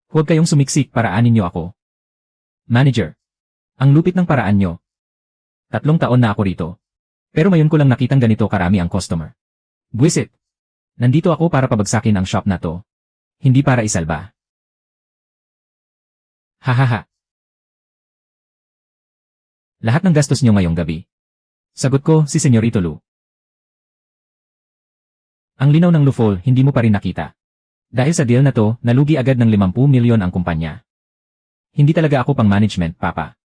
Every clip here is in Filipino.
Huwag kayong sumiksik, paraanin niyo ako. Manager. Ang lupit ng paraan niyo. 3 taon na ako rito. Pero ngayon ko lang nakitang ganito karami ang customer. Buwisit. Nandito ako para pabagsakin ang shop na to. Hindi para isalba. Hahaha. Lahat ng gastos niyo ngayong gabi. Sagot ko, si Senyorito Lu. Ang linaw ng Lufol, hindi mo pa rin nakita. Dahil sa deal na to, nalugi agad ng 50 milyon ang kumpanya. Hindi talaga ako pang management, Papa.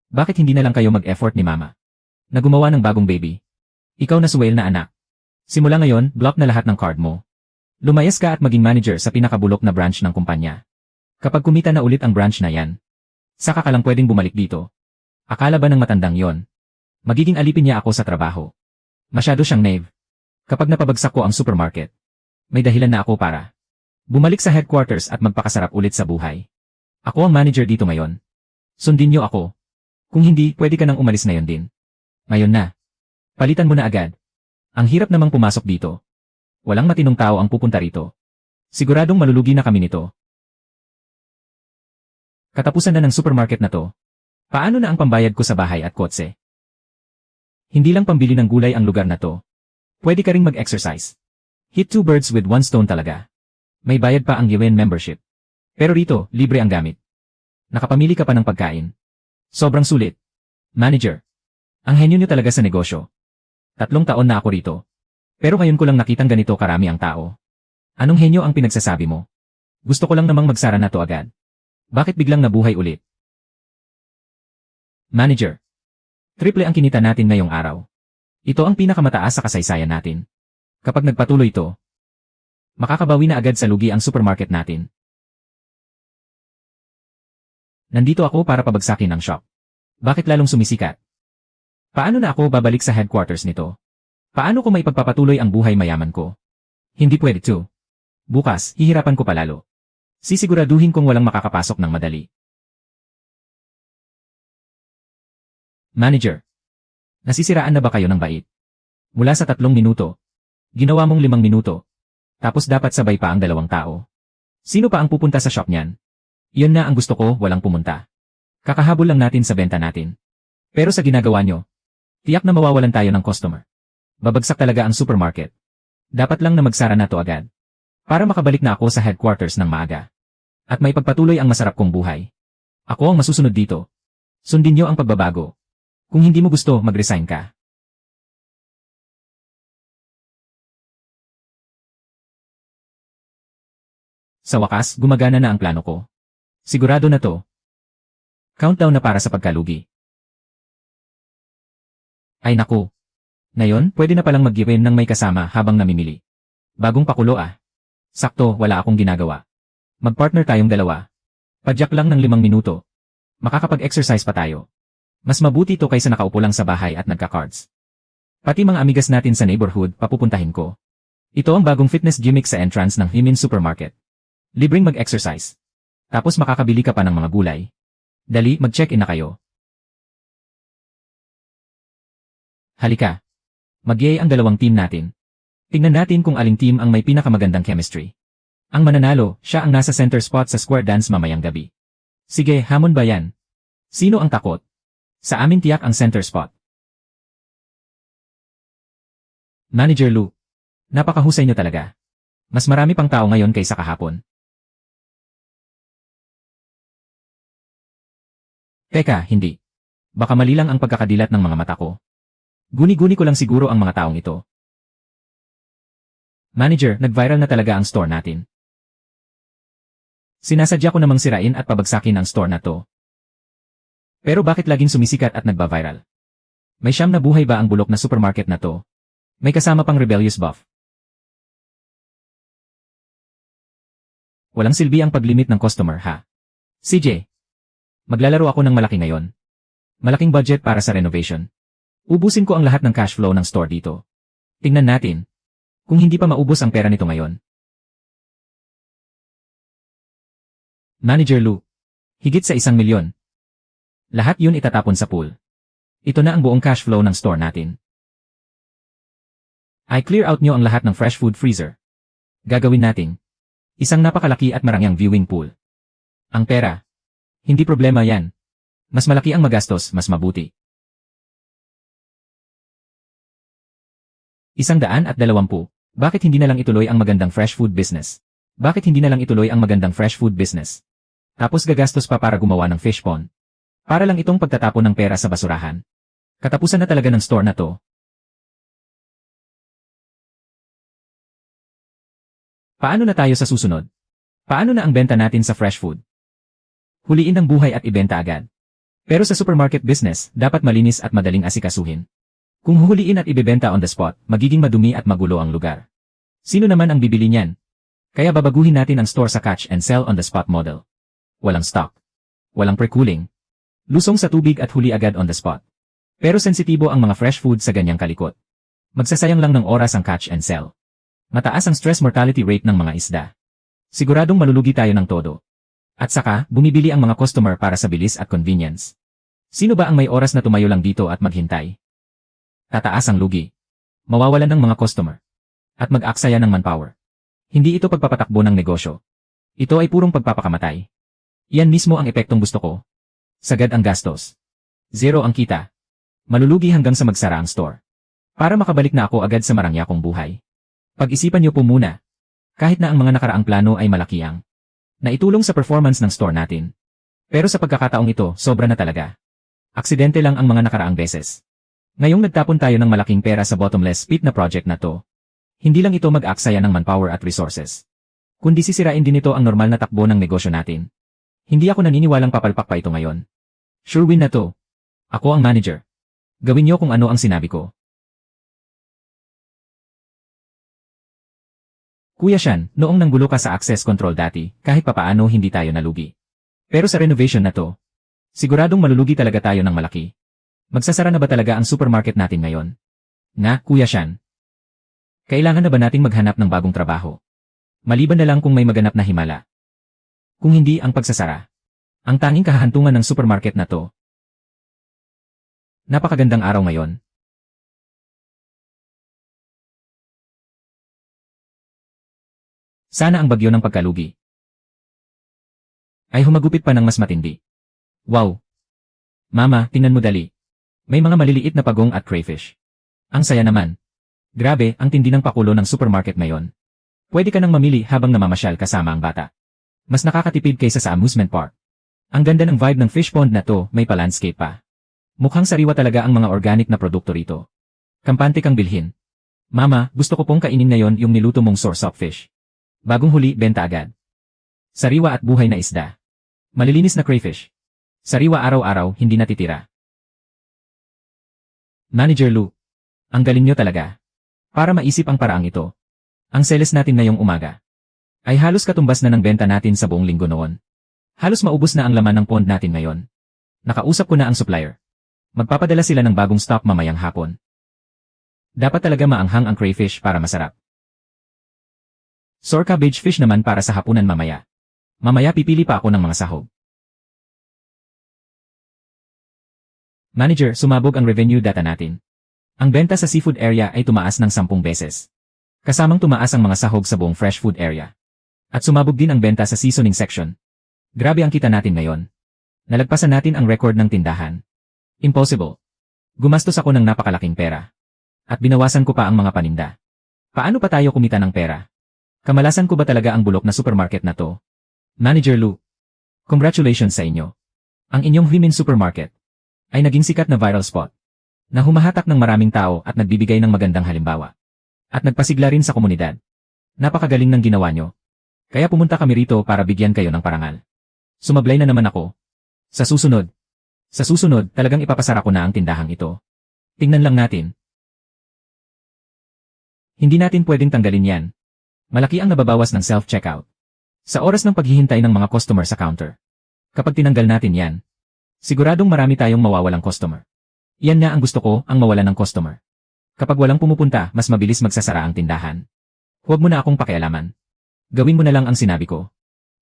Bakit hindi na lang kayo mag-effort ni Mama? Na gumawa ng bagong baby. Ikaw na suwel na anak. Simula ngayon, block na lahat ng card mo. Lumayas ka at maging manager sa pinakabulok na branch ng kumpanya. Kapag kumita na ulit ang branch na yan, saka ka lang pwedeng bumalik dito. Akala ba ng matandang yon? Magiging alipin niya ako sa trabaho. Masyado siyang naive. Kapag napabagsak ko ang supermarket, may dahilan na ako para bumalik sa headquarters at magpakasarap ulit sa buhay. Ako ang manager dito ngayon. Sundin niyo ako. Kung hindi, pwede ka nang umalis ngayon din. Ngayon na. Palitan mo na agad. Ang hirap namang pumasok dito. Walang matinong tao ang pupunta rito. Siguradong malulugi na kami nito. Katapusan na ng supermarket na to. Paano na ang pambayad ko sa bahay at kotse? Hindi lang pambili ng gulay ang lugar na to. Pwede ka ring mag-exercise. Hit 2 birds with 1 stone talaga. May bayad pa ang UN membership. Pero rito, libre ang gamit. Nakapamili ka pa ng pagkain. Sobrang sulit. Manager. Ang henyo niyo talaga sa negosyo. 3 taon na ako rito. Pero ngayon ko lang nakitang ganito karami ang tao. Anong henyo ang pinagsasabi mo? Gusto ko lang namang magsara na to agad. Bakit biglang nabuhay ulit? Manager. Triple ang kinita natin ngayong araw. Ito ang pinakamataas sa kasaysayan natin. Kapag nagpatuloy ito, makakabawi na agad sa lugi ang supermarket natin. Nandito ako para pabagsakin ang shop. Bakit lalong sumisikat? Paano na ako babalik sa headquarters nito? Paano ko maipagpapatuloy ang buhay mayaman ko? Hindi pwede to. Bukas, hihirapan ko palalo. Sisiguraduhin kong walang makakapasok ng madali. Manager. Nasisiraan na ba kayo ng bait? Mula sa 3 minuto, ginawa mong 5 minuto. Tapos dapat sabay pa ang 2 tao. Sino pa ang pupunta sa shop niyan? Iyon na ang gusto ko, walang pumunta. Kakahabol lang natin sa benta natin. Pero sa ginagawa nyo, tiyak na mawawalan tayo ng customer. Babagsak talaga ang supermarket. Dapat lang na magsara na to agad. Para makabalik na ako sa headquarters ng maaga. At may pagpatuloy ang masarap kong buhay. Ako ang masusunod dito. Sundin nyo ang pagbabago. Kung hindi mo gusto, mag-resign ka. Sa wakas, gumagana na ang plano ko. Sigurado na to. Countdown na para sa pagkalugi. Ay naku. Ngayon, pwede na palang mag-given ng may kasama habang namimili. Bagong pakulo ah. Sakto, wala akong ginagawa. Mag-partner tayong 2. Padyak lang ng 5 minuto. Makakapag-exercise pa tayo. Mas mabuti ito kaysa nakaupo lang sa bahay at nagka-cards. Pati mga amigas natin sa neighborhood, papupuntahin ko. Ito ang bagong fitness gimmick sa entrance ng Himin Supermarket. Libreng mag-exercise. Tapos makakabili ka pa ng mga gulay. Dali, mag-check-in na kayo. Halika. Mag-yay ang 2 team natin. Tingnan natin kung aling team ang may pinakamagandang chemistry. Ang mananalo, siya ang nasa center spot sa square dance mamayang gabi. Sige, hamon ba yan? Sino ang takot? Sa amin tiyak ang center spot. Manager Lu. Napakahusay niyo talaga. Mas marami pang tao ngayon kaysa kahapon. Teka, hindi. Baka mali lang ang pagkakadilat ng mga mata ko. Guni-guni ko lang siguro ang mga taong ito. Manager, nag-viral na talaga ang store natin. Sinasadya ko namang sirain at pabagsakin ang store na to. Pero bakit laging sumisikat at nagba-viral? May siyam na buhay ba ang bulok na supermarket na to? May kasama pang rebellious buff. Walang silbi ang paglimit ng customer ha. CJ. Maglalaro ako ng malaki ngayon. Malaking budget para sa renovation. Ubusin ko ang lahat ng cash flow ng store dito. Tingnan natin. Kung hindi pa maubos ang pera nito ngayon. Manager Lu. Higit sa 1 milyon. Lahat yun itatapon sa pool. Ito na ang buong cash flow ng store natin. I-clear out nyo ang lahat ng fresh food freezer. Gagawin natin. Isang napakalaki at marangyang viewing pool. Ang pera. Hindi problema yan. Mas malaki ang magastos, mas mabuti. 120. Bakit hindi na lang ituloy ang magandang fresh food business? Bakit hindi na lang ituloy ang magandang fresh food business? Tapos gagastos pa para gumawa ng fish pond. Para lang itong pagtatapon ng pera sa basurahan. Katapusan na talaga ng store na to. Paano na tayo sa susunod? Paano na ang benta natin sa fresh food? Huliin ang buhay at ibenta agad. Pero sa supermarket business, dapat malinis at madaling asikasuhin. Kung huhuliin at ibebenta on the spot, magiging madumi at magulo ang lugar. Sino naman ang bibili niyan? Kaya babaguhin natin ang store sa catch and sell on the spot model. Walang stock. Walang pre-cooling. Lusong sa tubig at huli agad on the spot. Pero sensitibo ang mga fresh food sa ganyang kalikot. Magsasayang lang ng oras ang catch and sell. Mataas ang stress mortality rate ng mga isda. Siguradong malulugi tayo ng todo. At saka, bumibili ang mga customer para sa bilis at convenience. Sino ba ang may oras na tumayo lang dito at maghintay? Tataas ang lugi. Mawawalan ng mga customer. At mag-aksaya ng manpower. Hindi ito pagpapatakbo ng negosyo. Ito ay purong pagpapakamatay. Iyan mismo ang epektong gusto ko. Sagad ang gastos. Zero ang kita. Malulugi hanggang sa magsara ang store. Para makabalik na ako agad sa marangyakong buhay. Pag-isipan niyo po muna. Kahit na ang mga nakaraang plano ay malakiang. Naitulong sa performance ng store natin. Pero sa pagkakataong ito, sobra na talaga. Aksidente lang ang mga nakaraang beses. Ngayong nagtapon tayo ng malaking pera sa bottomless pit na project na to. Hindi lang ito mag-aksaya ng manpower at resources. Kundi sisirain din ito ang normal na takbo ng negosyo natin. Hindi ako naniniwalang papalpak pa ito ngayon. Sure win na to. Ako ang manager. Gawin niyo kung ano ang sinabi ko. Kuya Sean, noong nanggulo ka sa access control dati, kahit papaano hindi tayo nalugi. Pero sa renovation na to, siguradong malulugi talaga tayo ng malaki. Magsasara na ba talaga ang supermarket natin ngayon? Nga, Kuya Sean. Kailangan na ba nating maghanap ng bagong trabaho? Maliban na lang kung may maganap na himala. Kung hindi ang pagsasara. Ang tanging kahahantungan ng supermarket na to. Napakagandang araw ngayon. Sana ang bagyo ng pagkalugi ay humagupit pa ng mas matindi. Wow! Mama, tingnan mo dali. May mga maliliit na pagong at crayfish. Ang saya naman. Grabe, ang tindi ng pakulo ng supermarket ngayon. Pwede ka nang mamili habang namamasyal kasama ang bata. Mas nakakatipid kaysa sa amusement park. Ang ganda ng vibe ng fish pond na to, may pa-landscape pa. Mukhang sariwa talaga ang mga organic na produkto rito. Kampante kang bilhin. Mama, gusto ko pong kainin ngayon yung niluto mong source of fish. Bagong huli, benta agad. Sariwa at buhay na isda. Malilinis na crayfish. Sariwa araw-araw, hindi natitira. Manager Lou. Ang galing nyo talaga. Para maisip ang paraang ito. Ang sales natin ngayong umaga ay halos katumbas na ng benta natin sa buong linggo noon. Halos maubos na ang laman ng pond natin ngayon. Nakausap ko na ang supplier. Magpapadala sila ng bagong stock mamayang hapon. Dapat talaga maanghang ang crayfish para masarap. Sour cabbage fish naman para sa hapunan mamaya. Mamaya pipili pa ako ng mga sahog. Manager, sumabog ang revenue data natin. Ang benta sa seafood area ay tumaas ng 10 beses. Kasamang tumaas ang mga sahog sa buong fresh food area. At sumabog din ang benta sa seasoning section. Grabe ang kita natin ngayon. Nalagpasan natin ang record ng tindahan. Impossible. Gumastos ako ng napakalaking pera. At binawasan ko pa ang mga paninda. Paano pa tayo kumita ng pera? Kamalasan ko ba talaga ang bulok na supermarket na to? Manager Lou. Congratulations sa inyo. Ang inyong Huimin Supermarket ay naging sikat na viral spot na humahatak ng maraming tao at nagbibigay ng magandang halimbawa. At nagpasigla rin sa komunidad. Napakagaling ng ginawa nyo. Kaya pumunta kami rito para bigyan kayo ng parangal. Sumablay na naman ako. Sa susunod, talagang ipapasara ko na ang tindahang ito. Tingnan lang natin. Hindi natin pwedeng tanggalin yan. Malaki ang nababawas ng self-checkout. Sa oras ng paghihintay ng mga customer sa counter. Kapag tinanggal natin yan, siguradong marami tayong mawawalang customer. Yan nga ang gusto ko, ang mawalan ng customer. Kapag walang pumupunta, mas mabilis magsasara ang tindahan. Huwag mo na akong pakialaman. Gawin mo na lang ang sinabi ko.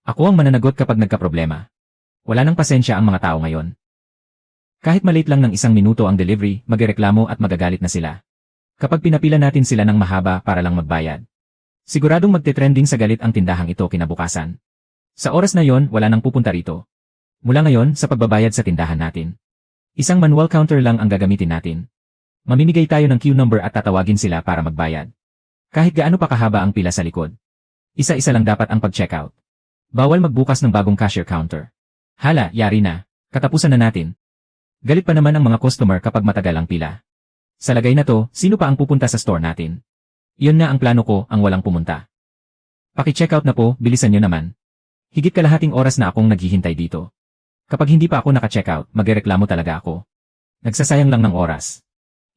Ako ang mananagot kapag nagkaproblema. Wala nang pasensya ang mga tao ngayon. Kahit malate lang ng 1 minuto ang delivery, magreklamo at magagalit na sila. Kapag pinapila natin sila ng mahaba para lang magbayad. Siguradong magte-trending sa galit ang tindahang ito kinabukasan. Sa oras na yon, wala nang pupunta rito. Mula ngayon, sa pagbabayad sa tindahan natin. Isang manual counter lang ang gagamitin natin. Mamimigay tayo ng queue number at tatawagin sila para magbayad. Kahit gaano pa kahaba ang pila sa likod. Isa-isa lang dapat ang pag-checkout. Bawal magbukas ng bagong cashier counter. Hala, yari na. Katapusan na natin. Galit pa naman ang mga customer kapag matagal ang pila. Sa lagay na to, sino pa ang pupunta sa store natin? Iyon na ang plano ko, ang walang pumunta. Paki-checkout na po, bilisan nyo naman. Higit kalahating oras na akong naghihintay dito. Kapag hindi pa ako naka-checkout, magrereklamo talaga ako. Nagsasayang lang ng oras.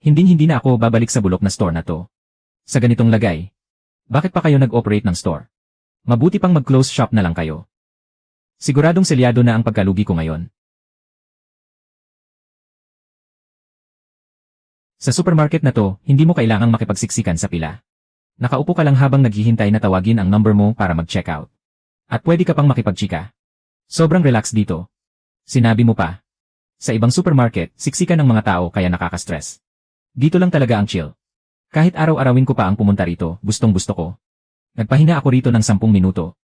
Hindi na ako babalik sa bulok na store na to. Sa ganitong lagay. Bakit pa kayo nag-operate ng store? Mabuti pang mag-close shop na lang kayo. Siguradong selyado na ang pagkalugi ko ngayon. Sa supermarket na to, hindi mo kailangang makipagsiksikan sa pila. Nakaupo ka lang habang naghihintay na tawagin ang number mo para mag-checkout. At pwede ka pang makipagchika. Sobrang relax dito. Sinabi mo pa. Sa ibang supermarket, siksikan ng mga tao kaya nakaka-stress. Dito lang talaga ang chill. Kahit araw-arawin ko pa ang pumunta rito, gustong-gusto ko. Nagpahinga ako rito ng 10 minuto.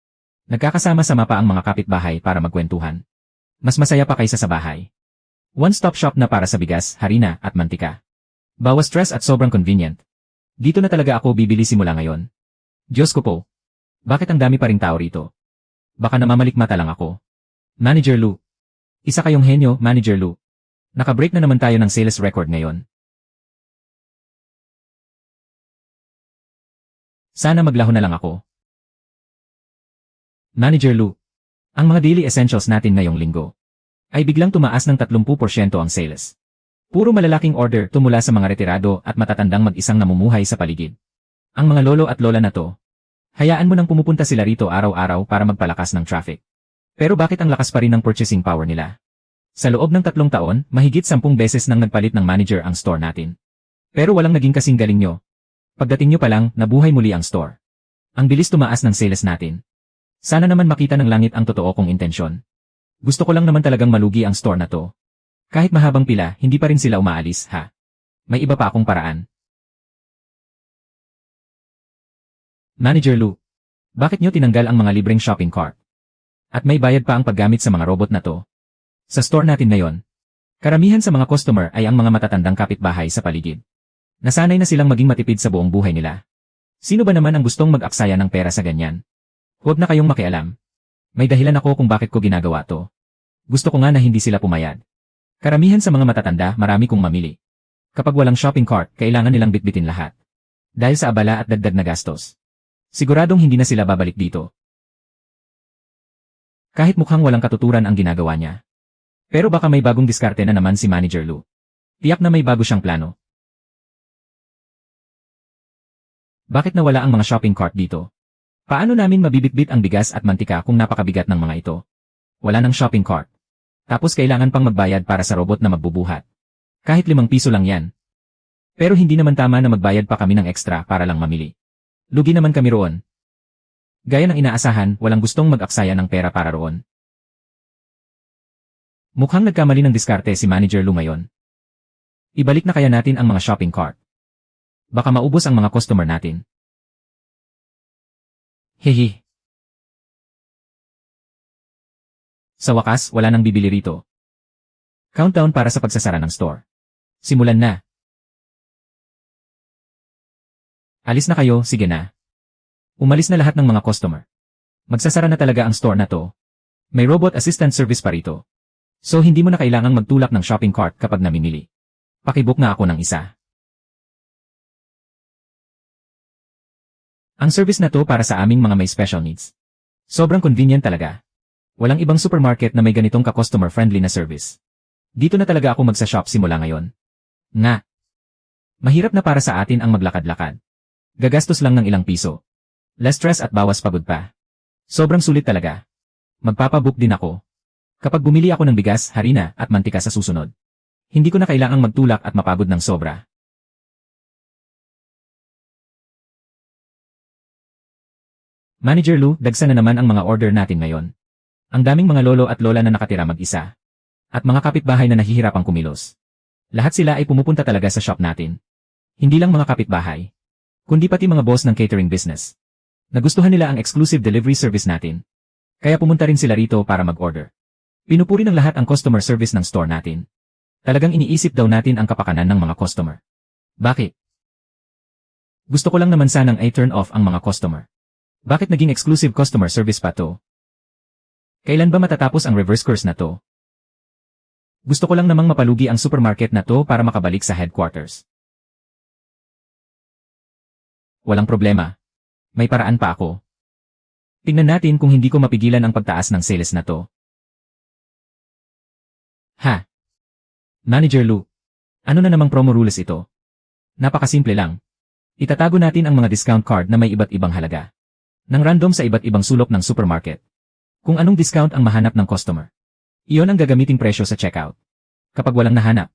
Nagkakasama-sama pa ang mga kapitbahay para magkwentuhan. Mas masaya pa kaysa sa bahay. One-stop shop na para sa bigas, harina, at mantika. Bawas stress at sobrang convenient. Dito na talaga ako bibili simula ngayon. Diyos ko po. Bakit ang dami pa ring tao rito? Baka namamalikmata lang ako. Manager Lou. Isa kayong henyo, Manager Lou. Nakabreak na naman tayo ng sales record ngayon. Sana maglaho na lang ako. Manager Lou. Ang mga daily essentials natin ngayong linggo ay biglang tumaas ng 30% ang sales. Puro malalaking order mula sa mga retirado at matatandang mag-isang namumuhay sa paligid. Ang mga lolo at lola na to, hayaan mo nang pumupunta sila rito araw-araw para magpalakas ng traffic. Pero bakit ang lakas pa rin ng purchasing power nila? Sa loob ng 3 taon, mahigit 10 beses nang nagpalit ng manager ang store natin. Pero walang naging kasing galing nyo. Pagdating nyo pa lang, nabuhay muli ang store. Ang bilis tumaas ng sales natin. Sana naman makita ng langit ang totoo kong intensyon. Gusto ko lang naman talagang malugi ang store na to. Kahit mahabang pila, hindi pa rin sila umaalis, ha? May iba pa akong paraan. Manager Lou, bakit nyo tinanggal ang mga libreng shopping cart? At may bayad pa ang paggamit sa mga robot na to. Sa store natin ngayon, karamihan sa mga customer ay ang mga matatandang kapitbahay sa paligid. Nasanay na silang maging matipid sa buong buhay nila. Sino ba naman ang gustong mag-aksaya ng pera sa ganyan? Huwag na kayong makialam. May dahilan ako kung bakit ko ginagawa to. Gusto ko nga na hindi sila pumayad. Karamihan sa mga matatanda, marami kong mamili. Kapag walang shopping cart, kailangan nilang bitbitin lahat. Dahil sa abala at dagdag na gastos. Siguradong hindi na sila babalik dito. Kahit mukhang walang katuturan ang ginagawa niya. Pero baka may bagong diskarte na naman si Manager Lou. Tiyak na may bago siyang plano. Bakit nawala ang mga shopping cart dito? Paano namin mabibitbit ang bigas at mantika kung napakabigat ng mga ito? Wala nang shopping cart. Tapos kailangan pang magbayad para sa robot na magbubuhat. Kahit 5 piso lang yan. Pero hindi naman tama na magbayad pa kami ng extra para lang mamili. Lugi naman kami roon. Gaya ng inaasahan, walang gustong mag-aksaya ng pera para roon. Mukhang nagkamali ng diskarte si Manager Lou ngayon. Ibalik na kaya natin ang mga shopping cart. Baka maubos ang mga customer natin. Hehe. Sa wakas, wala nang bibili rito. Countdown para sa pagsasara ng store. Simulan na. Alis na kayo, sige na. Umalis na lahat ng mga customer. Magsasara na talaga ang store na to. May robot assistant service pa rito. So hindi mo na kailangang magtulak ng shopping cart kapag namimili. Pakibook na ako ng isa. Ang service na to para sa aming mga may special needs. Sobrang convenient talaga. Walang ibang supermarket na may ganitong ka-customer friendly na service. Dito na talaga ako magsa-shop simula ngayon. Nga. Mahirap na para sa atin ang maglakad-lakad. Gagastos lang ng ilang piso. Less stress at bawas pagod pa. Sobrang sulit talaga. Magpapabook din ako. Kapag bumili ako ng bigas, harina, at mantika sa susunod. Hindi ko na kailangang magtulak at mapagod ng sobra. Manager Lou, dagsa na naman ang mga order natin ngayon. Ang daming mga lolo at lola na nakatira mag-isa. At mga kapitbahay na nahihirapang kumilos. Lahat sila ay pumupunta talaga sa shop natin. Hindi lang mga kapitbahay, kundi pati mga boss ng catering business. Nagustuhan nila ang exclusive delivery service natin. Kaya pumunta rin sila rito para mag-order. Pinupuri ng lahat ang customer service ng store natin. Talagang iniisip daw natin ang kapakanan ng mga customer. Bakit? Gusto ko lang naman sanang i-turn off ang mga customer. Bakit naging exclusive customer service pa to? Kailan ba matatapos ang reverse course na to? Gusto ko lang namang mapalugi ang supermarket na to para makabalik sa headquarters. Walang problema. May paraan pa ako. Tingnan natin kung hindi ko mapigilan ang pagtaas ng sales na to. Ha? Manager Lou. Ano na namang promo rules ito? Napakasimple lang. Itatago natin ang mga discount card na may iba't ibang halaga. Nang random sa iba't ibang sulok ng supermarket. Kung anong discount ang mahanap ng customer. Iyon ang gagamiting presyo sa checkout. Kapag walang nahanap,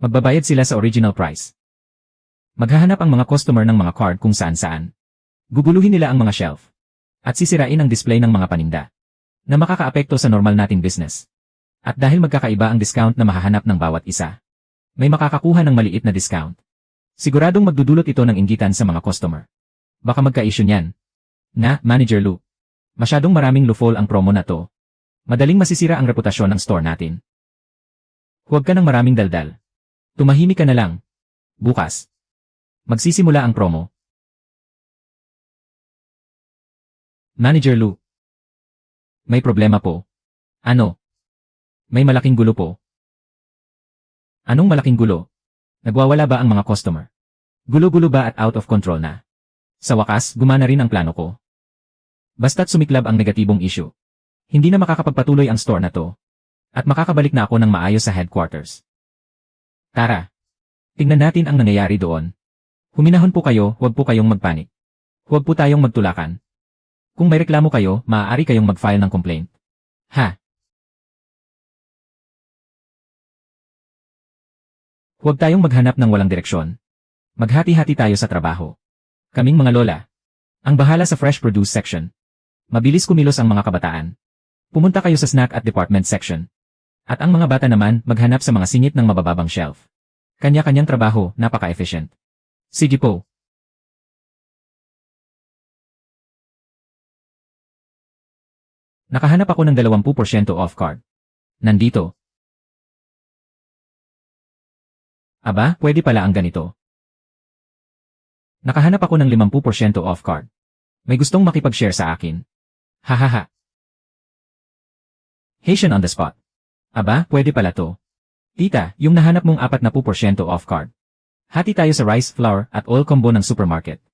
magbabayad sila sa original price. Maghahanap ang mga customer ng mga card kung saan-saan. Guguluhin nila ang mga shelf. At sisirain ang display ng mga paninda. Na makakaapekto sa normal nating business. At dahil magkakaiba ang discount na mahahanap ng bawat isa, may makakakuha ng maliit na discount. Siguradong magdudulot ito ng inggitan sa mga customer. Baka magka-issue niyan. Na, Manager Lou. Masyadong maraming loophole ang promo na to. Madaling masisira ang reputasyon ng store natin. Huwag ka ng maraming daldal. Tumahimik ka na lang. Bukas. Magsisimula ang promo. Manager Lou. May problema po. Ano? May malaking gulo po. Anong malaking gulo? Nagwawala ba ang mga customer? Gulo-gulo ba at out of control na? Sa wakas, gumana rin ang plano ko. Basta't sumiklab ang negatibong issue. Hindi na makakapagpatuloy ang store na to. At makakabalik na ako ng maayos sa headquarters. Tara. Tingnan natin ang nangyayari doon. Huminahon po kayo, huwag po kayong magpanik. Huwag po tayong magtulakan. Kung may reklamo kayo, maaari kayong mag-file ng complaint. Ha? Huwag tayong maghanap ng walang direksyon. Maghati-hati tayo sa trabaho. Kaming mga lola. Ang bahala sa fresh produce section. Mabilis kumilos ang mga kabataan. Pumunta kayo sa snack at department section. At ang mga bata naman maghanap sa mga singit ng mabababang shelf. Kanya-kanyang trabaho, napaka-efficient. Sige po. Nakahanap ako ng 20% off card. Nandito. Aba, pwede pala ang ganito. Nakahanap ako ng 50% off card. May gustong makipag-share sa akin. Hahaha. Haitian on the spot. Aba, pwede pala to. Tita, yung nahanap mong 40% off card. Hati tayo sa rice, flour, at oil combo ng supermarket.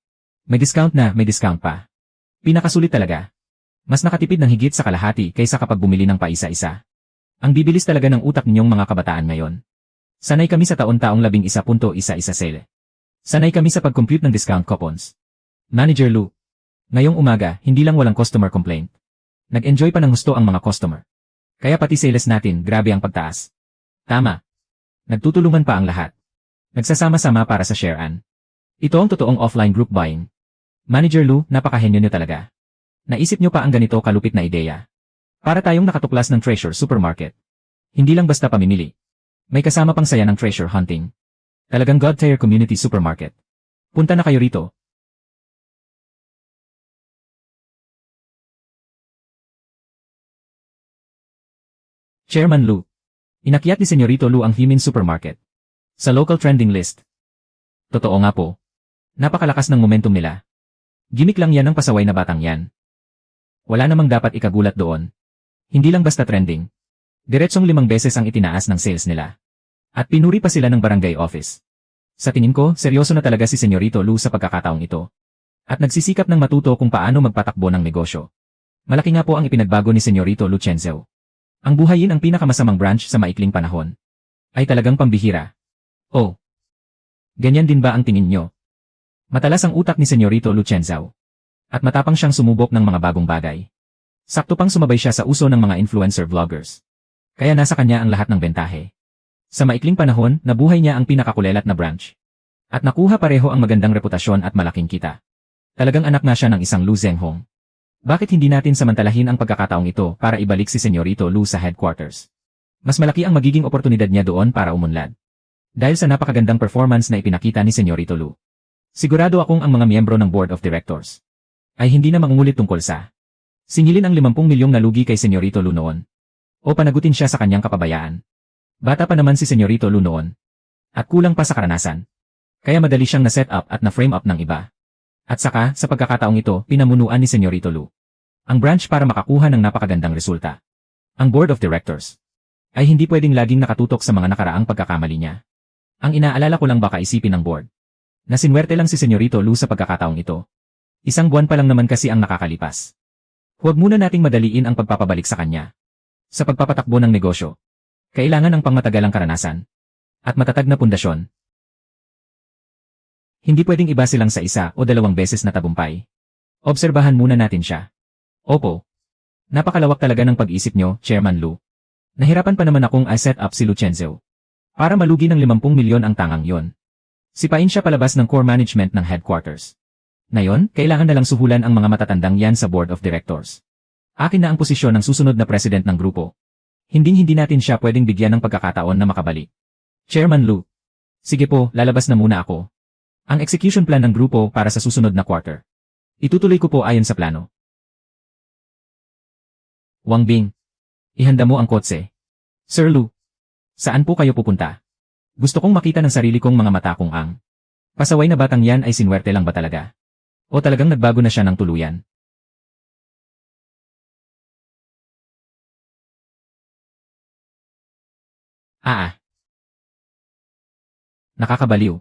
May discount na, may discount pa. Pinakasulit talaga. Mas nakatipid ng higit sa kalahati kaysa kapag bumili ng paisa-isa. Ang bibilis talaga ng utak ninyong mga kabataan ngayon. Sanay kami sa taon-taong 11.11 sale. Sanay kami sa pag-compute ng discount coupons. Manager Lou. Ngayong umaga, hindi lang walang customer complaint. Nag-enjoy pa ng gusto ang mga customer. Kaya pati sales natin, grabe ang pagtaas. Tama. Nagtutulungan pa ang lahat. Nagsasama-sama para sa share-an. Ito ang totoong offline group buying. Manager Lou, napakahenyo nyo talaga. Naisip nyo pa ang ganito kalupit na ideya. Para tayong nakatuklas ng treasure supermarket. Hindi lang basta pamimili. May kasama pang saya ng treasure hunting. Talagang God-tier community supermarket. Punta na kayo rito. Chairman Lou. Inakyat ni Senyorito Lou ang Himin Supermarket. Sa local trending list. Totoo nga po. Napakalakas ng momentum nila. Gimik lang yan ng pasaway na batang yan. Wala namang dapat ikagulat doon. Hindi lang basta trending. Diretsong 5 beses ang itinaas ng sales nila. At pinuri pa sila ng barangay office. Sa tingin ko, seryoso na talaga si Senyorito Lou sa pagkakataong ito. At nagsisikap ng matuto kung paano magpatakbo ng negosyo. Malaki nga po ang ipinagbago ni Senyorito Lucenzo. Ang buhayin ang pinakamasamang branch sa maikling panahon. Ay talagang pambihira. Oh. Ganyan din ba ang tingin nyo? Matalas ang utak ni Senyorito Lucenzo. At matapang siyang sumubok ng mga bagong bagay. Sakto pang sumabay siya sa uso ng mga influencer vloggers. Kaya nasa kanya ang lahat ng bentahe. Sa maikling panahon, nabuhay niya ang pinakakulelat na branch. At nakuha pareho ang magandang reputasyon at malaking kita. Talagang anak na siya ng isang Lu Zhenghong. Bakit hindi natin samantalahin ang pagkakataong ito para ibalik si Senyorito Lou sa headquarters? Mas malaki ang magiging oportunidad niya doon para umunlad. Dahil sa napakagandang performance na ipinakita ni Senyorito Lou. Sigurado akong ang mga miyembro ng Board of Directors ay hindi na mangungulit tungkol sa Singilin ang 50 milyong nalugi kay Senyorito Lu noon. O panagutin siya sa kanyang kapabayaan. Bata pa naman si Senyorito Lu noon. At kulang pa sa karanasan. Kaya madali siyang na-set up at na-frame up ng iba. At saka, sa pagkakataong ito, pinamunuan ni Senyorito Lu ang branch para makakuha ng napakagandang resulta. Ang Board of Directors ay hindi pwedeng laging nakatutok sa mga nakaraang pagkakamali niya. Ang inaalala ko lang baka isipin ng board na sinwerte lang si Senyorito Lu sa pagkakataong ito. Isang buwan pa lang naman kasi ang nakakalipas. Huwag muna nating madaliin ang pagpapabalik sa kanya. Sa pagpapatakbo ng negosyo, kailangan ng pangmatagalang karanasan at matatag na pundasyon. Hindi pwedeng iba silang sa isa o dalawang beses na tabumpay. Obserbahan muna natin siya. Opo. Napakalawak talaga ng pag-isip nyo, Chairman Lu. Nahirapan pa naman akong I-set up si Luchenzo para malugi ng 50 milyon ang tangang yon. Sipain siya palabas ng core management ng headquarters. Ngayon, kailangan na lang suhulan ang mga matatandang yan sa Board of Directors. Akin na ang posisyon ng susunod na president ng grupo. Hindi natin siya pwedeng bigyan ng pagkakataon na makabalik. Chairman Lu. Sige po, lalabas na muna ako. Ang execution plan ng grupo para sa susunod na quarter. Itutuloy ko po ayon sa plano. Wang Bing. Ihanda mo ang kotse. Sir Lu. Saan po kayo pupunta? Gusto kong makita ng sarili kong mga mata kung ang pasaway na batang yan ay sinwerte lang ba talaga? O talagang nagbago na siya ng tuluyan? Nakakabaliw.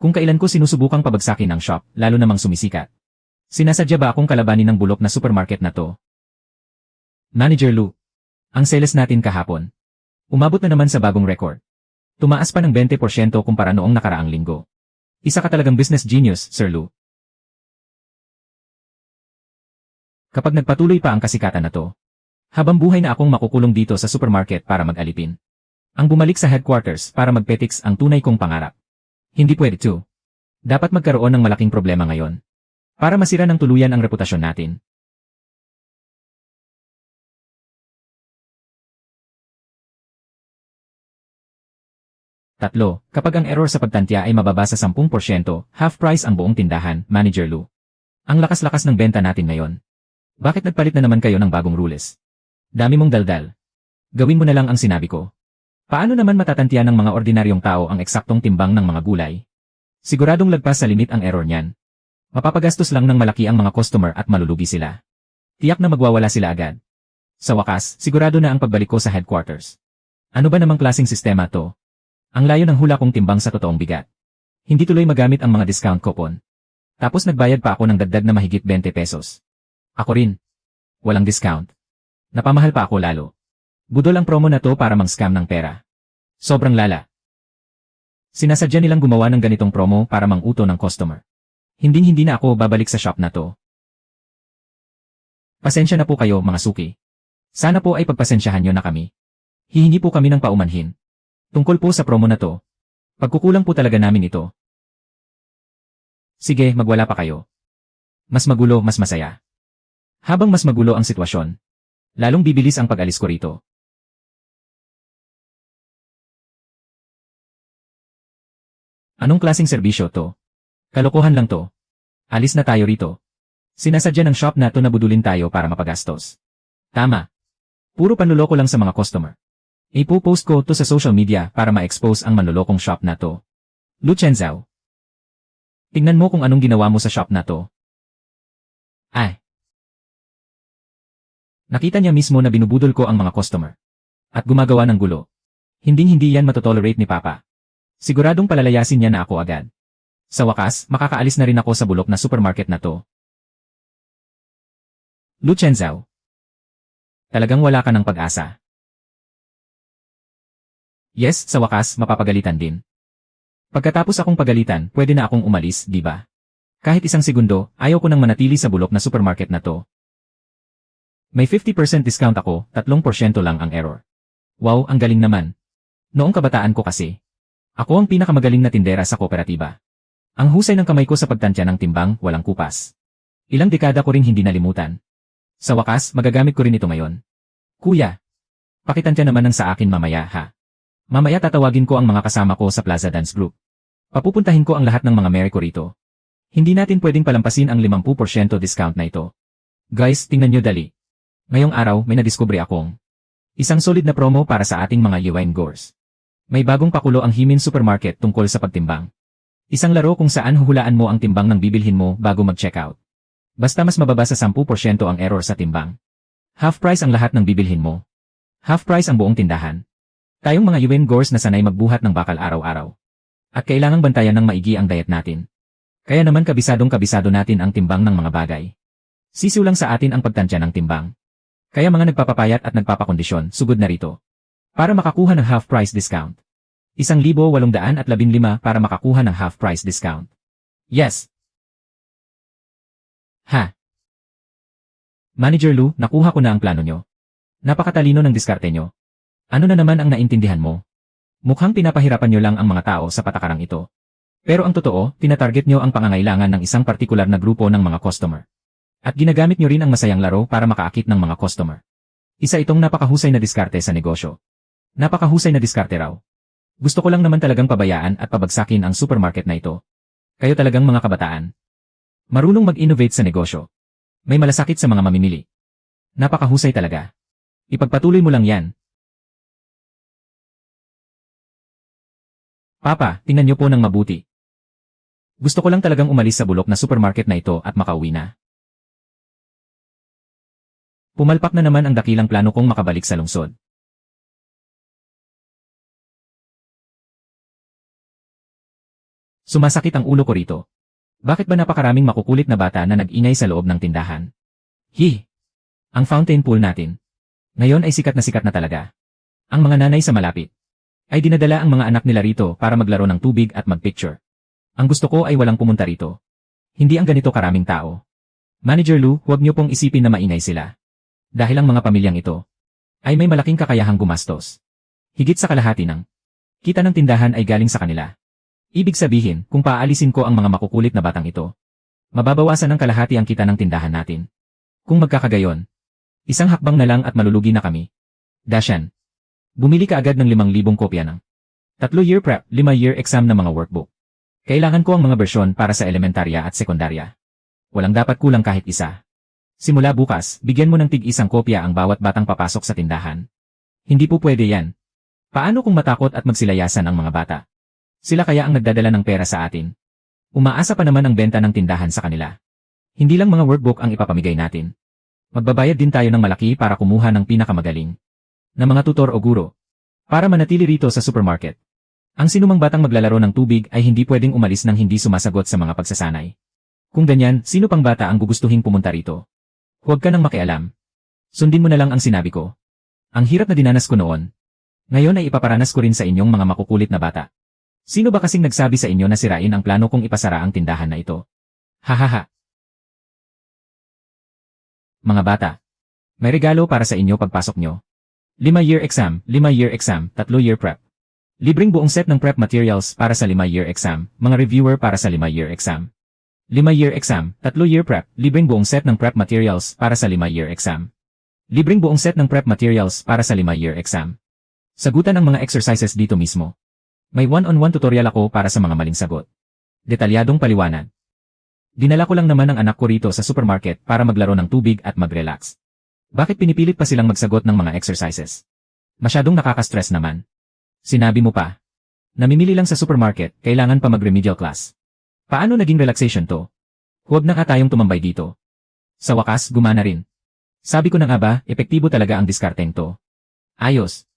Kung kailan ko sinusubukang pabagsakin ang shop, lalo namang sumisikat. Sinasadya ba akong kalabanin ng bulok na supermarket na to? Manager Lu. Ang sales natin kahapon. Umabot na naman sa bagong record. Tumaas pa ng 20% kumpara noong nakaraang linggo. Isa ka talagang business genius, Sir Lu. Kapag nagpatuloy pa ang kasikatan na to, habang buhay na akong makukulong dito sa supermarket para mag-alipin. Ang bumalik sa headquarters para magpetix ang tunay kong pangarap. Hindi pwede to. Dapat magkaroon ng malaking problema ngayon. Para masira ng tuluyan ang reputasyon natin. Tatlo, kapag ang error sa pagtantya ay mababa sa 10%, half price ang buong tindahan, Manager Lu. Ang lakas-lakas ng benta natin ngayon. Bakit nagpalit na naman kayo ng bagong rules? Dami mong daldal. Gawin mo na lang ang sinabi ko. Paano naman matatantya ng mga ordinaryong tao ang eksaktong timbang ng mga gulay? Siguradong lagpas sa limit ang error niyan. Mapapagastos lang ng malaki ang mga customer at malulugi sila. Tiyak na magwawala sila agad. Sa wakas, sigurado na ang pagbalik ko sa headquarters. Ano ba namang klaseng sistema to? Ang layo ng hula kong timbang sa totoong bigat. Hindi tuloy magamit ang mga discount coupon. Tapos nagbayad pa ako ng dagdag na mahigit 20 pesos. Ako rin. Walang discount. Napamahal pa ako lalo. Budol ang promo na to para mang-scam ng pera. Sobrang lala. Sinasadya nilang gumawa ng ganitong promo para mang-uto ng customer. Hindi na ako babalik sa shop na to. Pasensya na po kayo mga suki. Sana po ay pagpasensyahan nyo na kami. Hihingi po kami ng paumanhin. Tungkol po sa promo na to. Pagkukulang po talaga namin ito. Sige, magwala pa kayo. Mas magulo, mas masaya. Habang mas magulo ang sitwasyon, lalong bibilis ang pag-alis ko rito. Anong klaseng serbisyo to? Kalokohan lang to. Alis na tayo rito. Sinasadya ng shop na to na budulin tayo para mapagastos. Tama. Puro panluloko lang sa mga customer. Ipo-post ko to sa social media para ma-expose ang manlolokong shop na to. Luchenzo. Tingnan mo kung anong ginawa mo sa shop na to. Nakita niya mismo na binubudol ko ang mga customer. At gumagawa ng gulo. Hindi yan matotolerate ni Papa. Siguradong palalayasin niya na ako agad. Sa wakas, makakaalis na rin ako sa bulok na supermarket na to. Luchenzo. Talagang wala ka ng pag-asa. Yes, sa wakas, mapapagalitan din. Pagkatapos akong pagalitan, pwede na akong umalis, di ba? Kahit isang segundo, ayaw ko nang manatili sa bulok na supermarket na to. May 50% discount ako, 3% lang ang error. Wow, ang galing naman. Noong kabataan ko kasi, ako ang pinakamagaling na tindera sa kooperatiba. Ang husay ng kamay ko sa pagtantya ng timbang, walang kupas. Ilang dekada ko rin hindi nalimutan. Sa wakas, magagamit ko rin ito ngayon. Kuya, pakitantya naman ng sa akin mamaya ha. Mamaya tatawagin ko ang mga kasama ko sa Plaza Dance Group. Papupuntahin ko ang lahat ng mga Mary ko rito. Hindi natin pwedeng palampasin ang 50% discount na ito. Guys, tingnan nyo dali. Ngayong araw may nadiskubre akong isang solid na promo para sa ating mga Liwine Gores. May bagong pakulo ang Himin Supermarket tungkol sa pagtimbang. Isang laro kung saan huhulaan mo ang timbang ng bibilhin mo bago mag-checkout. Basta mas mababa sa 10% ang error sa timbang. Half price ang lahat ng bibilhin mo. Half price ang buong tindahan. Tayong mga Liwine Gores na sanay magbuhat ng bakal araw-araw. At kailangang bantayan ng maigi ang diet natin. Kaya naman kabisado natin ang timbang ng mga bagay. Sisiw lang sa atin ang pagtansya ng timbang. Kaya mga nagpapapayat at nagpapakondisyon, sugod na rito. Para makakuha ng half price discount. 1,815 para makakuha ng half price discount. Yes! Ha? Manager Lou, nakuha ko na ang plano nyo. Napakatalino ng diskarte nyo. Ano na naman ang naintindihan mo? Mukhang pinapahirapan nyo lang ang mga tao sa patakarang ito. Pero ang totoo, tinatarget nyo ang pangangailangan ng isang partikular na grupo ng mga customer. At ginagamit nyo rin ang masayang laro para makaakit ng mga customer. Isa itong napakahusay na diskarte sa negosyo. Napakahusay na diskarte raw. Gusto ko lang naman talagang pabayaan at pabagsakin ang supermarket na ito. Kayo talagang mga kabataan. Marunong mag-innovate sa negosyo. May malasakit sa mga mamimili. Napakahusay talaga. Ipagpatuloy mo lang yan. Papa, tingnan niyo po ng mabuti. Gusto ko lang talagang umalis sa bulok na supermarket na ito at makauwi na. Pumalpak na naman ang dakilang plano kong makabalik sa lungsod. Sumasakit ang ulo ko rito. Bakit ba napakaraming makukulit na bata na nag-ingay sa loob ng tindahan? Ang fountain pool natin. Ngayon ay sikat na talaga. Ang mga nanay sa malapit ay dinadala ang mga anak nila rito para maglaro ng tubig at magpicture. Ang gusto ko ay walang pumunta rito. Hindi ang ganito karaming tao. Manager Lou, huwag niyo pong isipin na maingay sila. Dahil ang mga pamilyang ito ay may malaking kakayahang gumastos. Higit sa kalahati ng kita ng tindahan ay galing sa kanila. Ibig sabihin, kung paalisin ko ang mga makukulit na batang ito, mababawasan ng kalahati ang kita ng tindahan natin. Kung magkakagayon, isang hakbang na lang at malulugi na kami. Dashan, bumili ka agad ng 5,000 kopya ng 3-year prep, 5-year exam na mga workbook. Kailangan ko ang mga bersyon para sa elementarya at sekundarya. Walang dapat kulang kahit isa. Simula bukas, bigyan mo ng tig-isang kopya ang bawat batang papasok sa tindahan. Hindi po pwede yan. Paano kung matakot at magsilayasan ang mga bata? Sila kaya ang nagdadala ng pera sa atin. Umaasa pa naman ang benta ng tindahan sa kanila. Hindi lang mga workbook ang ipapamigay natin. Magbabayad din tayo ng malaki para kumuha ng pinakamagaling na mga tutor o guro para manatili rito sa supermarket. Ang sinumang batang maglalaro ng tubig ay hindi pwedeng umalis nang hindi sumasagot sa mga pagsasanay. Kung ganyan, sino pang bata ang gugustuhin pumunta rito? Huwag ka nang makialam. Sundin mo na lang ang sinabi ko. Ang hirap na dinanas ko noon. Ngayon ay ipaparanas ko rin sa inyong mga makukulit na bata. Sino ba kasing nagsabi sa inyo na sirain ang plano kong ipasara ang tindahan na ito? Hahaha. Mga bata, may regalo para sa inyo pagpasok nyo. 5-year exam, 5-year exam, 3-year prep. Libreng buong set ng prep materials para sa 5-year exam, mga reviewer para sa 5-year exam. 5-year exam, 3-year prep, libreng buong set ng prep materials para sa 5-year exam. Libreng buong set ng prep materials para sa 5-year exam. Sagutan ang mga exercises dito mismo. May one-on-one tutorial ako para sa mga maling sagot. Detalyadong paliwanag. Dinala ko lang naman ang anak ko rito sa supermarket para maglaro ng tubig at mag-relax. Bakit pinipilit pa silang magsagot ng mga exercises? Masyadong nakaka-stress naman. Sinabi mo pa. Namimili lang sa supermarket, kailangan pa mag-remedial class. Paano naging relaxation to? Huwag na nga tayong tumambay dito. Sa wakas, gumana rin. Sabi ko na nga ba, epektibo talaga ang diskarteng to. Ayos.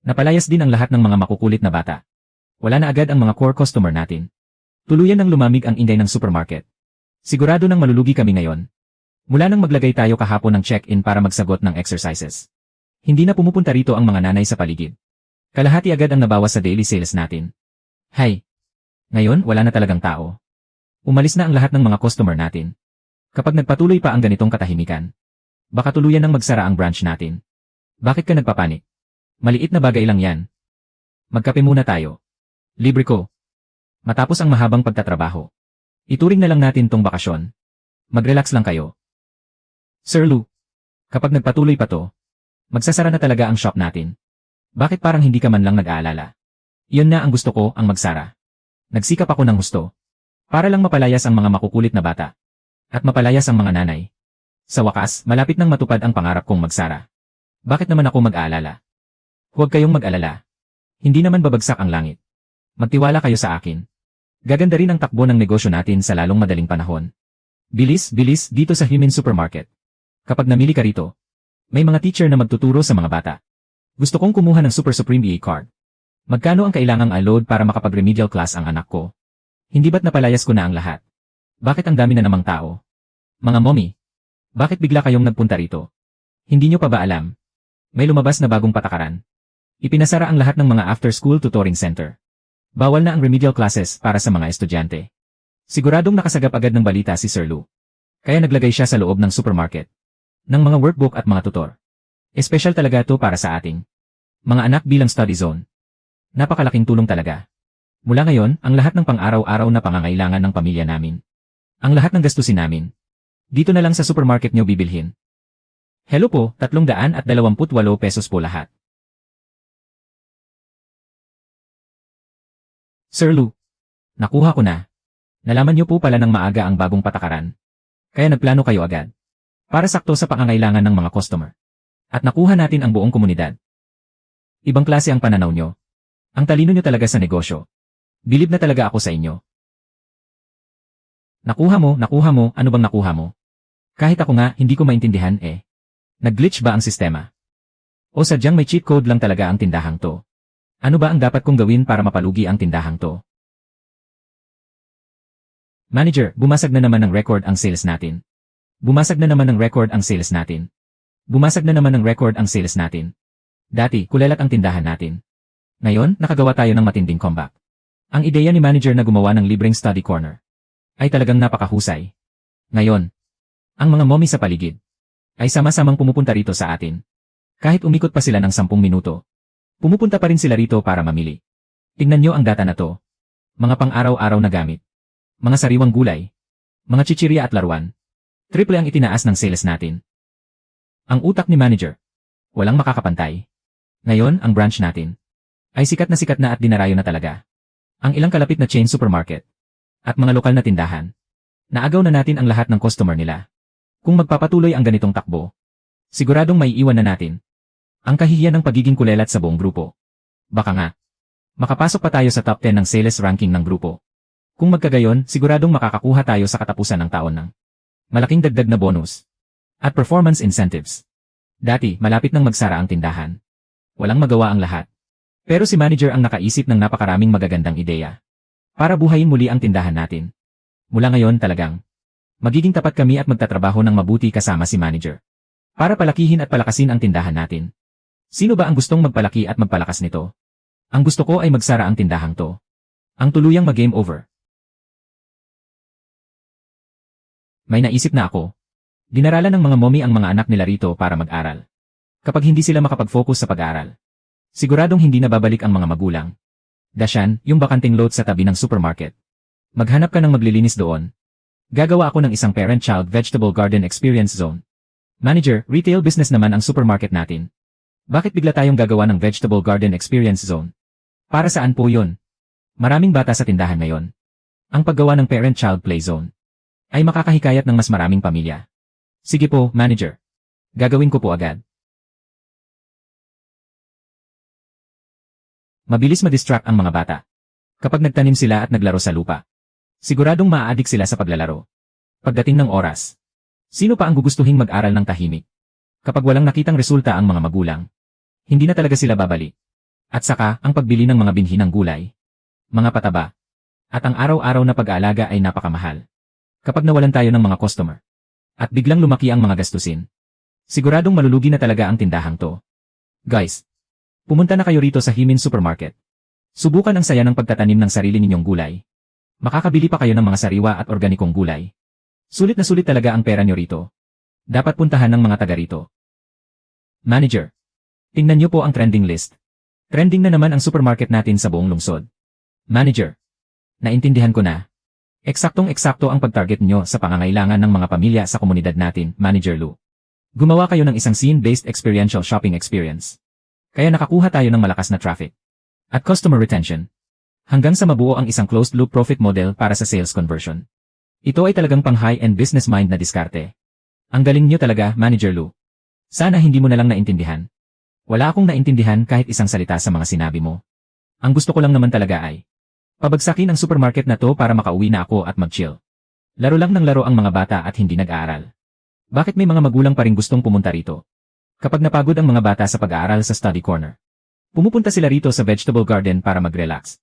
Napalayas din ang lahat ng mga makukulit na bata. Wala na agad ang mga core customer natin. Tuluyan ng lumamig ang ingay ng supermarket. Sigurado nang malulugi kami ngayon. Mula nang maglagay tayo kahapon ng check-in para magsagot ng exercises. Hindi na pumupunta rito ang mga nanay sa paligid. Kalahati agad ang nabawas sa daily sales natin. Hay! Ngayon, wala na talagang tao. Umalis na ang lahat ng mga customer natin. Kapag nagpatuloy pa ang ganitong katahimikan, baka tuluyan nang magsara ang branch natin. Bakit ka nagpapanik? Maliit na bagay lang yan. Magkape muna tayo. Libre ko. Matapos ang mahabang pagtatrabaho. Ituring na lang natin tong bakasyon. Mag-relax lang kayo. Sir Lou, kapag nagpatuloy pa to, magsasara na talaga ang shop natin. Bakit parang hindi ka man lang nag-aalala? Iyon na ang gusto ko, ang magsara. Nagsikap ako ng husto. Para lang mapalayas ang mga makukulit na bata. At mapalayas ang mga nanay. Sa wakas, malapit nang matupad ang pangarap kong magsara. Bakit naman ako mag-aalala? Huwag kayong mag-alala. Hindi naman babagsak ang langit. Magtiwala kayo sa akin. Gaganda rin ang takbo ng negosyo natin sa lalong madaling panahon. Bilis, bilis dito sa Human Supermarket. Kapag namili ka rito, may mga teacher na magtuturo sa mga bata. Gusto kong kumuha ng Super Supreme EA card. Magkano ang kailangang i-load para makapag-remedial class ang anak ko? Hindi ba't napalayas ko na ang lahat? Bakit ang dami na namang tao? Mga mommy, bakit bigla kayong nagpunta rito? Hindi nyo pa ba alam? May lumabas na bagong patakaran. Ipinasara ang lahat ng mga after-school tutoring center. Bawal na ang remedial classes para sa mga estudyante. Siguradong nakasagap agad ng balita si Sir Lou. Kaya naglagay siya sa loob ng supermarket ng mga workbook at mga tutor. Espesyal talaga ito para sa ating mga anak bilang study zone. Napakalaking tulong talaga. Mula ngayon, ang lahat ng pang-araw-araw na pangangailangan ng pamilya namin. Ang lahat ng gastusin namin. Dito na lang sa supermarket nyo bibilhin. Hello po, 328 pesos po lahat. Sir Lou, nakuha ko na. Nalaman niyo po pala ng maaga ang bagong patakaran. Kaya nagplano kayo agad. Para sakto sa pangangailangan ng mga customer. At nakuha natin ang buong komunidad. Ibang klase ang pananaw nyo. Ang talino nyo talaga sa negosyo. Bilib na talaga ako sa inyo. Nakuha mo, ano bang nakuha mo? Kahit ako nga, hindi ko maintindihan eh. Nag-glitch ba ang sistema? O sadyang may cheat code lang talaga ang tindahang to? Ano ba ang dapat kong gawin para mapalugi ang tindahang to? Manager, bumasag na naman ng record ang sales natin. Bumasag na naman ng record ang sales natin. Bumasag na naman ng record ang sales natin. Dati, kulelat ang tindahan natin. Ngayon, nakagawa tayo ng matinding comeback. Ang ideya ni manager na gumawa ng libreng study corner ay talagang napakahusay. Ngayon, ang mga mommy sa paligid ay sama-samang pumupunta rito sa atin. Kahit umikot pa sila ng 10 minuto, pumupunta pa rin sila rito para mamili. Tingnan nyo ang data na to. Mga pang-araw-araw na gamit. Mga sariwang gulay. Mga chichirya at laruan. Triple ang itinaas ng sales natin. Ang utak ni manager. Walang makakapantay. Ngayon, ang branch natin ay sikat na at dinarayo na talaga. Ang ilang kalapit na chain supermarket at mga lokal na tindahan. Naagaw na natin ang lahat ng customer nila. Kung magpapatuloy ang ganitong takbo, siguradong may iwan na natin ang kahihiyan ng pagiging kulelat sa buong grupo. Baka nga, makapasok pa tayo sa top 10 ng sales ranking ng grupo. Kung magkagayon, siguradong makakakuha tayo sa katapusan ng taon ng malaking dagdag na bonus at performance incentives. Dati, malapit nang magsara ang tindahan. Walang magawa ang lahat. Pero si manager ang nakaisip ng napakaraming magagandang ideya para buhayin muli ang tindahan natin. Mula ngayon talagang magiging tapat kami at magtatrabaho ng mabuti kasama si manager para palakihin at palakasin ang tindahan natin. Sino ba ang gustong magpalaki at magpalakas nito? Ang gusto ko ay magsara ang tindahang to. Ang tuluyang mag-game over. May naisip na ako. Dinaralan ng mga mommy ang mga anak nila rito para mag-aral. Kapag hindi sila makapag-focus sa pag-aaral, siguradong hindi na babalik ang mga magulang. Dasyan, yung bakanting load sa tabi ng supermarket. Maghanap ka ng maglilinis doon. Gagawa ako ng isang parent-child vegetable garden experience zone. Manager, retail business naman ang supermarket natin. Bakit bigla tayong gagawa ng vegetable garden experience zone? Para saan po yun? Maraming bata sa tindahan ngayon. Ang paggawa ng parent-child play zone ay makakahikayat ng mas maraming pamilya. Sige po, manager. Gagawin ko po agad. Mabilis ma-distract ang mga bata. Kapag nagtanim sila at naglaro sa lupa, siguradong maa-addict sila sa paglalaro. Pagdating ng oras, sino pa ang gugustuhing mag-aral ng tahimik? Kapag walang nakitang resulta ang mga magulang, hindi na talaga sila babalik. At saka, ang pagbili ng mga binhi ng gulay, mga pataba, at ang araw-araw na pag-aalaga ay napakamahal. Kapag nawalan tayo ng mga customer, at biglang lumaki ang mga gastusin, siguradong malulugi na talaga ang tindahang to. Guys, pumunta na kayo rito sa Himin Supermarket. Subukan ang saya ng pagtatanim ng sarili ninyong gulay. Makakabili pa kayo ng mga sariwa at organikong gulay. Sulit na sulit talaga ang pera nyo rito. Dapat puntahan ng mga taga rito. Manager, tingnan nyo po ang trending list. Trending na naman ang supermarket natin sa buong lungsod. Manager, naintindihan ko na. Eksaktong-eksakto ang pag-target nyo sa pangangailangan ng mga pamilya sa komunidad natin, Manager Lou. Gumawa kayo ng isang scene-based experiential shopping experience. Kaya nakakuha tayo ng malakas na traffic at customer retention. Hanggang sa mabuo ang isang closed-loop profit model para sa sales conversion. Ito ay talagang pang high-end business mind na diskarte. Ang galing niyo talaga, Manager Lou. Sana hindi mo na lang naintindihan. Wala akong naintindihan kahit isang salita sa mga sinabi mo. Ang gusto ko lang naman talaga ay pabagsakin ang supermarket na to para makauwi na ako at mag-chill. Laro lang ng laro ang mga bata at hindi nag-aaral. Bakit may mga magulang pa rin gustong pumunta rito? Kapag napagod ang mga bata sa pag-aaral sa study corner, pumupunta sila rito sa vegetable garden para mag-relax.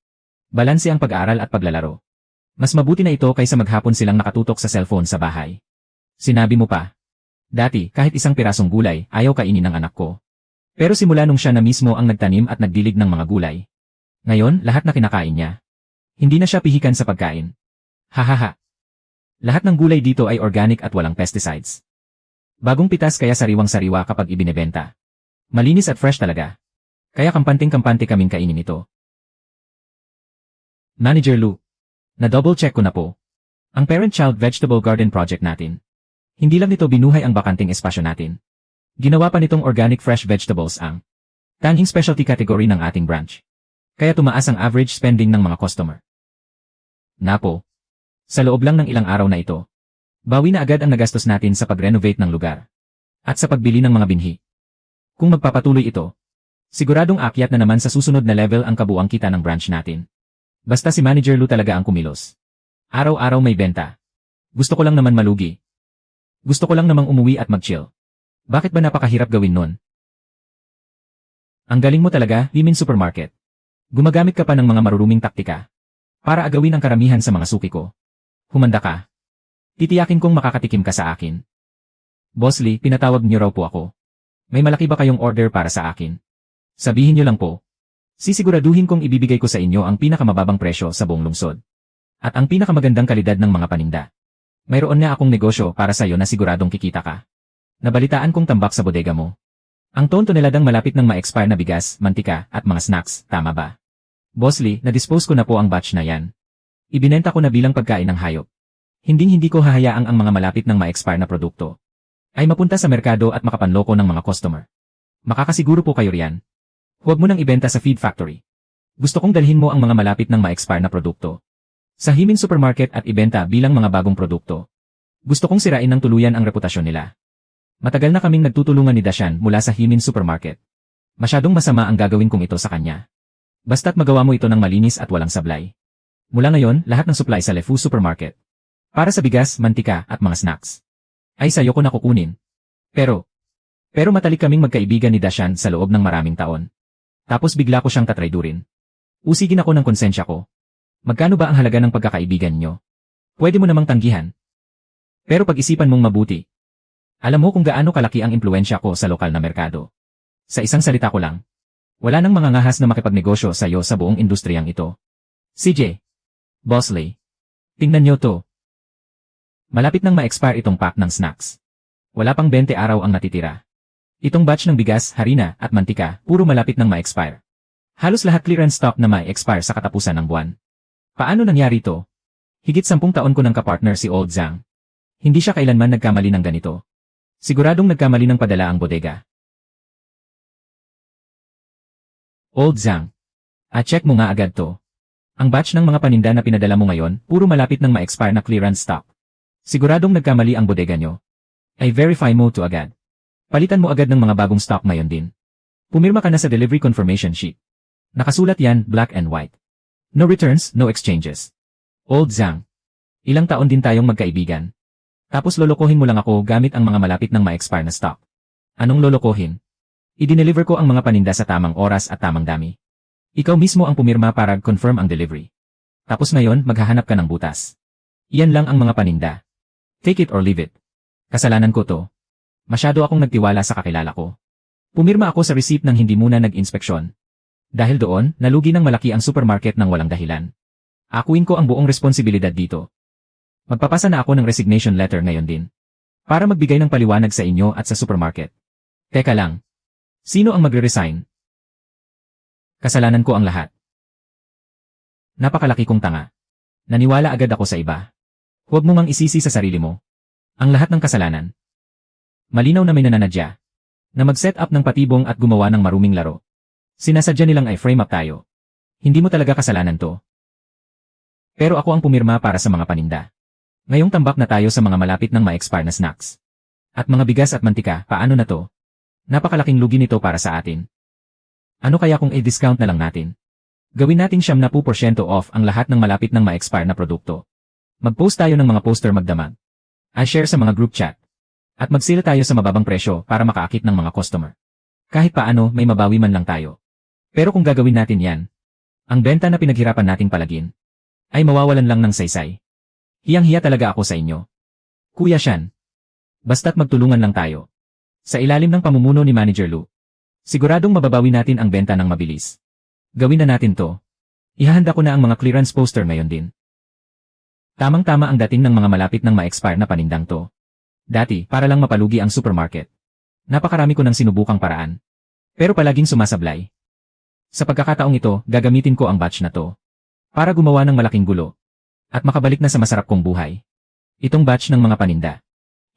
Balanse ang pag-aaral at paglalaro. Mas mabuti na ito kaysa maghapon silang nakatutok sa cellphone sa bahay. Sinabi mo pa, dati kahit isang pirasong gulay ayaw kainin ng anak ko. Pero simula nung siya na mismo ang nagtanim at nagdilig ng mga gulay, ngayon lahat na kinakain niya. Hindi na siya pihikan sa pagkain. Hahaha. Lahat ng gulay dito ay organic at walang pesticides. Bagong pitas kaya sariwang-sariwa kapag ibinebenta. Malinis at fresh talaga. Kaya kampanteng-kampante kaming kainin ito. Manager Lou, na-double check ko na po. Ang Parent-Child Vegetable Garden Project natin. Hindi lang nito binuhay ang bakanting espasyo natin. Ginawa pa nitong organic fresh vegetables ang tanging specialty category ng ating branch. Kaya tumaas ang average spending ng mga customer. Napo. Sa loob lang ng ilang araw na ito, bawi na agad ang nagastos natin sa pag-renovate ng lugar. At sa pagbili ng mga binhi. Kung magpapatuloy ito, siguradong akyat na naman sa susunod na level ang kabuang kita ng branch natin. Basta si Manager Lou talaga ang kumilos. Araw-araw may benta. Gusto ko lang naman malugi. Gusto ko lang namang umuwi at mag-chill. Bakit ba napakahirap gawin nun? Ang galing mo talaga, Limin Supermarket. Gumagamit ka pa ng mga maruruming taktika para agawin ang karamihan sa mga suki ko. Humanda ka. Titiyakin kong makakatikim ka sa akin. Boss Lee, pinatawag niyo raw po ako. May malaki ba kayong order para sa akin? Sabihin niyo lang po. Sisiguraduhin kong ibibigay ko sa inyo ang pinakamababang presyo sa buong lungsod. At ang pinakamagandang kalidad ng mga paninda. Mayroon na akong negosyo para sa iyo na siguradong kikita ka. Nabalitaan kong tambak sa bodega mo. Ang tontoneladang malapit ng ma-expire na bigas, mantika, at mga snacks, tama ba? Boss Lee, na-dispose ko na po ang batch na yan. Ibinenta ko na bilang pagkain ng hayop. Hinding-hindi ko hahayaang ang mga malapit ng ma-expire na produkto ay mapunta sa merkado at makapanloko ng mga customer. Makakasiguro po kayo riyan. Huwag mo nang ibenta sa feed factory. Gusto kong dalhin mo ang mga malapit ng ma-expire na produkto sa Himin Supermarket at ibenta bilang mga bagong produkto. Gusto kong sirain ng tuluyan ang reputasyon nila. Matagal na kaming nagtutulungan ni Dashan mula sa Himin Supermarket. Masyadong masama ang gagawin kong ito sa kanya. Basta't magawa mo ito ng malinis at walang sablay. Mula ngayon, lahat ng supply sa Lefu Supermarket. Para sa bigas, mantika, at mga snacks. Ay sayo ko na kukunin. Pero matalik kaming magkaibigan ni Dashan sa loob ng maraming taon. Tapos bigla ko siyang tatraydurin. Usigin ako ng konsensya ko. Magkano ba ang halaga ng pagkakaibigan nyo? Pwede mo namang tanggihan. Pero pag-isipan mong mabuti. Alam mo kung gaano kalaki ang impluensya ko sa lokal na merkado. Sa isang salita ko lang. Wala nang mga ngahas na makipagnegosyo sa iyo sa buong industriyang ito. CJ. Boss Lee. Tingnan nyo to. Malapit nang ma-expire itong pack ng snacks. Wala pang 20 araw ang natitira. Itong batch ng bigas, harina, at mantika, puro malapit nang ma-expire. Halos lahat clearance stock na ma-expire sa katapusan ng buwan. Paano nangyari to? Higit 10 taon ko ng kapartner si Old Zhang. Hindi siya kailanman nagkamali ng ganito. Siguradong nagkamali ng padala ang bodega. Old Zhang. Check mo nga agad to. Ang batch ng mga paninda na pinadala mo ngayon, puro malapit ng ma-expire na clearance stock. Siguradong nagkamali ang bodega nyo. Ay verify mo to agad. Palitan mo agad ng mga bagong stock ngayon din. Pumirma ka na sa delivery confirmation sheet. Nakasulat yan, black and white. No returns, no exchanges. Old Zhang. Ilang taon din tayong magkaibigan. Tapos lolokohin mo lang ako gamit ang mga malapit ng ma-expire na stock. Anong lolokohin? I-deliver ko ang mga paninda sa tamang oras at tamang dami. Ikaw mismo ang pumirma para confirm ang delivery. Tapos ngayon, maghahanap ka ng butas. Iyan lang ang mga paninda. Take it or leave it. Kasalanan ko to. Masyado akong nagtiwala sa kakilala ko. Pumirma ako sa receipt ng hindi muna nag-inspeksyon. Dahil doon, nalugi ng malaki ang supermarket ng walang dahilan. Akuin ko ang buong responsibilidad dito. Magpapasa na ako ng resignation letter ngayon din. Para magbigay ng paliwanag sa inyo at sa supermarket. Teka lang. Sino ang magre-resign? Kasalanan ko ang lahat. Napakalaki kong tanga. Naniwala agad ako sa iba. Huwag mo mang isisi sa sarili mo. Ang lahat ng kasalanan. Malinaw na may nananadya. Na mag-set up ng patibong at gumawa ng maruming laro. Sinasadya nilang ay frame up tayo. Hindi mo talaga kasalanan to. Pero ako ang pumirma para sa mga paninda. Ngayong tambak na tayo sa mga malapit ng ma-expire na snacks. At mga bigas at mantika, paano na to? Napakalaking lugi nito para sa atin. Ano kaya kung i-discount na lang natin? Gawin nating 70% off ang lahat ng malapit ng ma-expire na produkto. Mag-post tayo ng mga poster magdamag. I-share sa mga group chat. At magsila tayo sa mababang presyo para makaakit ng mga customer. Kahit paano may mabawi man lang tayo. Pero kung gagawin natin yan, ang benta na pinaghirapan nating palagin, ay mawawalan lang ng saysay. Hiyang-hiya talaga ako sa inyo. Kuya Shan. Basta't magtulungan lang tayo. Sa ilalim ng pamumuno ni Manager Lou, siguradong mababawi natin ang benta ng mabilis. Gawin na natin to. Ihahanda ko na ang mga clearance poster ngayon din. Tamang-tama ang dating ng mga malapit ng ma-expire na panindang to. Dati, para lang mapalugi ang supermarket. Napakarami ko ng sinubukang paraan. Pero palaging sumasablay. Sa pagkakataong ito, gagamitin ko ang batch na to. Para gumawa ng malaking gulo. At makabalik na sa masarap kong buhay. Itong batch ng mga paninda.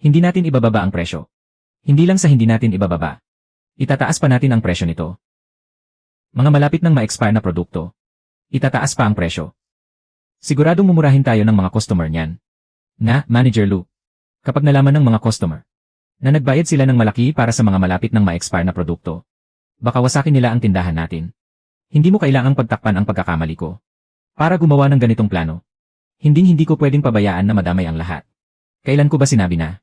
Hindi natin ibababa ang presyo. Hindi lang sa hindi natin ibababa. Itataas pa natin ang presyo nito. Mga malapit ng ma-expire na produkto. Itataas pa ang presyo. Siguradong mumurahin tayo ng mga customer niyan. Na, Manager Lou. Kapag nalaman ng mga customer na nagbayad sila ng malaki para sa mga malapit ng ma-expire na produkto, baka wasakin nila ang tindahan natin. Hindi mo kailangang pagtakpan ang pagkakamali ko. Para gumawa ng ganitong plano, hindi ko pwedeng pabayaan na madamay ang lahat. Kailan ko ba sinabi na?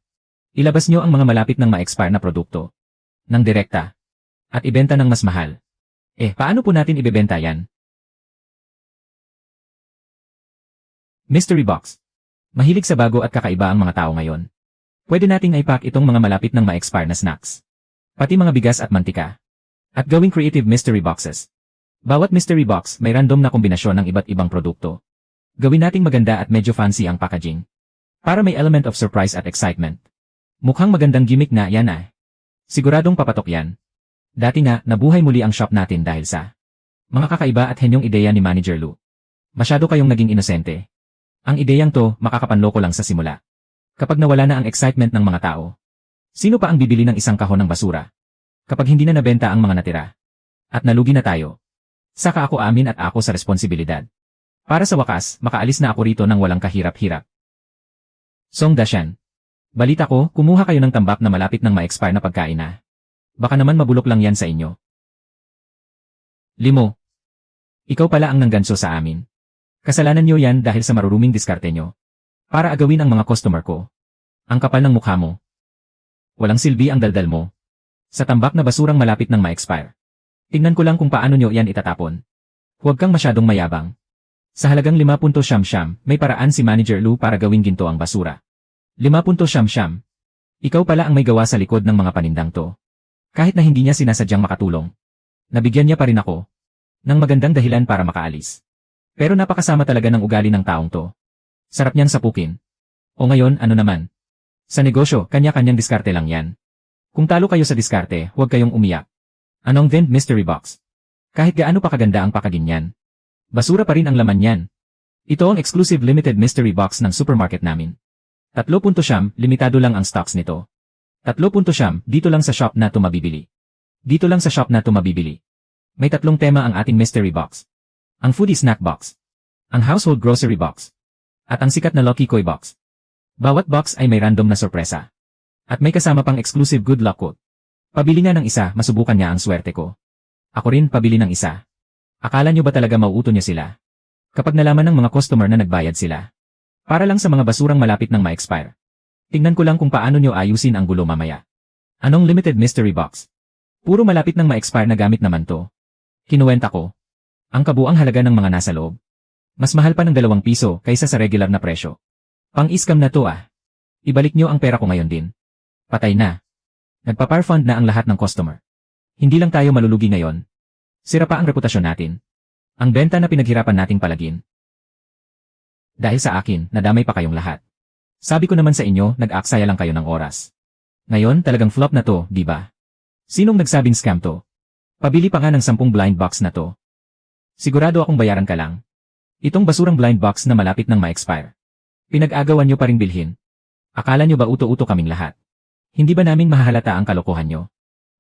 Ilabas nyo ang mga malapit ng ma-expire na produkto. Nang direkta. At ibenta ng mas mahal. Paano po natin ibebenta yan? Mystery Box. Mahilig sa bago at kakaiba ang mga tao ngayon. Pwede nating ipack itong mga malapit ng ma-expire na snacks. Pati mga bigas at mantika. At gawing creative mystery boxes. Bawat mystery box may random na kombinasyon ng iba't ibang produkto. Gawin nating maganda at medyo fancy ang packaging. Para may element of surprise at excitement. Mukhang magandang gimmick na yan ah. Siguradong papatok yan. Dati nga, nabuhay muli ang shop natin dahil sa mga kakaiba at henyong ideya ni Manager Lou. Masyado kayong naging inosente. Ang ideyang to, makakapanloko lang sa simula. Kapag nawala na ang excitement ng mga tao. Sino pa ang bibili ng isang kahon ng basura? Kapag hindi na nabenta ang mga natira. At nalugi na tayo. Saka ako amin at ako sa responsibilidad. Para sa wakas, makaalis na ako rito ng walang kahirap-hirap. Song Dashan. Balita ko, kumuha kayo ng tambak na malapit ng ma-expire na pagkain na. Baka naman mabulok lang yan sa inyo. Limo. Ikaw pala ang nangganso sa amin. Kasalanan nyo yan dahil sa maruruming diskarte nyo. Para agawin ang mga customer ko. Ang kapal ng mukha mo. Walang silbi ang daldal mo. Sa tambak na basurang malapit ng ma-expire. Tingnan ko lang kung paano nyo yan itatapon. Huwag kang masyadong mayabang. Sa halagang 5.siyam-siyam, may paraan si Manager Lou para gawing ginto ang basura. 5.siyam-siyam. Ikaw pala ang may gawa sa likod ng mga panindang to. Kahit na hindi niya sinasadyang makatulong. Nabigyan niya pa rin ako ng magandang dahilan para makaalis. Pero napakasama talaga ng ugali ng taong to. Sarap niyang sapukin. O ngayon, ano naman? Sa negosyo, kanya-kanyang diskarte lang yan. Kung talo kayo sa diskarte, huwag kayong umiyak. Anong Vend Mystery Box? Kahit gaano pa kaganda ang pakagin yan. Basura pa rin ang laman yan. Ito ang exclusive limited mystery box ng supermarket namin. 3.siyam, limitado lang ang stocks nito. 3.siyam, dito lang sa shop na to mabibili. Dito lang sa shop na to mabibili. May 3 tema ang ating mystery box. Ang foodie snack box. Ang household grocery box. At ang sikat na Lucky Koi box. Bawat box ay may random na sorpresa. At may kasama pang exclusive good luck quote. Pabili nga ng isa, masubukan niya ang swerte ko. Ako rin pabili ng isa. Akala nyo ba talaga mauuto niyo sila? Kapag nalaman ng mga customer na nagbayad sila. Para lang sa mga basurang malapit ng ma-expire. Tingnan ko lang kung paano nyo ayusin ang gulo mamaya. Anong limited mystery box? Puro malapit ng ma-expire na gamit naman to. Kinuwenta ko. Ang kabuang halaga ng mga nasa loob. Mas mahal pa ng 2 piso kaysa sa regular na presyo. Pang-scam na to ah. Ibalik nyo ang pera ko ngayon din. Patay na. Nagpa-par fund na ang lahat ng customer. Hindi lang tayo malulugi ngayon. Sira pa ang reputasyon natin. Ang benta na pinaghirapan nating palagin. Dahil sa akin, nadamay pa kayong lahat. Sabi ko naman sa inyo, nag-aaksaya lang kayo ng oras. Ngayon, talagang flop na to, di ba? Sinong nagsabing scam to? Pabili pa nga ng 10 blind box na to. Sigurado akong bayaran ka lang. Itong basurang blind box na malapit ng ma-expire. Pinag-agawan nyo pa ring bilhin. Akala nyo ba uto-uto kaming lahat? Hindi ba naming mahahalata ang kalokohan nyo?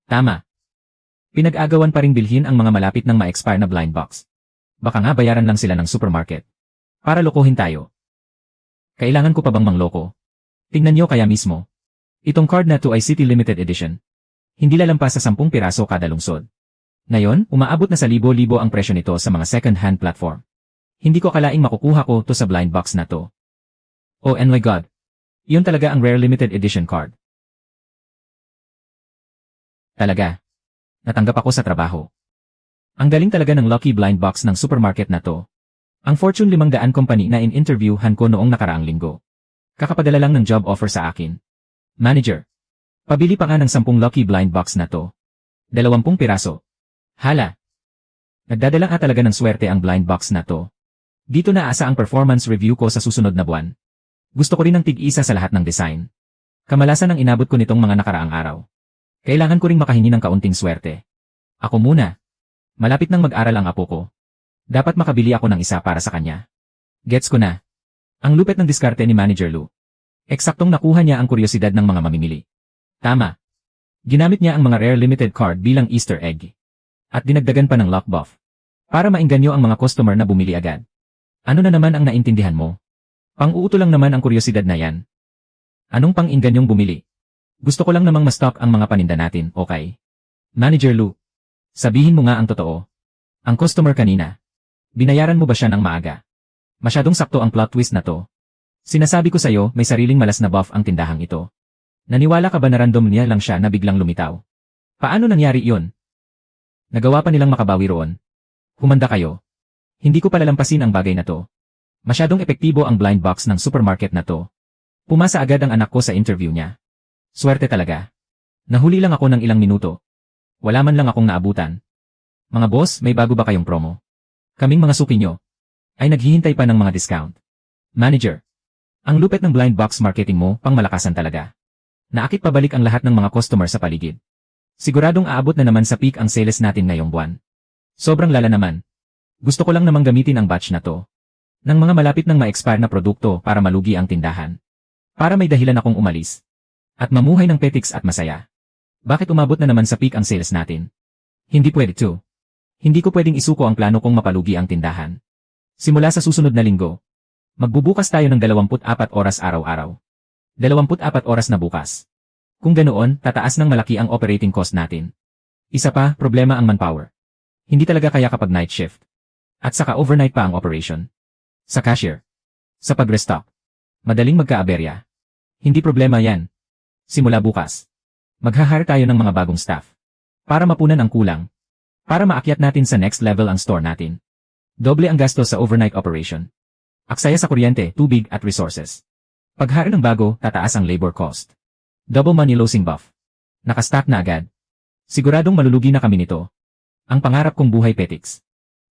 Tama. Pinag-agawan pa ring bilhin ang mga malapit ng ma-expire na blind box. Baka nga bayaran lang sila ng supermarket. Para lokohin tayo. Kailangan ko pa bang mangloko? Tingnan nyo kaya mismo. Itong card na to ay City Limited Edition. Hindi lalampas sa 10 piraso kada lungsod. Ngayon, umaabot na sa libo-libo ang presyo nito sa mga second-hand platform. Hindi ko akalaing makukuha ko to sa blind box na to. Oh and my God! Iyon talaga ang rare limited edition card. Talaga. Natanggap ako sa trabaho. Ang galing talaga ng lucky blind box ng supermarket na to. Ang Fortune 500 company na in-interviewhan ko noong nakaraang linggo. Kakapadala lang ng job offer sa akin. Manager. Pabili pa nga ng 10 lucky blind box na to. 20 piraso. Hala. Nagdadala talaga ng swerte ang blind box na to. Dito na asa ang performance review ko sa susunod na buwan. Gusto ko rin ng tig-isa sa lahat ng design. Kamalasan ang inabot ko nitong mga nakaraang araw. Kailangan ko ring makahingi ng kaunting swerte. Ako muna. Malapit nang mag-aral ang apo ko. Dapat makabili ako ng isa para sa kanya. Gets ko na. Ang lupet ng diskarte ni Manager Lou. Eksaktong nakuha niya ang kuryosidad ng mga mamimili. Tama. Ginamit niya ang mga rare limited card bilang Easter egg. At dinagdagan pa ng luck buff. Para maingganyo ang mga customer na bumili agad. Ano na naman ang naintindihan mo? Pang-uuto lang naman ang kuryosidad na yan. Anong pang-inganyong bumili? Gusto ko lang namang ma-stock ang mga paninda natin, okay? Manager Lou. Sabihin mo nga ang totoo. Ang customer kanina. Binayaran mo ba siya ng maaga? Masyadong sakto ang plot twist na to. Sinasabi ko sa'yo, may sariling malas na buff ang tindahang ito. Naniwala ka ba na random niya lang siya na biglang lumitaw? Paano nangyari iyon? Nagawa pa nilang makabawi roon. Humanda kayo. Hindi ko palalampasin ang bagay na to. Masyadong epektibo ang blind box ng supermarket na to. Pumasa agad ang anak ko sa interview niya. Swerte talaga. Nahuli lang ako ng ilang minuto. Wala man lang akong naabutan. Mga boss, may bago ba kayong promo? Kaming mga suki nyo ay naghihintay pa ng mga discount. Manager. Ang lupet ng blind box marketing mo, pang malakasan talaga. Naakit pabalik ang lahat ng mga customer sa paligid. Siguradong aabot na naman sa peak ang sales natin ngayong buwan. Sobrang lala naman. Gusto ko lang namang gamitin ang batch na to. Ng mga malapit nang ma-expire na produkto para malugi ang tindahan. Para may dahilan akong umalis. At mamuhay ng petiks at masaya. Bakit umabot na naman sa peak ang sales natin? Hindi pwede to. Hindi ko pwedeng isuko ang plano kong mapalugi ang tindahan. Simula sa susunod na linggo, magbubukas tayo ng 24 oras araw-araw. 24 oras na bukas. Kung ganoon, tataas ng malaki ang operating cost natin. Isa pa, problema ang manpower. Hindi talaga kaya kapag night shift. At saka overnight pa ang operation. Sa cashier. Sa pag-restock. Madaling magka-aberya. Hindi problema yan. Simula bukas. Mag-hire tayo ng mga bagong staff. Para mapunan ang kulang. Para maakyat natin sa next level ang store natin. Doble ang gasto sa overnight operation. Aksaya sa kuryente, tubig at resources. Pag-hire ng bago, tataas ang labor cost. Double money losing buff. Nakastack na agad. Siguradong malulugi na kami nito. Ang pangarap kong buhay petiks.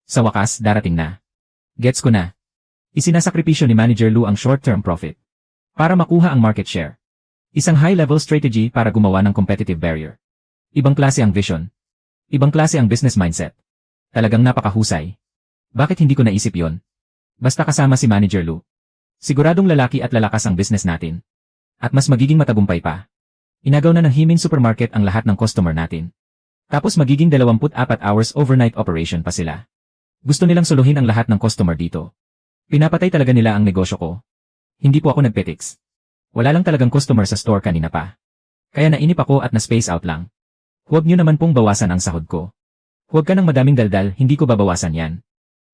Sa wakas, darating na. Gets ko na. Isinasakripisyo ni Manager Lou ang short-term profit. Para makuha ang market share. Isang high-level strategy para gumawa ng competitive barrier. Ibang klase ang vision. Ibang klase ang business mindset. Talagang napakahusay. Bakit hindi ko naisip yon? Basta kasama si Manager Lou. Siguradong lalaki at lalakas ang business natin. At mas magiging matagumpay pa. Inagaw na ng Himin Supermarket ang lahat ng customer natin. Tapos magiging 24 hours overnight operation pa sila. Gusto nilang suluhin ang lahat ng customer dito. Pinapatay talaga nila ang negosyo ko. Hindi po ako nagpetiks. Wala lang talagang customer sa store kanina pa. Kaya nainip ako at na-space out lang. Huwag nyo naman pong bawasan ang sahod ko. Huwag ka ng madaming daldal, hindi ko babawasan yan.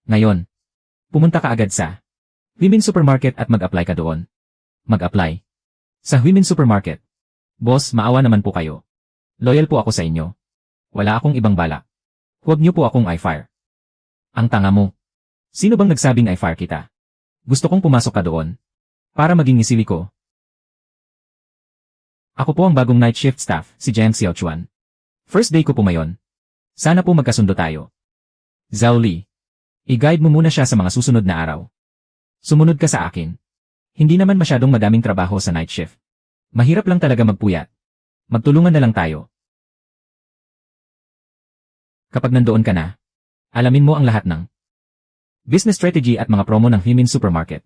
Ngayon, pumunta ka agad sa Women Supermarket at mag-apply ka doon. Mag-apply. Sa Women Supermarket. Boss, maawa naman po kayo. Loyal po ako sa inyo. Wala akong ibang balak. Huwag nyo po akong i-fire. Ang tanga mo. Sino bang nagsabing i-fire kita? Gusto kong pumasok ka doon. Para maging isili ko. Ako po ang bagong night shift staff, si Jiang Xiaochuan. First day ko po ngayon. Sana po magkasundo tayo. Zhao Li. I-guide mo muna siya sa mga susunod na araw. Sumunod ka sa akin. Hindi naman masyadong madaming trabaho sa night shift. Mahirap lang talaga magpuyat. Magtulungan na lang tayo. Kapag nandoon ka na, alamin mo ang lahat ng business strategy at mga promo ng Himin Supermarket.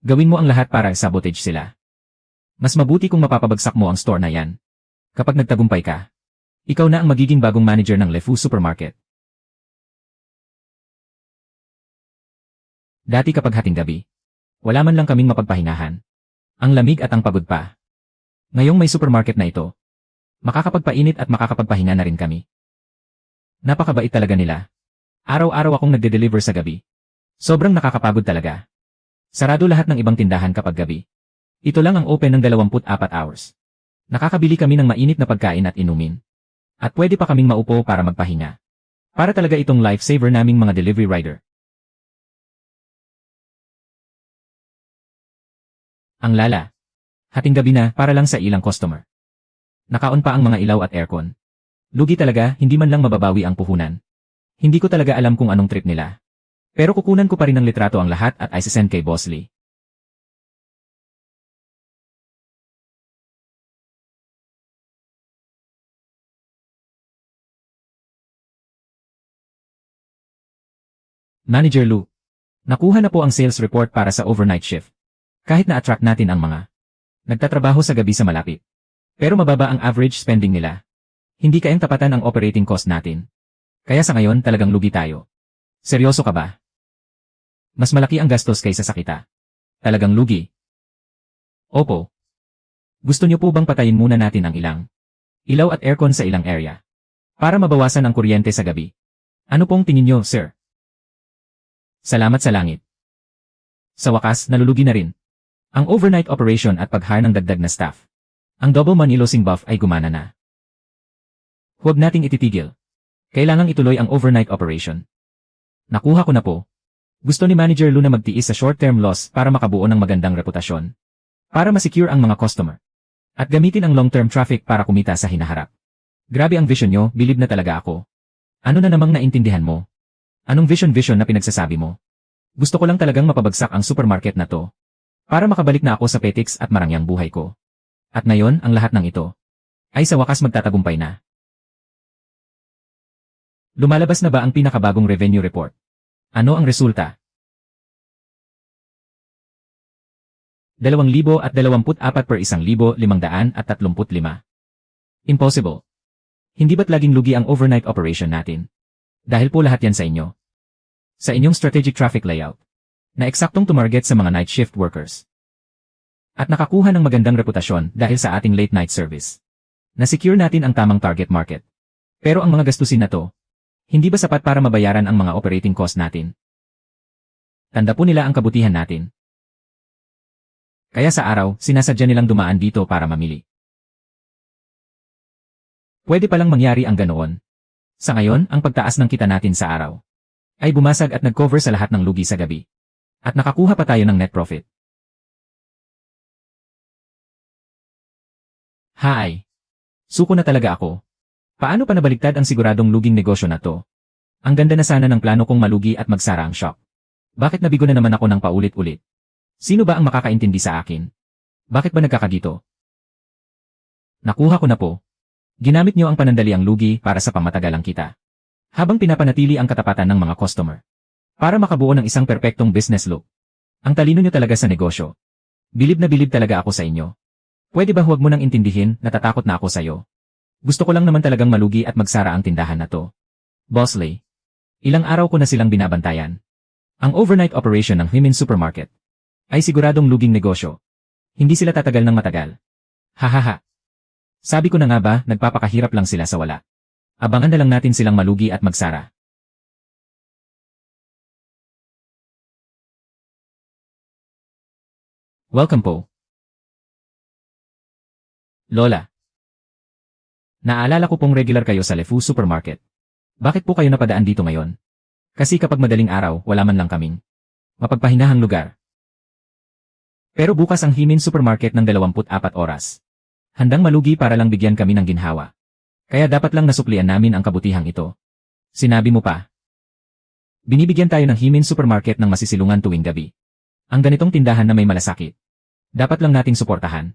Gawin mo ang lahat para sabotage sila. Mas mabuti kung mapapabagsak mo ang store na yan. Kapag nagtagumpay ka, ikaw na ang magiging bagong manager ng Lefu Supermarket. Dati kapag hating gabi, wala man lang kaming mapagpahingahan. Ang lamig at ang pagod pa. Ngayong may supermarket na ito, makakapagpainit at makakapagpahinga na rin kami. Napakabait talaga nila. Araw-araw akong nagde-deliver sa gabi. Sobrang nakakapagod talaga. Sarado lahat ng ibang tindahan kapag gabi. Ito lang ang open ng 24 hours. Nakakabili kami ng mainit na pagkain at inumin. At pwede pa kaming maupo para magpahinga. Para talaga itong lifesaver naming mga delivery rider. Ang lala. Hating gabi na para lang sa ilang customer. Nakaon pa ang mga ilaw at aircon. Lugi talaga, hindi man lang mababawi ang puhunan. Hindi ko talaga alam kung anong trip nila. Pero kukunan ko pa rin ng litrato ang lahat at isesend kay Boss Lee. Manager Lou. Nakuha na po ang sales report para sa overnight shift. Kahit na-attract natin ang mga nagtatrabaho sa gabi sa malapit. Pero mababa ang average spending nila. Hindi kayang tapatan ang operating cost natin. Kaya sa ngayon talagang lugi tayo. Seryoso ka ba? Mas malaki ang gastos kaysa sa kita. Talagang lugi. Opo. Gusto niyo po bang patayin muna natin ang ilang ilaw at aircon sa ilang area? Para mabawasan ang kuryente sa gabi. Ano pong tingin niyo, sir? Salamat sa langit. Sa wakas, nalulugi na rin. Ang overnight operation at pag-hire ng dagdag na staff. Ang double money losing buff ay gumana na. Huwag nating ititigil. Kailangang ituloy ang overnight operation. Nakuha ko na po. Gusto ni Manager Lou na magtiis sa short-term loss para makabuo ng magandang reputasyon. Para masecure ang mga customer. At gamitin ang long-term traffic para kumita sa hinaharap. Grabe ang vision nyo, bilib na talaga ako. Ano na namang naintindihan mo? Anong vision na pinagsasabi mo? Gusto ko lang talagang mapabagsak ang supermarket na to. Para makabalik na ako sa petiks at marangyang buhay ko. At ngayon, ang lahat ng ito ay sa wakas magtatagumpay na. Lumalabas na ba ang pinakabagong revenue report? Ano ang resulta? 2,024 per 1,535. Impossible. Hindi ba't laging lugi ang overnight operation natin? Dahil po lahat yan sa inyo. Sa inyong strategic traffic layout, na eksaktong tumarget sa mga night shift workers. At nakakuha ng magandang reputasyon dahil sa ating late night service. Na-secure natin ang tamang target market. Pero ang mga gastusin na to, hindi ba sapat para mabayaran ang mga operating cost natin? Tanda po nila ang kabutihan natin. Kaya sa araw, sinasadya nilang dumaan dito para mamili. Pwede palang mangyari ang ganoon. Sa ngayon, ang pagtaas ng kita natin sa araw ay bumasag at nag-cover sa lahat ng lugi sa gabi. At nakakuha pa tayo ng net profit. Hi! Suko na talaga ako. Paano pa nabaligtad ang siguradong luging negosyo na to? Ang ganda na sana ng plano kong malugi at magsara ang shop. Bakit nabigo na naman ako ng paulit-ulit? Sino ba ang makakaintindi sa akin? Bakit ba nagkakagito? Nakuha ko na po. Ginamit niyo ang panandaliang lugi para sa pamatagalang kita. Habang pinapanatili ang katapatan ng mga customer. Para makabuo ng isang perpektong business loop. Ang talino niyo talaga sa negosyo. Bilib na bilib talaga ako sa inyo. Pwede ba huwag mo nang intindihin, natatakot na ako sa'yo? Gusto ko lang naman talagang malugi at magsara ang tindahan na to. Boss Lee. Ilang araw ko na silang binabantayan. Ang overnight operation ng Huimin Supermarket ay siguradong luging negosyo. Hindi sila tatagal ng matagal. Hahaha. Sabi ko na nga ba, nagpapakahirap lang sila sa wala. Abangan na lang natin silang malugi at magsara. Welcome po. Lola. Naalala ko pong regular kayo sa Lefu Supermarket. Bakit po kayo napadaan dito ngayon? Kasi kapag madaling araw, wala man lang kaming mapagpahinahang lugar. Pero bukas ang Huimin Supermarket ng 24 oras. Handang malugi para lang bigyan kami ng ginhawa. Kaya dapat lang nasuklian namin ang kabutihang ito. Sinabi mo pa. Binibigyan tayo ng Huimin Supermarket ng masisilungan tuwing gabi. Ang ganitong tindahan na may malasakit. Dapat lang nating suportahan.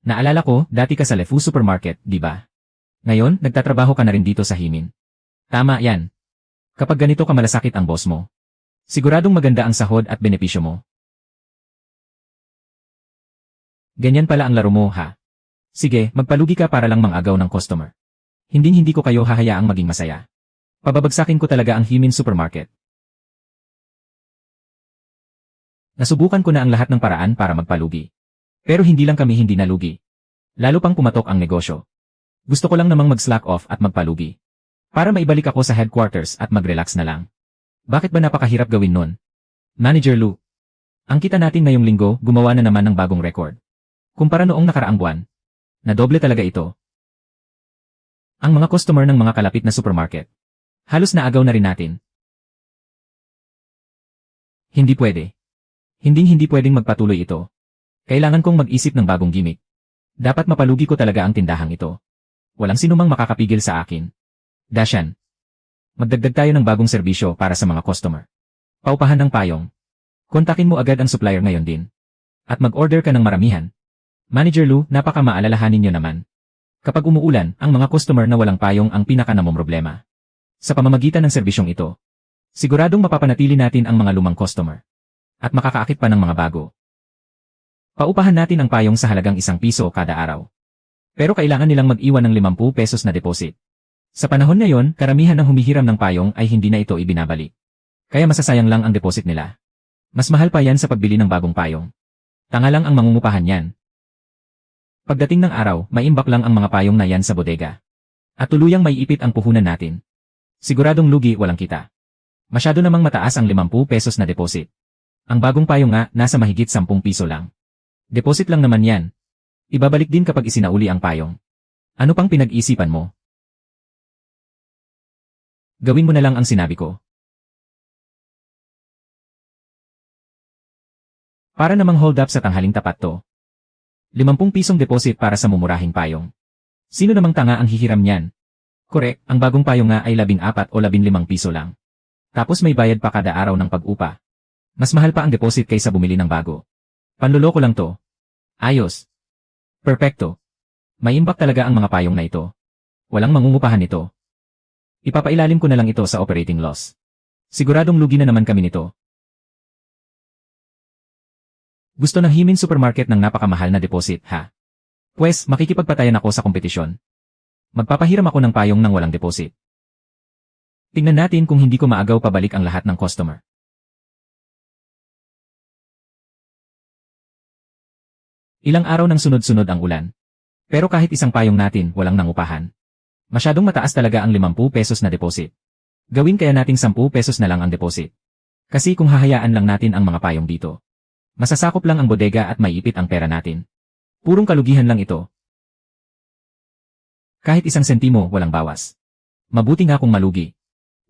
Naalala ko, dati ka sa Lefu Supermarket, di ba? Ngayon, nagtatrabaho ka na rin dito sa Huimin. Tama yan. Kapag ganito ka malasakit ang boss mo, siguradong maganda ang sahod at benepisyo mo. Ganyan pala ang laro mo, ha? Sige, magpalugi ka para lang mangagaw ng customer. Hindi ko kayo hahayaang maging masaya. Pababagsakin ko talaga ang Huimin Supermarket. Nasubukan ko na ang lahat ng paraan para magpalugi. Pero hindi lang kami hindi nalugi. Lalo pang pumatok ang negosyo. Gusto ko lang namang mag-slack off at magpalugi. Para maibalik ako sa headquarters at mag-relax na lang. Bakit ba napakahirap gawin nun? Manager Lou. Ang kita natin ngayong linggo, gumawa na naman ng bagong record. Kumpara noong nakaraang buwan. Nadoble talaga ito. Ang mga customer ng mga kalapit na supermarket. Halos naagaw na rin natin. Hindi pwede. Hindi pwedeng magpatuloy ito. Kailangan kong mag-isip ng bagong gimmick. Dapat mapalugi ko talaga ang tindahang ito. Walang sinumang makakapigil sa akin. Dashan. Magdagdag tayo ng bagong serbisyo para sa mga customer. Paupahan ng payong. Kontakin mo agad ang supplier ngayon din. At mag-order ka ng maramihan. Manager Lou, napaka-maalalahanin nyo naman. Kapag umuulan, ang mga customer na walang payong ang pinaka-namomroblema. Sa pamamagitan ng serbisyong ito, siguradong mapapanatili natin ang mga lumang customer. At makakaakit pa ng mga bago. Paupahan natin ang payong sa halagang ₱1 kada araw. Pero kailangan nilang mag-iwan ng ₱50 na deposit. Sa panahon ngayon, karamihan ng humihiram ng payong ay hindi na ito ibinabalik. Kaya masasayang lang ang deposit nila. Mas mahal pa yan sa pagbili ng bagong payong. Tanga lang ang mangungupahan yan. Pagdating ng araw, maimbak lang ang mga payong na yan sa bodega. At tuluyang maiipit ang puhunan natin. Siguradong lugi, walang kita. Masyado namang mataas ang ₱50 na deposit. Ang bagong payong nga, nasa mahigit ₱10 lang. Deposit lang naman yan. Ibabalik din kapag isinauli ang payong. Ano pang pinag-isipan mo? Gawin mo na lang ang sinabi ko. Para namang hold up sa tanghaling tapat to. ₱50 deposit para sa mumurahing payong. Sino namang tanga ang hihiram niyan? Korek, ang bagong payong nga ay ₱14 o ₱15 lang. Tapos may bayad pa kada araw ng pag-upa. Mas mahal pa ang deposit kaysa bumili ng bago. Panloloko lang to. Ayos. Perpekto. Maimbak talaga ang mga payong na ito. Walang mangungupahan nito. Ipapailalim ko na lang ito sa operating loss. Siguradong lugi na naman kami nito. Gusto ng Himin Supermarket ng napakamahal na deposit, ha? Pwes, makikipagpatayan ako sa kompetisyon. Magpapahiram ako ng payong ng walang deposit. Tingnan natin kung hindi ko maagaw pabalik ang lahat ng customer. Ilang araw nang sunod-sunod ang ulan. Pero kahit isang payong natin, walang nangupahan. Masyadong mataas talaga ang ₱50 na deposit. Gawin kaya nating ₱10 na lang ang deposit. Kasi kung hahayaan lang natin ang mga payong dito, masasakop lang ang bodega at maiipit ang pera natin. Purong kalugihan lang ito. Kahit isang sentimo, walang bawas. Mabuti nga kung malugi.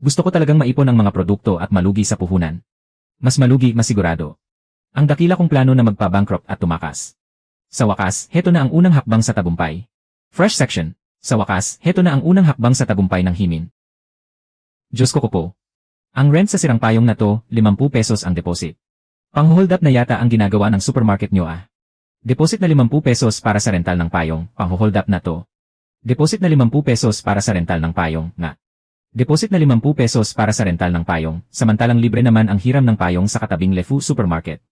Gusto ko talagang maipon ang mga produkto at malugi sa puhunan. Mas malugi, masigurado. Ang dakila kong plano na magpa-bankrupt at tumakas. Sa wakas, heto na ang unang hakbang sa tagumpay. Fresh section. Sa wakas, heto na ang unang hakbang sa tagumpay ng Himin. Diyos ko po. Ang rent sa sirang payong na to, ₱50 ang deposit. Pang-hold up na yata ang ginagawa ng supermarket nyo ah. Deposit na ₱50 para sa rental ng payong, pang-hold up na to. Deposit na ₱50 para sa rental ng payong, nga. Deposit na ₱50 para sa rental ng payong, samantalang libre naman ang hiram ng payong sa katabing LeFou Supermarket.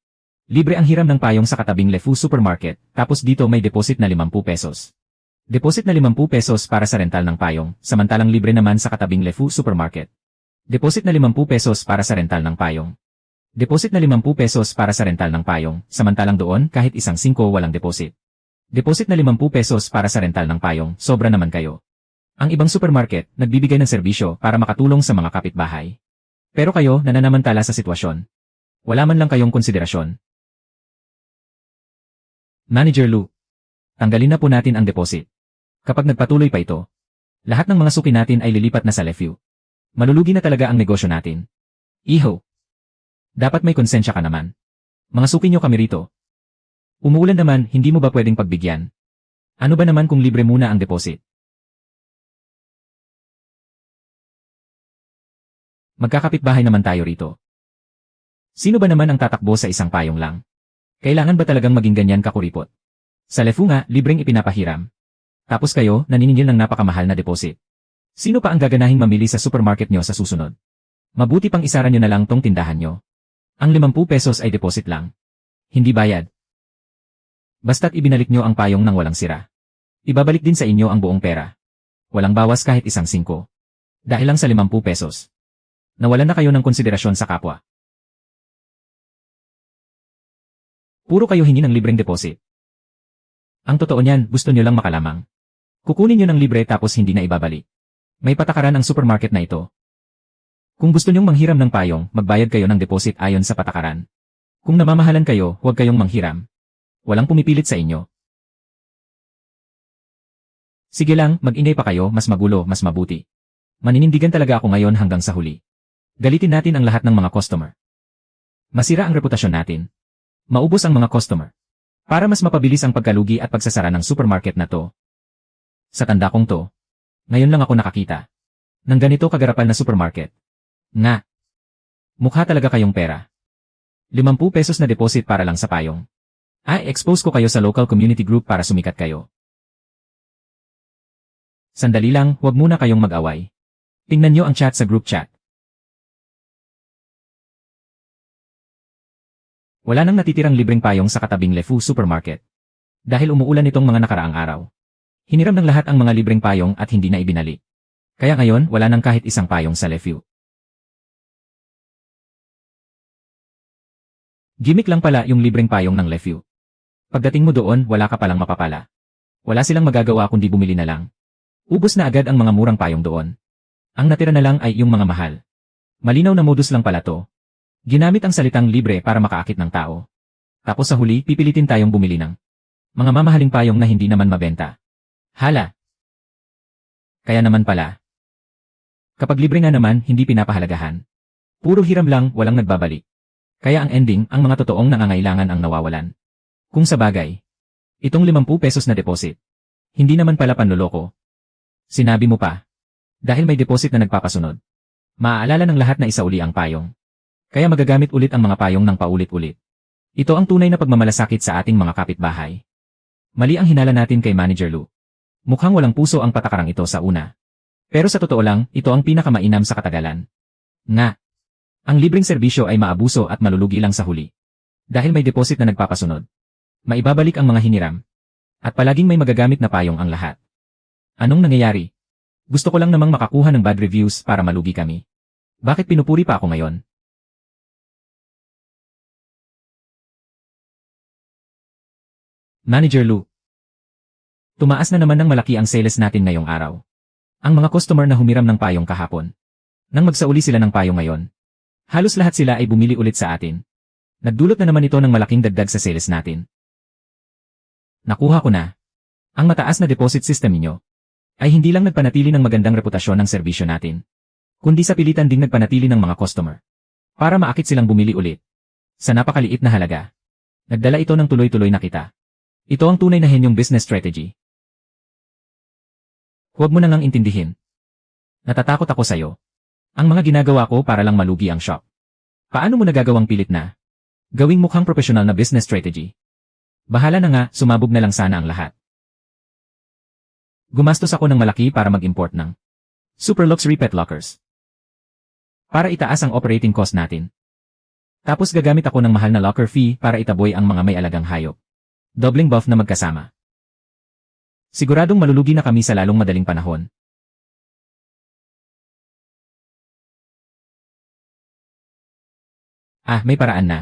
Libre ang hiram ng payong sa katabing LeFou Supermarket, tapos dito may deposit na ₱50. Deposit na ₱50 para sa rental ng payong, samantalang libre naman sa katabing LeFou Supermarket. Deposit na ₱50 para sa rental ng payong. Deposit na ₱50 para sa rental ng payong, samantalang doon kahit isang 5 walang deposit. Deposit na ₱50 para sa rental ng payong, sobra naman kayo. Ang ibang supermarket, nagbibigay ng serbisyo para makatulong sa mga kapitbahay. Pero kayo, nananamantala sa sitwasyon. Wala man lang kayong konsiderasyon. Manager Lou. Tanggalin na po natin ang deposit. Kapag nagpatuloy pa ito, lahat ng mga suki natin ay lilipat na sa LeFou. Malulugi na talaga ang negosyo natin. Iho. Dapat may konsensya ka naman. Mga suki nyo kami rito. Umuulan naman, hindi mo ba pwedeng pagbigyan? Ano ba naman kung libre muna ang deposit? Magkakapitbahay naman tayo rito. Sino ba naman ang tatakbo sa isang payong lang? Kailangan ba talagang maging ganyan kakuripot? Sa LeFou nga, libreng ipinapahiram. Tapos kayo, naniningil ng napakamahal na deposit. Sino pa ang gaganahing mamili sa supermarket nyo sa susunod? Mabuti pang isara nyo na lang tong tindahan nyo. Ang ₱50 ay deposit lang. Hindi bayad. Basta't ibinalik nyo ang payong nang walang sira. Ibabalik din sa inyo ang buong pera. Walang bawas kahit isang 5. Dahil lang sa ₱50. Nawalan na kayo ng konsiderasyon sa kapwa. Puro kayo hingi ng libreng deposit. Ang totoo niyan, gusto nyo lang makalamang. Kukunin nyo ng libre tapos hindi na ibabalik. May patakaran ang supermarket na ito. Kung gusto nyong manghiram ng payong, magbayad kayo ng deposit ayon sa patakaran. Kung namamahalan kayo, huwag kayong manghiram. Walang pumipilit sa inyo. Sige lang, mag-inay pa kayo, mas magulo, mas mabuti. Maninindigan talaga ako ngayon hanggang sa huli. Galitin natin ang lahat ng mga customer. Masira ang reputasyon natin. Maubos ang mga customer. Para mas mapabilis ang pagkalugi at pagsasara ng supermarket na to. Sa tanda kong to, ngayon lang ako nakakita ng ganito kagarapal na supermarket. Nga. Mukha talaga kayong pera. 50 pesos na deposit para lang sa payong. Expose ko kayo sa local community group para sumikat kayo. Sandali lang, huwag muna kayong mag-away. Tingnan nyo ang chat sa group chat. Wala nang natitirang libreng payong sa katabing Lefu Supermarket. Dahil umuulan itong mga nakaraang araw. Hiniram ng lahat ang mga libreng payong at hindi na ibinalik. Kaya ngayon, wala nang kahit isang payong sa Lefu. Gimik lang pala yung libreng payong ng Lefu. Pagdating mo doon, wala ka palang mapapala. Wala silang magagawa kundi bumili na lang. Ubos na agad ang mga murang payong doon. Ang natira na lang ay yung mga mahal. Malinaw na modus lang pala to. Ginamit ang salitang libre para makaakit ng tao. Tapos sa huli, pipilitin tayong bumili ng mga mamahaling payong na hindi naman mabenta. Hala! Kaya naman pala. Kapag libre nga naman, hindi pinapahalagahan. Puro hiram lang, walang nagbabalik. Kaya ang ending, ang mga totoong nangangailangan ang nawawalan. Kung sa bagay, itong 50 pesos na deposit, hindi naman pala panloloko. Sinabi mo pa. Dahil may deposit na nagpapasunod. Maaalala ng lahat na isauli ang payong. Kaya magagamit ulit ang mga payong ng paulit-ulit. Ito ang tunay na pagmamalasakit sa ating mga kapitbahay. Mali ang hinala natin kay Manager Lou. Mukhang walang puso ang patakarang ito sa una. Pero sa totoo lang, ito ang pinakamainam sa katagalan. Nga. Ang libreng serbisyo ay maabuso at malulugi lang sa huli. Dahil may deposit na nagpapasunod. Maibabalik ang mga hiniram. At palaging may magagamit na payong ang lahat. Anong nangyayari? Gusto ko lang namang makakuha ng bad reviews para malugi kami. Bakit pinupuri pa ako ngayon? Manager Lou. Tumaas na naman ng malaki ang sales natin ngayong araw. Ang mga customer na humiram ng payong kahapon. Nang magsauli sila ng payong ngayon. Halos lahat sila ay bumili ulit sa atin. Nagdulot na naman ito ng malaking dagdag sa sales natin. Nakuha ko na. Ang mataas na deposit system ninyo ay hindi lang nagpanatili ng magandang reputasyon ng serbisyo natin, kundi sa pilitan ding nagpanatili ng mga customer. Para maakit silang bumili ulit. Sa napakaliit na halaga. Nagdala ito ng tuloy-tuloy na kita. Ito ang tunay na henyong business strategy. Huwag mo na ngang intindihin. Natatakot ako sa'yo. Ang mga ginagawa ko para lang malugi ang shop. Paano mo nagagawang pilit na? Gawing mukhang professional na business strategy. Bahala na nga, sumabog na lang sana ang lahat. Gumastos ako ng malaki para mag-import ng Super Luxury Pet Lockers. Para itaas ang operating cost natin. Tapos gagamit ako ng mahal na locker fee para itaboy ang mga may alagang hayop. Dobling buff na magkasama. Siguradong malulugi na kami sa lalong madaling panahon. May paraan na.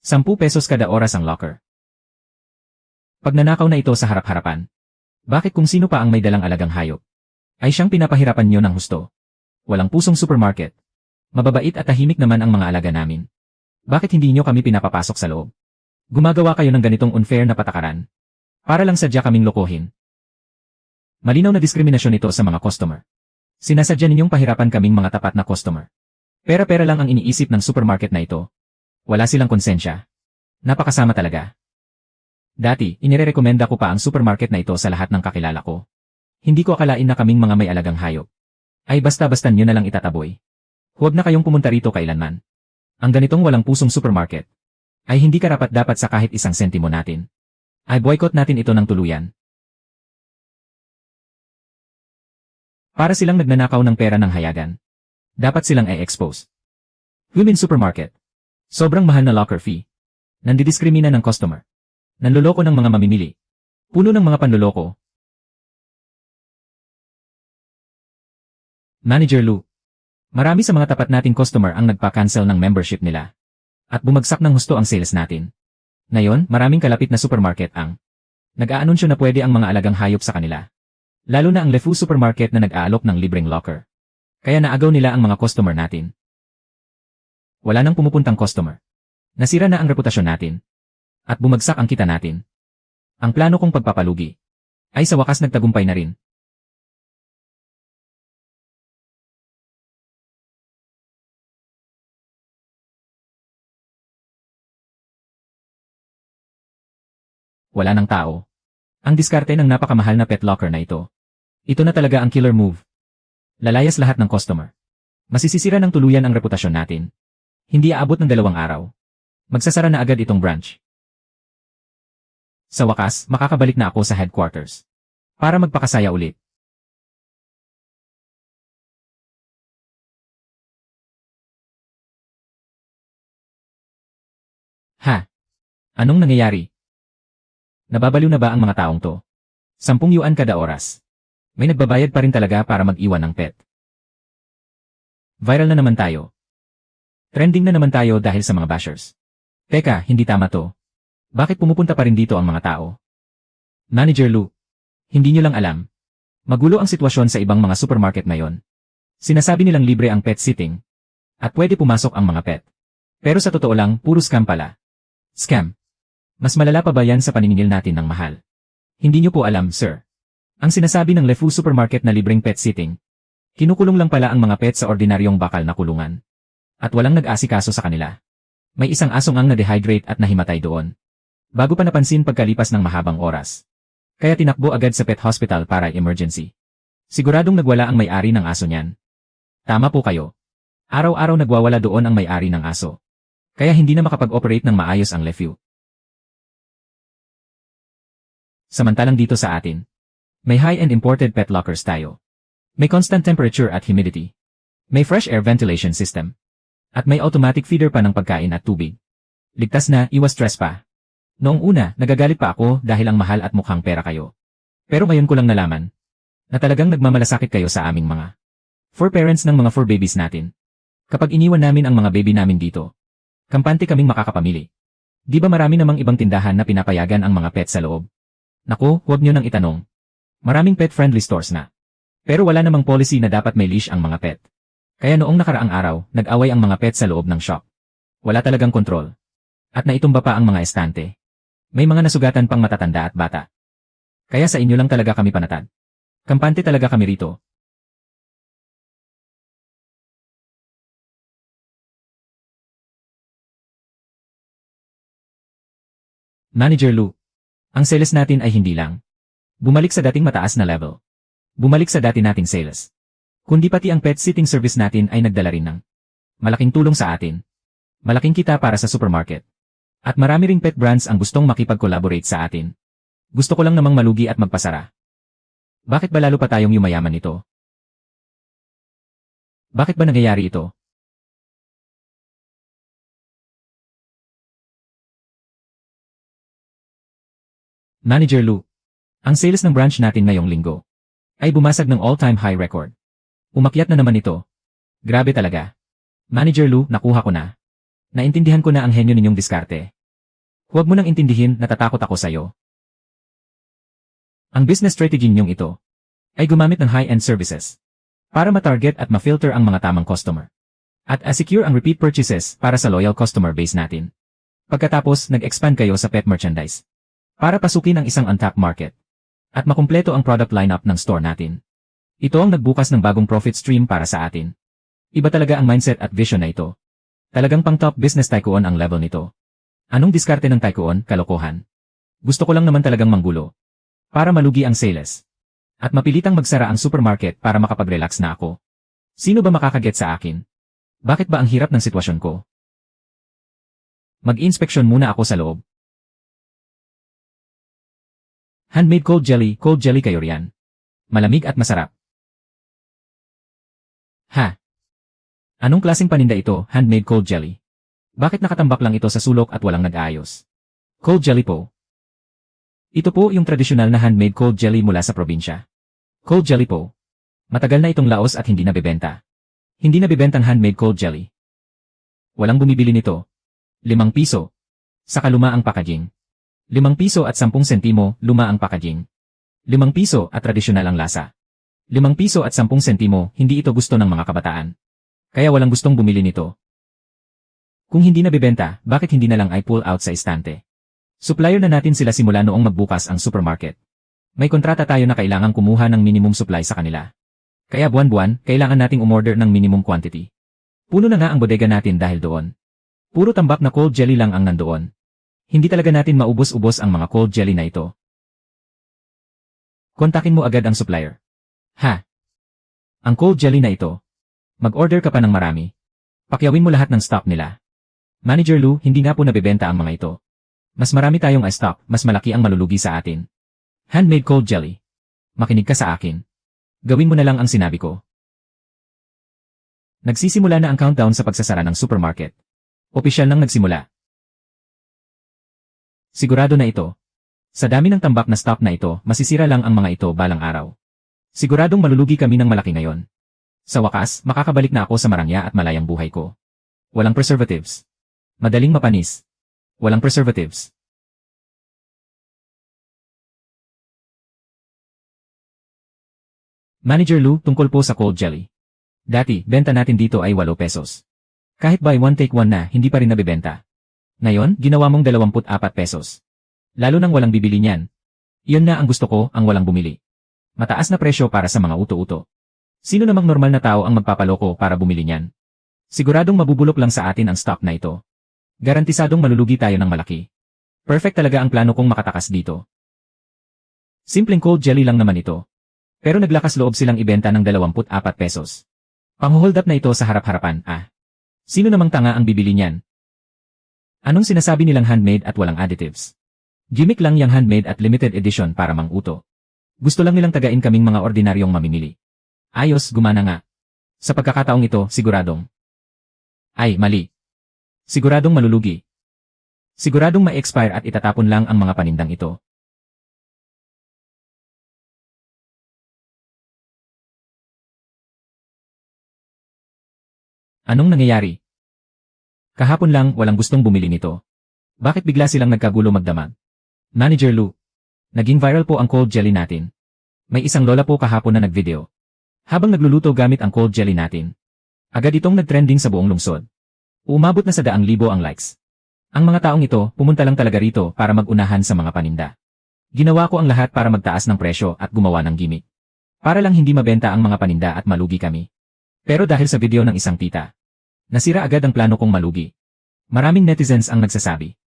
10 pesos kada oras ang locker. Pag nanakaw na ito sa harap-harapan, bakit kung sino pa ang may dalang alagang hayop, ay siyang pinapahirapan niyo ng husto? Walang pusong supermarket. Mababait at tahimik naman ang mga alaga namin. Bakit hindi niyo kami pinapapasok sa loob? Gumagawa kayo ng ganitong unfair na patakaran. Para lang sadya kaming lokohin. Malinaw na diskriminasyon ito sa mga customer. Sinasadya ninyong pahirapan kaming mga tapat na customer. Pera-pera lang ang iniisip ng supermarket na ito. Wala silang konsensya. Napakasama talaga. Dati, inirekomenda ko pa ang supermarket na ito sa lahat ng kakilala ko. Hindi ko akalain na kaming mga may alagang hayop ay basta-basta nyo na lang itataboy. Huwag na kayong pumunta rito kailanman. Ang ganitong walang pusong supermarket ay hindi karapat-dapat sa kahit isang sentimo natin. Ay boycott natin ito ng tuluyan. Para silang nagnanakaw ng pera ng hayagan. Dapat silang i-expose. Women Supermarket. Sobrang mahal na locker fee. Nandidiskrimina ng customer. Nanloloko ng mga mamimili. Puno ng mga panloloko. Manager Lou. Marami sa mga tapat nating customer ang nagpa-cancel ng membership nila. At bumagsak ng husto ang sales natin. Ngayon, maraming kalapit na supermarket ang nag-aanunsyo na pwede ang mga alagang hayop sa kanila. Lalo na ang LeFou Supermarket na nag-aalok ng libreng locker. Kaya naagaw nila ang mga customer natin. Wala nang pumupuntang customer. Nasira na ang reputasyon natin. At bumagsak ang kita natin. Ang plano kong pagpapalugi ay sa wakas nagtagumpay na rin. Wala ng tao. Ang diskarte ng napakamahal na pet locker na ito. Ito na talaga ang killer move. Lalayas lahat ng customer. Masisisira ng tuluyan ang reputasyon natin. Hindi aabot ng 2 araw. Magsasara na agad itong branch. Sa wakas, makakabalik na ako sa headquarters. Para magpakasaya ulit. Ha? Anong nangyayari? Nababaliw na ba ang mga taong to? 10 yuan kada oras. May nagbabayad pa rin talaga para mag-iwan ng pet. Viral na naman tayo. Trending na naman tayo dahil sa mga bashers. Teka, hindi tama to. Bakit pumupunta pa rin dito ang mga tao? Manager Lou, hindi nyo lang alam. Magulo ang sitwasyon sa ibang mga supermarket ngayon. Sinasabi nilang libre ang pet sitting. At pwede pumasok ang mga pet. Pero sa totoo lang, puro scam pala. Scam. Mas malala pa ba yan sa paniningil natin ng mahal? Hindi nyo po alam, sir. Ang sinasabi ng LeFou Supermarket na libreng pet sitting, kinukulong lang pala ang mga pet sa ordinaryong bakal na kulungan. At walang nag-asikaso sa kanila. May isang asong ang na-dehydrate at nahimatay doon. Bago pa napansin pagkalipas ng mahabang oras. Kaya tinakbo agad sa pet hospital para emergency. Siguradong nagwala ang may-ari ng aso niyan. Tama po kayo. Araw-araw nagwawala doon ang may-ari ng aso. Kaya hindi na makapag-operate ng maayos ang LeFou. Samantalang dito sa atin, may high-end imported pet lockers tayo. May constant temperature at humidity. May fresh air ventilation system. At may automatic feeder pa ng pagkain at tubig. Ligtas na, iwas stress pa. Noong una, nagagalit pa ako dahil ang mahal at mukhang pera kayo. Pero ngayon ko lang nalaman na talagang nagmamalasakit kayo sa aming mga fur parents ng mga fur babies natin. Kapag iniwan namin ang mga baby namin dito, kampante kaming makakapamili. Di ba marami namang ibang tindahan na pinapayagan ang mga pet sa loob? Naku, huwag nyo nang itanong. Maraming pet-friendly stores na. Pero wala namang policy na dapat may leash ang mga pet. Kaya noong nakaraang araw, nag-away ang mga pet sa loob ng shop. Wala talagang kontrol. At naitumba pa ang mga estante. May mga nasugatan pang matatanda at bata. Kaya sa inyo lang talaga kami panatag. Kampante talaga kami rito. Manager Lou, ang sales natin ay hindi lang bumalik sa dating mataas na level. Bumalik sa dati nating sales. Kundi pati ang pet sitting service natin ay nagdala rin ng malaking tulong sa atin. Malaking kita para sa supermarket. At marami ring pet brands ang gustong makipag-collaborate sa atin. Gusto ko lang namang malugi at magpasara. Bakit ba lalo pa tayong yumayaman nito? Bakit ba nangyayari ito? Manager Lou, ang sales ng branch natin ngayong linggo ay bumasag ng all-time high record. Umakyat na naman ito. Grabe talaga. Manager Lou, nakuha ko na. Naintindihan ko na ang henyo ninyong diskarte. Huwag mo nang intindihin, natatakot ako sa'yo. Ang business strategy ninyong ito ay gumamit ng high-end services para ma-target at ma-filter ang mga tamang customer. At secure ang repeat purchases para sa loyal customer base natin. Pagkatapos, nag-expand kayo sa pet merchandise para pasukin ang isang untapped market at makumpleto ang product lineup ng store natin. Ito ang nagbukas ng bagong profit stream para sa atin. Iba talaga ang mindset at vision na ito. Talagang pang top business tycoon ang level nito. Anong diskarte ng tycoon, kalokohan? Gusto ko lang naman talagang manggulo. Para malugi ang sales. At mapilitang magsara ang supermarket para makapag-relax na ako. Sino ba makakaget sa akin? Bakit ba ang hirap ng sitwasyon ko? Mag-inspeksyon muna ako sa loob. Handmade cold jelly kayo riyan. Malamig at masarap. Ha? Anong klaseng paninda ito, handmade cold jelly? Bakit nakatambak lang ito sa sulok at walang nag-aayos? Cold jelly po. Ito po yung tradisyonal na handmade cold jelly mula sa probinsya. Cold jelly po. Matagal na itong laos at hindi nabebenta. Hindi nabebentang handmade cold jelly. Walang bumibili nito. 5 piso. Saka luma ang packaging. 5 piso at 10 sentimo, luma ang packaging. 5 piso at tradisyonal ang lasa. 5 piso at 10 sentimo, hindi ito gusto ng mga kabataan. Kaya walang gustong bumili nito. Kung hindi nabibenta, bakit hindi na lang ay pull out sa istante? Supplier na natin sila simula noong magbukas ang supermarket. May kontrata tayo na kailangang kumuha ng minimum supply sa kanila. Kaya buwan-buwan, kailangan nating umorder ng minimum quantity. Puno na nga ang bodega natin dahil doon. Puro tambak na cold jelly lang ang nandoon. Hindi talaga natin maubos-ubos ang mga cold jelly na ito. Kontakin mo agad ang supplier. Ha? Ang cold jelly na ito? Mag-order ka pa ng marami. Pakyawin mo lahat ng stock nila. Manager Lou, hindi nga po nabebenta ang mga ito. Mas marami tayong stock, mas malaki ang malulugi sa atin. Handmade cold jelly. Makinig ka sa akin. Gawin mo na lang ang sinabi ko. Nagsisimula na ang countdown sa pagsasara ng supermarket. Opisyal nang nagsimula. Sigurado na ito. Sa dami ng tambak na stock na ito, masisira lang ang mga ito balang araw. Siguradong malulugi kami ng malaki ngayon. Sa wakas, makakabalik na ako sa marangya at malayang buhay ko. Walang preservatives. Madaling mapanis. Walang preservatives. Manager Lou, tungkol po sa cold jelly. Dati, benta natin dito ay 8 pesos. Kahit buy one take one na, hindi pa rin nabibenta. Ngayon, ginawa mong 24 pesos. Lalo nang walang bibili niyan. Iyon na ang gusto ko, ang walang bumili. Mataas na presyo para sa mga uto-uto. Sino namang normal na tao ang magpapaloko para bumili niyan? Siguradong mabubulok lang sa atin ang stock na ito. Garantisadong malulugi tayo ng malaki. Perfect talaga ang plano kong makatakas dito. Simpleng cold jelly lang naman ito. Pero naglakas loob silang ibenta ng 24 pesos. Pang-hold up na ito sa harap-harapan, ah. Sino namang tanga ang bibili niyan? Anong sinasabi nilang handmade at walang additives? Gimmick lang yung handmade at limited edition para mang-uto. Gusto lang nilang tagain kaming mga ordinaryong mamimili. Ayos, gumana nga. Sa pagkakataong ito, siguradong. Ay, mali. Siguradong malulugi. Siguradong ma-expire at itatapon lang ang mga panindang ito. Anong nangyayari? Kahapon lang, walang gustong bumili nito. Bakit bigla silang nagkagulo magdamag? Manager Lou. Naging viral po ang cold jelly natin. May isang lola po kahapon na nagvideo. Habang nagluluto gamit ang cold jelly natin. Agad itong nagtrending sa buong lungsod. Umabot na sa 100,000 ang likes. Ang mga taong ito, pumunta lang talaga rito para mag-unahan sa mga paninda. Ginawa ko ang lahat para magtaas ng presyo at gumawa ng gimmick. Para lang hindi mabenta ang mga paninda at malugi kami. Pero dahil sa video ng isang tita, nasira agad ang plano kong malugi. Maraming netizens ang nagsasabi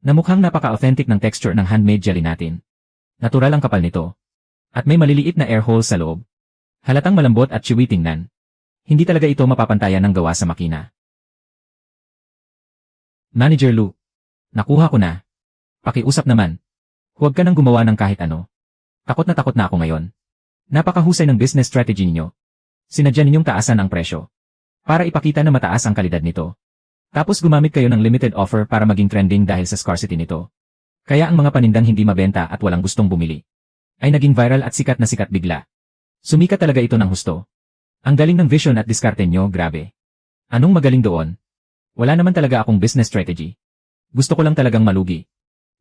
na mukhang napaka-authentic ng texture ng handmade jelly natin. Natural ang kapal nito. At may maliliit na air holes sa loob. Halatang malambot at chewy tingnan. Hindi talaga ito mapapantayan ng gawa sa makina. Manager Lou. Nakuha ko na. Pakiusap naman. Huwag ka nang gumawa ng kahit ano. Takot na ako ngayon. Napakahusay ng business strategy ninyo. Sinadya ninyong taasan ang presyo. Para ipakita na mataas ang kalidad nito. Tapos gumamit kayo ng limited offer para maging trending dahil sa scarcity nito. Kaya ang mga panindang hindi mabenta at walang gustong bumili ay naging viral at sikat na sikat bigla. Sumikat talaga ito ng husto. Ang galing ng vision at diskarte nyo, grabe. Anong magaling doon? Wala naman talaga akong business strategy. Gusto ko lang talagang malugi.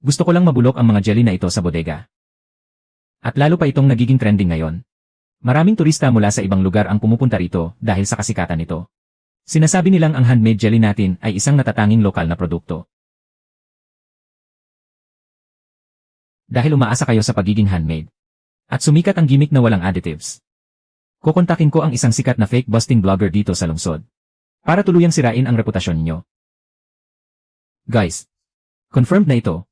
Gusto ko lang mabulok ang mga jelly na ito sa bodega. At lalo pa itong nagiging trending ngayon. Maraming turista mula sa ibang lugar ang pumupunta rito dahil sa kasikatan nito. Sinasabi nilang ang handmade jelly natin ay isang natatanging lokal na produkto. Dahil umaasa kayo sa pagiging handmade. At sumikat ang gimmick na walang additives. Kukontakin ko ang isang sikat na fake busting vlogger dito sa lungsod. Para tuluyang sirain ang reputasyon ninyo. Guys. Confirmed na ito.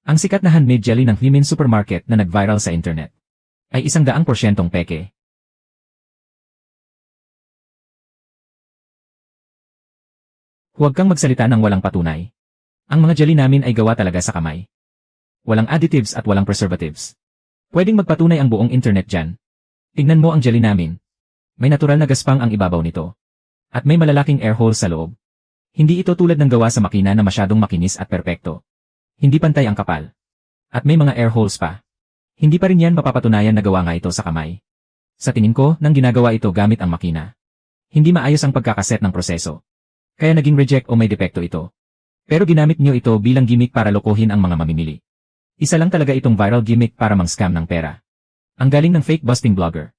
Ang sikat na handmade jelly ng Himin Supermarket na nag-viral sa internet ay 100% peke. Huwag kang magsalita ng walang patunay. Ang mga jelly namin ay gawa talaga sa kamay. Walang additives at walang preservatives. Pwedeng magpatunay ang buong internet dyan. Tignan mo ang jelly namin. May natural na gaspang ang ibabaw nito. At may malalaking air hole sa loob. Hindi ito tulad ng gawa sa makina na masyadong makinis at perpekto. Hindi pantay ang kapal. At may mga air holes pa. Hindi pa rin yan mapapatunayan na gawa nga ito sa kamay. Sa tingin ko, nang ginagawa ito gamit ang makina. Hindi maayos ang pagkakaset ng proseso. Kaya naging reject o may depekto ito. Pero ginamit niyo ito bilang gimmick para lokohin ang mga mamimili. Isa lang talaga itong viral gimmick para mang-scam ng pera. Ang galing ng fake busting blogger.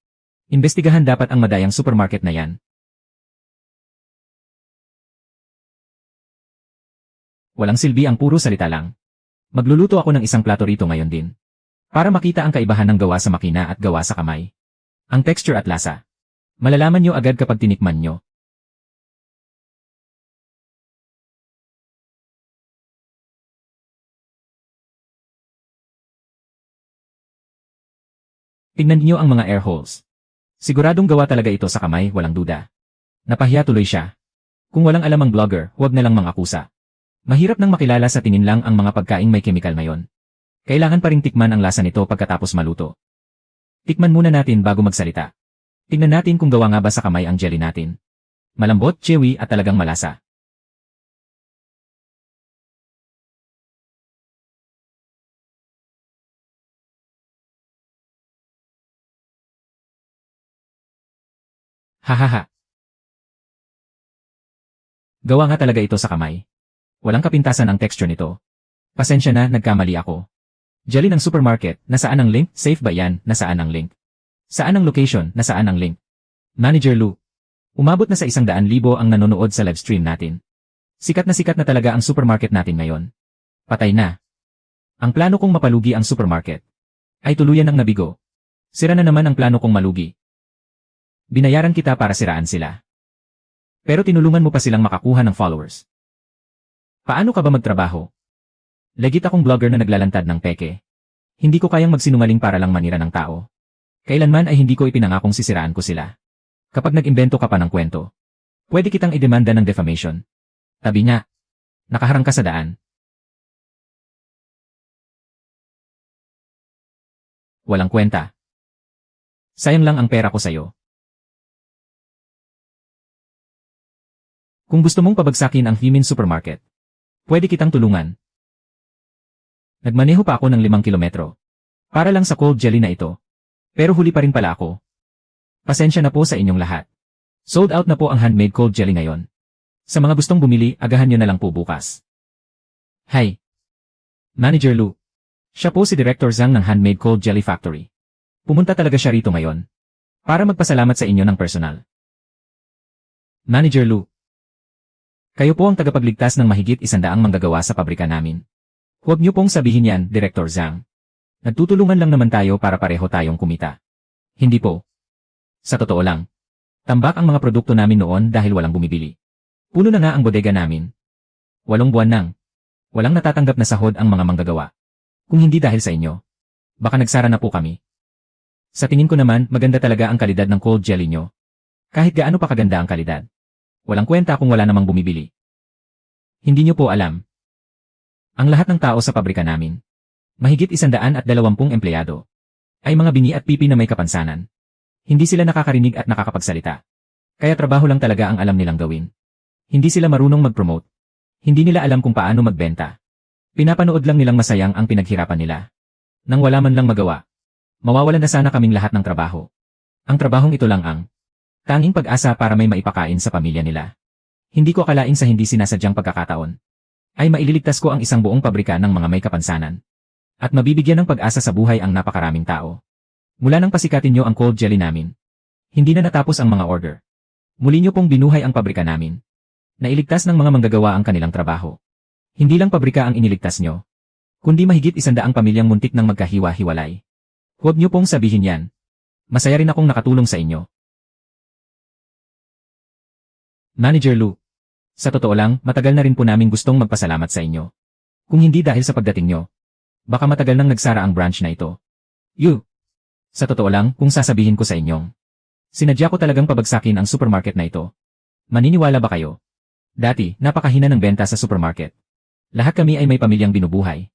Imbestigahan dapat ang madayang supermarket na yan. Walang silbi ang puro salita lang. Magluluto ako ng isang plato rito ngayon din. Para makita ang kaibahan ng gawa sa makina at gawa sa kamay. Ang texture at lasa. Malalaman nyo agad kapag tinikman nyo. Tignan niyo ang mga air holes. Siguradong gawa talaga ito sa kamay, walang duda. Napahiya tuloy siya. Kung walang alam ang blogger, huwag na lang mangakusa. Mahirap nang makilala sa tingin lang ang mga pagkaing may chemical ngayon. Kailangan pa ring tikman ang lasa nito pagkatapos maluto. Tikman muna natin bago magsalita. Tingnan natin kung gawa nga ba sa kamay ang jelly natin. Malambot, chewy at talagang malasa. Hahaha. Gawa nga talaga ito sa kamay. Walang kapintasan ang texture nito. Pasensya na, nagkamali ako. Jelly ng supermarket, nasaan ang link? Safe ba yan? Nasaan ang link? Saan ang location? Nasaan ang link? Manager Lou. Umabot na sa 100,000 ang nanonood sa livestream natin. Sikat na talaga ang supermarket natin ngayon. Patay na. Ang plano kong mapalugi ang supermarket ay tuluyan ng nabigo. Sira na naman ang plano kong malugi. Binayaran kita para siraan sila. Pero tinulungan mo pa silang makakuha ng followers. Paano ka ba magtrabaho? Legit akong vlogger na naglalantad ng peke. Hindi ko kayang magsinungaling para lang manira ng tao. Kailanman ay hindi ko ipinangakong sisiraan ko sila. Kapag nag-imbento ka pa ng kwento, pwede kitang idemanda ng defamation. Tabi niya. Nakaharang ka sa daan. Walang kwenta. Sayang lang ang pera ko sa'yo. Kung gusto mong pabagsakin ang Himin Supermarket, pwede kitang tulungan. Nagmaneho pa ako ng 5 kilometro. Para lang sa cold jelly na ito. Pero huli pa rin pala ako. Pasensya na po sa inyong lahat. Sold out na po ang handmade cold jelly ngayon. Sa mga gustong bumili, agahan nyo na lang po bukas. Hi. Manager Lou. Siya po si Director Zhang ng Handmade Cold Jelly Factory. Pumunta talaga siya rito ngayon. Para magpasalamat sa inyo ng personal. Manager Lou. Kayo po ang tagapagligtas ng mahigit 100 manggagawa sa pabrika namin. Huwag niyo pong sabihin yan, Director Zhang. Nagtutulungan lang naman tayo para pareho tayong kumita. Hindi po. Sa totoo lang. Tambak ang mga produkto namin noon dahil walang bumibili. Puno na nga ang bodega namin. 8 buwan nang. Walang natatanggap na sahod ang mga manggagawa. Kung hindi dahil sa inyo, baka nagsara na po kami. Sa tingin ko naman, maganda talaga ang kalidad ng cold jelly nyo. Kahit gaano pa kaganda ang kalidad. Walang kwenta kung wala namang bumibili. Hindi nyo po alam. Ang lahat ng tao sa pabrika namin, mahigit 120 empleyado, ay mga bingi at pipi na may kapansanan. Hindi sila nakakarinig at nakakapagsalita. Kaya trabaho lang talaga ang alam nilang gawin. Hindi sila marunong mag-promote. Hindi nila alam kung paano magbenta. Pinapanood lang nilang masayang ang pinaghirapan nila. Nang wala man lang magawa, mawawalan na sana kaming lahat ng trabaho. Ang trabahong ito lang ang tanging pag-asa para may maipakain sa pamilya nila. Hindi ko akalain sa hindi sinasadyang pagkakataon ay maililigtas ko ang isang buong pabrika ng mga may kapansanan. At mabibigyan ng pag-asa sa buhay ang napakaraming tao. Mula nang pasikatin nyo ang cold jelly namin, hindi na natapos ang mga order. Muli nyo pong binuhay ang pabrika namin. Nailigtas ng mga manggagawa ang kanilang trabaho. Hindi lang pabrika ang iniligtas nyo, kundi mahigit 100 pamilyang muntik ng magkahiwa-hiwalay. Huwag nyo pong sabihin yan. Masaya rin akong nakatulong sa inyo. Manager Lou. Sa totoo lang, matagal na rin po namin gustong magpasalamat sa inyo. Kung hindi dahil sa pagdating nyo, baka matagal nang nagsara ang branch na ito. Sa totoo lang, kung sasabihin ko sa inyong, sinadya ko talagang pabagsakin ang supermarket na ito. Maniniwala ba kayo? Dati, napakahina ng benta sa supermarket. Lahat kami ay may pamilyang binubuhay.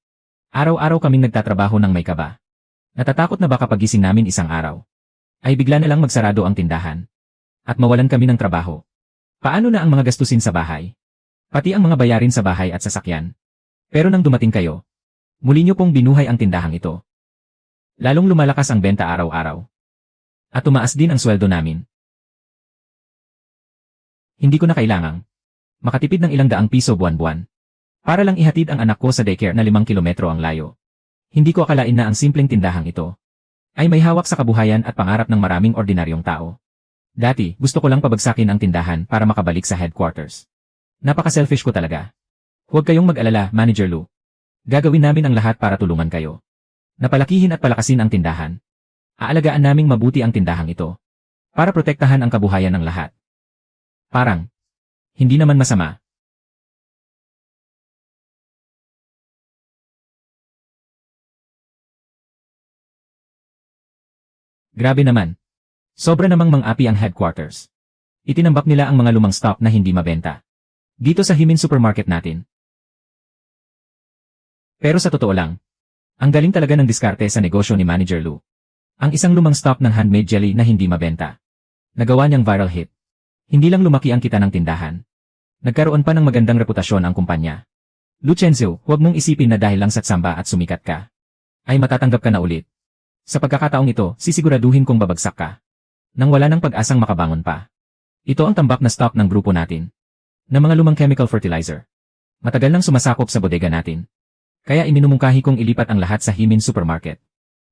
Araw-araw kaming nagtatrabaho ng may kaba. Natatakot na baka pagising namin isang araw, ay bigla na lang magsarado ang tindahan. At mawalan kami ng trabaho. Paano na ang mga gastusin sa bahay? Pati ang mga bayarin sa bahay at sasakyan. Pero nang dumating kayo, muli nyo pong binuhay ang tindahang ito. Lalong lumalakas ang benta araw-araw. At tumaas din ang sweldo namin. Hindi ko na kailangang makatipid ng ilang daang piso buwan-buwan. Para lang ihatid ang anak ko sa daycare na 5 kilometro ang layo. Hindi ko akalain na ang simpleng tindahang ito ay may hawak sa kabuhayan at pangarap ng maraming ordinaryong tao. Dati, gusto ko lang pabagsakin ang tindahan para makabalik sa headquarters. Napaka-selfish ko talaga. Huwag kayong mag-alala, Manager Lou. Gagawin namin ang lahat para tulungan kayo. Napalakihin at palakasin ang tindahan. Aalagaan naming mabuti ang tindahang ito para protektahan ang kabuhayan ng lahat. Parang, hindi naman masama. Grabe naman. Sobra namang mang-api ang headquarters. Itinambak nila ang mga lumang stock na hindi mabenta. Dito sa Himin Supermarket natin. Pero sa totoo lang, ang galing talaga ng diskarte sa negosyo ni Manager Lou. Ang isang lumang stock ng handmade jelly na hindi mabenta. Nagawa niyang viral hit. Hindi lang lumaki ang kita ng tindahan. Nagkaroon pa ng magandang reputasyon ang kumpanya. Lucenzo, huwag mong isipin na dahil lang sa tsamba at sumikat ka, ay matatanggap ka na ulit. Sa pagkakataong ito, sisiguraduhin kong babagsak ka. Nang wala ng pag-asang makabangon pa. Ito ang tambak na stock ng grupo natin. Na mga lumang chemical fertilizer. Matagal nang sumasakop sa bodega natin. Kaya iminumungkahi kong ilipat ang lahat sa Himin Supermarket.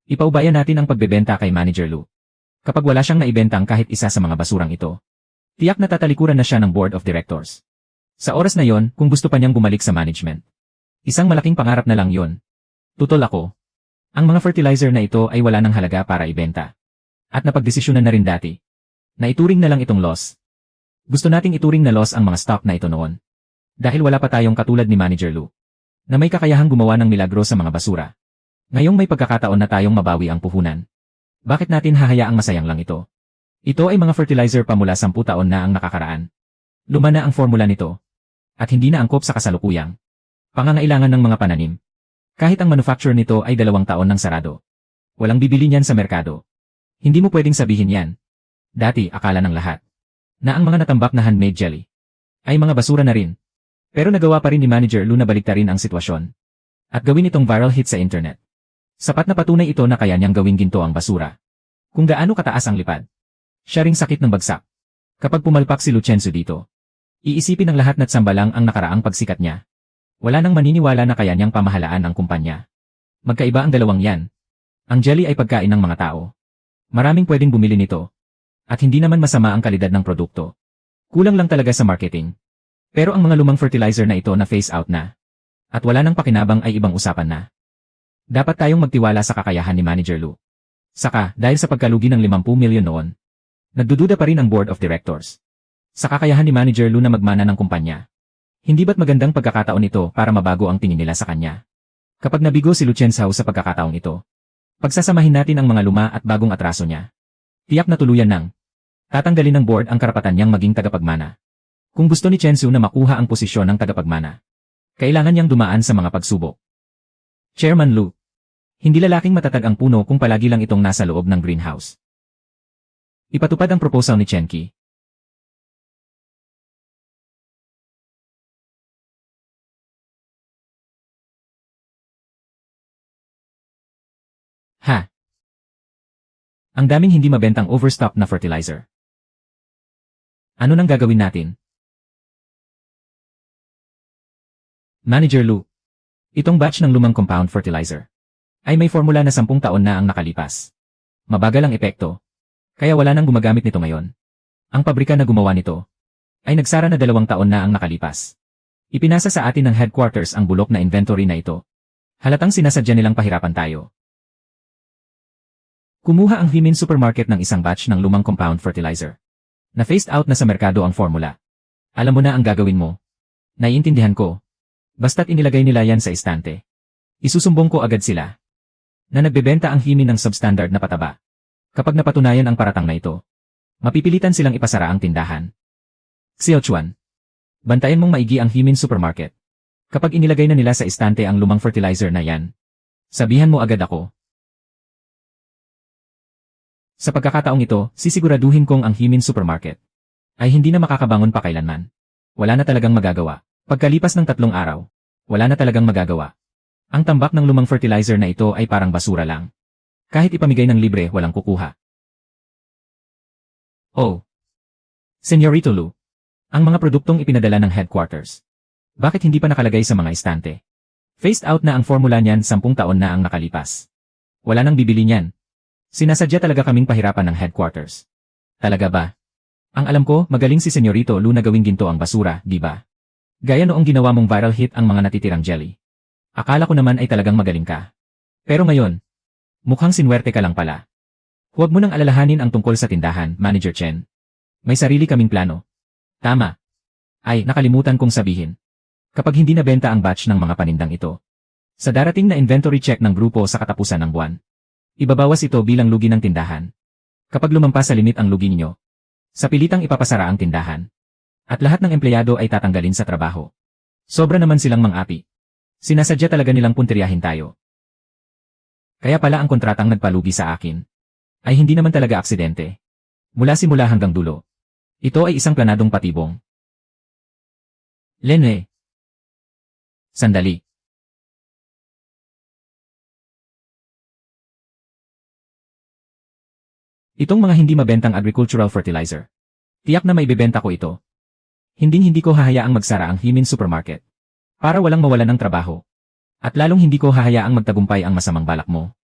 Ipaubaya natin ang pagbebenta kay Manager Lou. Kapag wala siyang naibentang kahit isa sa mga basurang ito, tiyak na tatalikuran na siya ng Board of Directors. Sa oras na yon, kung gusto pa niyang bumalik sa management. Isang malaking pangarap na lang yon. Tutol ako. Ang mga fertilizer na ito ay wala ng halaga para ibenta. At napagdesisyonan na rin dati. Na ituring na lang itong loss. Gusto nating ituring na loss ang mga stock na ito noon. Dahil wala pa tayong katulad ni Manager Lou, na may kakayahang gumawa ng milagro sa mga basura. Ngayong may pagkakataon na tayong mabawi ang puhunan. Bakit natin hahayaang masayang lang ito? Ito ay mga fertilizer pa mula 10 taon na ang nakakaraan. Luma na ang formula nito. At hindi na angkop sa kasalukuyang pangangailangan ng mga pananim. Kahit ang manufacturer nito ay 2 taon nang sarado. Walang bibili niyan sa merkado. Hindi mo pwedeng sabihin yan. Dati, akala ng lahat na ang mga natambak na handmade jelly ay mga basura na rin. Pero nagawa pa rin ni Manager Lou na baliktarin ang sitwasyon at gawin itong viral hit sa internet. Sapat na patunay ito na kaya niyang gawing ginto ang basura. Kung gaano kataas ang lipad. Siya ring sakit ng bagsak. Kapag pumalpak si Lucenzo dito, iisipin ng lahat na tsamba lang ang nakaraang pagsikat niya. Wala nang maniniwala na kaya niyang pamahalaan ang kumpanya. Magkaiba ang dalawang yan. Ang jelly ay pagkain ng mga tao. Maraming pwedeng bumili nito. At hindi naman masama ang kalidad ng produkto. Kulang lang talaga sa marketing. Pero ang mga lumang fertilizer na ito na phase out na. At wala nang pakinabang ay ibang usapan na. Dapat tayong magtiwala sa kakayahan ni Manager Lou. Saka, dahil sa pagkalugi ng 50 milyon noon, nagdududa pa rin ang Board of Directors. Sa kakayahan ni Manager Lou na magmana ng kumpanya. Hindi ba't magandang pagkakataon ito para mabago ang tingin nila sa kanya? Kapag nabigo si Lucenzo sa pagkakataong ito, pagsasamahin natin ang mga luma at bagong atraso niya. Tiyak na tuluyan nang tatanggalin ng board ang karapatan niyang maging tagapagmana. Kung gusto ni Chensu na makuha ang posisyon ng tagapagmana, kailangan niyang dumaan sa mga pagsubok. Chairman Lou, hindi lalaking matatag ang puno kung palagi lang itong nasa loob ng greenhouse. Ipatupad ang proposal ni Chenki. Ha? Ang daming hindi mabentang overstock na fertilizer. Ano nang gagawin natin? Manager Lou, itong batch ng lumang compound fertilizer ay may formula na 10 taon na ang nakalipas. Mabagal ang epekto, kaya wala nang gumagamit nito ngayon. Ang pabrika na gumawa nito ay nagsara na 2 taon na ang nakalipas. Ipinasa sa atin ng headquarters ang bulok na inventory na ito. Halatang sinasadya nilang pahirapan tayo. Kumuha ang Himin Supermarket ng isang batch ng lumang compound fertilizer. Na phased out na sa merkado ang formula. Alam mo na ang gagawin mo. Naiintindihan ko. Basta't inilagay nila yan sa estante. Isusumbong ko agad sila. Na nagbebenta ang Himin ng substandard na pataba. Kapag napatunayan ang paratang na ito, mapipilitan silang ipasara ang tindahan. Xiao Chuan, bantayan mong maigi ang Himin Supermarket. Kapag inilagay na nila sa estante ang lumang fertilizer na yan, sabihan mo agad ako. Sa pagkakataong ito, sisiguraduhin kong ang Himin Supermarket ay hindi na makakabangon pa kailanman. Wala na talagang magagawa. Pagkalipas ng 3 araw, wala na talagang magagawa. Ang tambak ng lumang fertilizer na ito ay parang basura lang. Kahit ipamigay ng libre, walang kukuha. Oh. Senyorito Lou, ang mga produktong ipinadala ng headquarters. Bakit hindi pa nakalagay sa mga estante? Phased out na ang formula niyan 10 taon na ang nakalipas. Wala nang bibili niyan. Sinasadya talaga kaming pahirapan ng headquarters. Talaga ba? Ang alam ko, magaling si Senyorito Lu na gawing ginto ang basura, di ba? Gaya noong ginawa mong viral hit ang mga natitirang jelly. Akala ko naman ay talagang magaling ka. Pero ngayon, mukhang sinwerte ka lang pala. Huwag mo nang alalahanin ang tungkol sa tindahan, Manager Chen. May sarili kaming plano. Tama. Ay, nakalimutan kong sabihin. Kapag hindi nabenta ang batch ng mga panindang ito, sa darating na inventory check ng grupo sa katapusan ng buwan, ibabawas ito bilang lugi ng tindahan. Kapag lumampas sa limit ang lugi ninyo, sa pilitang ipapasara ang tindahan. At lahat ng empleyado ay tatanggalin sa trabaho. Sobra naman silang mang-api. Sinasadya talaga nilang puntiryahin tayo. Kaya pala ang kontratang nagpalugi sa akin ay hindi naman talaga aksidente. Mula simula hanggang dulo. Ito ay isang planadong patibong. Lene. Sandali. Itong mga hindi mabentang agricultural fertilizer. Tiyak na maibebenta ko ito. Hindi ko hahayaang magsara ang Himin Supermarket. Para walang mawalan ng trabaho. At lalong hindi ko hahayaang magtagumpay ang masamang balak mo.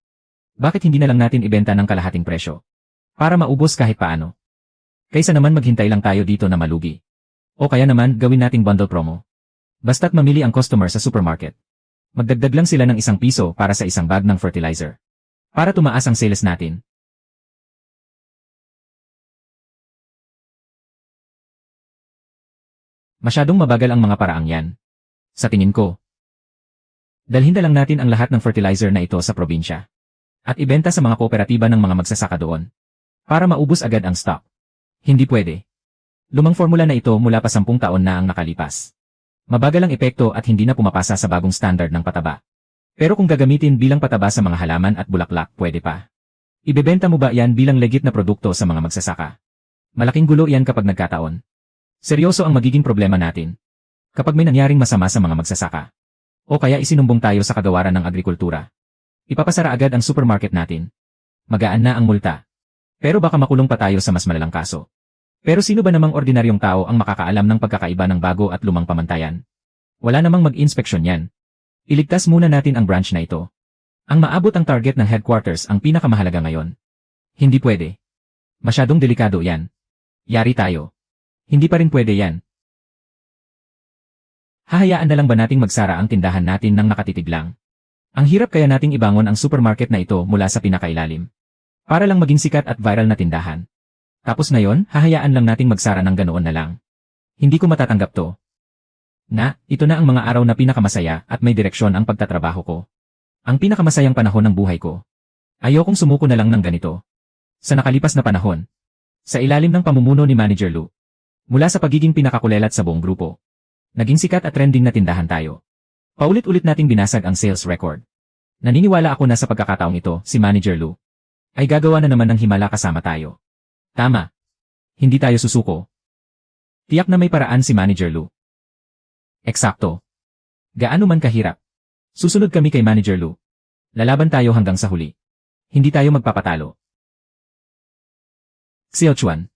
Bakit hindi na lang natin ibenta ng kalahating presyo? Para maubos kahit paano. Kaysa naman maghintay lang tayo dito na malugi. O kaya naman gawin nating bundle promo. Basta't mamili ang customer sa supermarket. Magdagdag lang sila ng ₱1 para sa isang bag ng fertilizer. Para tumaas ang sales natin. Masyadong mabagal ang mga paraang yan. Sa tingin ko. Dalhin na lang natin ang lahat ng fertilizer na ito sa probinsya. At ibenta sa mga kooperatiba ng mga magsasaka doon. Para maubos agad ang stock. Hindi pwede. Lumang formula na ito mula pa 10 taon na ang nakalipas. Mabagal ang epekto at hindi na pumapasa sa bagong standard ng pataba. Pero kung gagamitin bilang pataba sa mga halaman at bulaklak, pwede pa. Ibebenta mo ba yan bilang legit na produkto sa mga magsasaka? Malaking gulo yan kapag nagkataon. Seryoso ang magiging problema natin. Kapag may nangyaring masama sa mga magsasaka. O kaya isinumbong tayo sa kagawaran ng agrikultura. Ipapasara agad ang supermarket natin. Magaan na ang multa. Pero baka makulong pa tayo sa mas malalang kaso. Pero sino ba namang ordinaryong tao ang makakaalam ng pagkakaiba ng bago at lumang pamantayan? Wala namang mag-inspeksyon yan. Iligtas muna natin ang branch na ito. Ang maabot ang target ng headquarters ang pinakamahalaga ngayon. Hindi pwede. Masyadong delikado yan. Yari tayo. Hindi pa rin pwede yan. Hahayaan na lang ba nating magsara ang tindahan natin ng nakatitig lang? Ang hirap kaya nating ibangon ang supermarket na ito mula sa pinakailalim. Para lang maging sikat at viral na tindahan. Tapos ngayon, hahayaan lang nating magsara ng ganoon na lang. Hindi ko matatanggap to. Ito na ang mga araw na pinakamasaya at may direksyon ang pagtatrabaho ko. Ang pinakamasayang panahon ng buhay ko. Ayokong sumuko na lang ng ganito. Sa nakalipas na panahon. Sa ilalim ng pamumuno ni Manager Lu. Mula sa pagiging pinakakulelat sa buong grupo. Naging sikat at trending na tindahan tayo. Paulit-ulit nating binasag ang sales record. Naniniwala ako na sa pagkakataong ito, si Manager Lu ay gagawa na naman ng himala kasama tayo. Tama. Hindi tayo susuko. Tiyak na may paraan si Manager Lu. Eksakto. Gaano man kahirap. Susunod kami kay Manager Lu. Lalaban tayo hanggang sa huli. Hindi tayo magpapatalo. Xiao Chuan.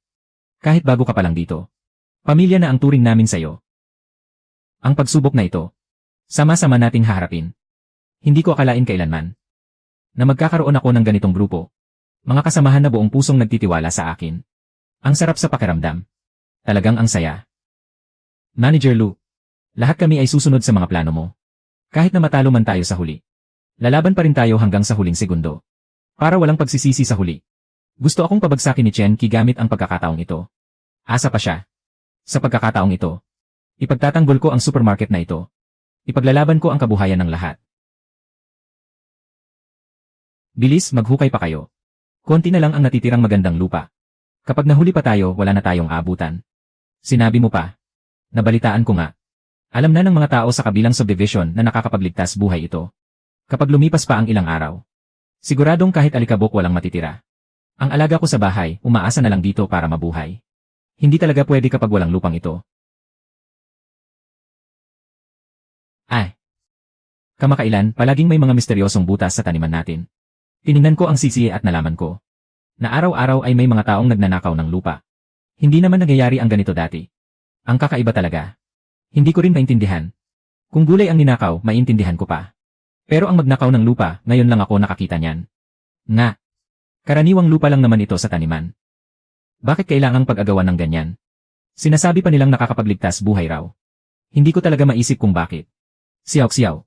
Kahit bago ka pa lang dito. Pamilya na ang turing namin sa'yo. Ang pagsubok na ito. Sama-sama nating haharapin. Hindi ko akalain kailanman. Na magkakaroon ako ng ganitong grupo. Mga kasamahan na buong pusong nagtitiwala sa akin. Ang sarap sa pakiramdam. Talagang ang saya. Manager Lu. Lahat kami ay susunod sa mga plano mo. Kahit na matalo man tayo sa huli. Lalaban pa rin tayo hanggang sa huling segundo. Para walang pagsisisi sa huli. Gusto akong pabagsakin ni Chen Qi gamit ang pagkakataong ito. Asa pa siya. Sa pagkakataong ito. Ipagtatanggol ko ang supermarket na ito. Ipaglalaban ko ang kabuhayan ng lahat. Bilis, maghukay pa kayo. Konti na lang ang natitirang magandang lupa. Kapag nahuli pa tayo, wala na tayong aabutan. Sinabi mo pa. Nabalitaan ko nga. Alam na ng mga tao sa kabilang subdivision na nakakapagligtas buhay ito. Kapag lumipas pa ang ilang araw. Siguradong kahit alikabok walang matitira. Ang alaga ko sa bahay, umaasa na lang dito para mabuhay. Hindi talaga pwede kapag walang lupang ito. Kamakailan, palaging may mga misteryosong butas sa taniman natin. Tiningnan ko ang sisiye at nalaman ko na araw-araw ay may mga taong nagnanakaw ng lupa. Hindi naman nangyayari ang ganito dati. Ang kakaiba talaga. Hindi ko rin maintindihan. Kung gulay ang ninakaw, maintindihan ko pa. Pero ang magnakaw ng lupa, ngayon lang ako nakakita niyan. Nga. Karaniwang lupa lang naman ito sa taniman. Bakit kailangang pag-agawan ng ganyan? Sinasabi pa nilang nakakapagligtas buhay raw. Hindi ko talaga maisip kung bakit. Siyaw-siyaw.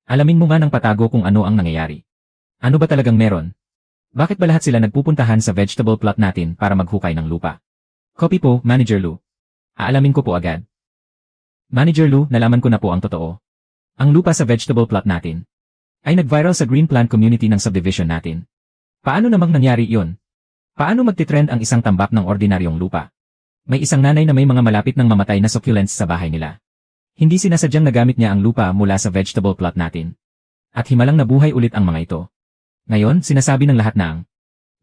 Alamin mo nga ng patago kung ano ang nangyayari. Ano ba talagang meron? Bakit ba lahat sila nagpupuntahan sa vegetable plot natin para maghukay ng lupa? Copy po, Manager Lou. Aalamin ko po agad. Manager Lou, nalaman ko na po ang totoo. Ang lupa sa vegetable plot natin ay nag-viral sa green plant community ng subdivision natin. Paano namang nangyari iyon? Paano magtitrend ang isang tambak ng ordinaryong lupa? May isang nanay na may mga malapit ng mamatay na succulents sa bahay nila. Hindi sinasadyang nagamit niya ang lupa mula sa vegetable plot natin. At himalang nabuhay ulit ang mga ito. Ngayon, sinasabi ng lahat na ang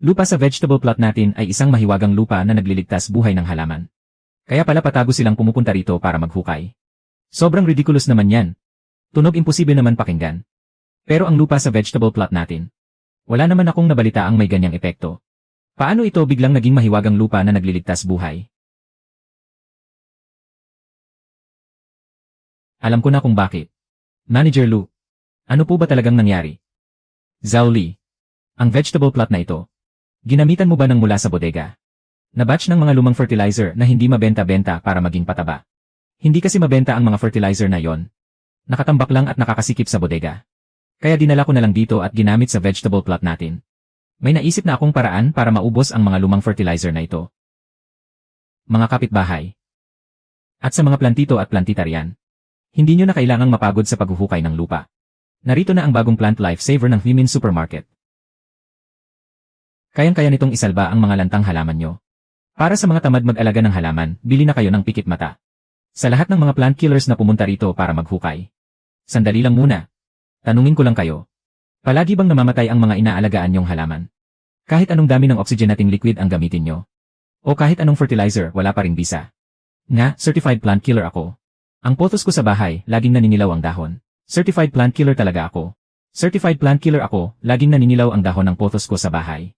lupa sa vegetable plot natin ay isang mahiwagang lupa na nagliligtas buhay ng halaman. Kaya pala patago silang pumupunta rito para maghukay. Sobrang ridiculous naman yan. Tunog imposible naman pakinggan. Pero ang lupa sa vegetable plot natin, wala naman akong nabalita ang may ganyang epekto. Paano ito biglang naging mahiwagang lupa na nagliligtas buhay? Alam ko na kung bakit. Manager Lou, ano po ba talagang nangyari? Zhao Li, ang vegetable plot na ito, ginamitan mo ba ng mula sa bodega? Na batch ng mga lumang fertilizer na hindi mabenta-benta para maging pataba? Hindi kasi mabenta ang mga fertilizer na yon. Nakatambak lang at nakakasikip sa bodega. Kaya dinala ko na lang dito at ginamit sa vegetable plot natin. May naisip na akong paraan para maubos ang mga lumang fertilizer na ito. Mga kapitbahay. At sa mga plantito at plantitarian. Hindi nyo na kailangang mapagod sa paghuhukay ng lupa. Narito na ang bagong plant lifesaver ng Humin Supermarket. Kayang-kaya nitong isalba ang mga lantang halaman nyo. Para sa mga tamad mag-alaga ng halaman, bili na kayo ng pikit mata. Sa lahat ng mga plant killers na pumunta rito para maghukay. Sandali lang muna. Tanungin ko lang kayo. Palagi bang namamatay ang mga inaalagaan nyong halaman? Kahit anong dami ng oxygenating liquid ang gamitin nyo. O kahit anong fertilizer, wala pa ring bisa. Nga, certified plant killer ako. Ang pothos ko sa bahay, laging naninilaw ang dahon. Certified plant killer talaga ako. Certified plant killer ako, laging naninilaw ang dahon ng pothos ko sa bahay.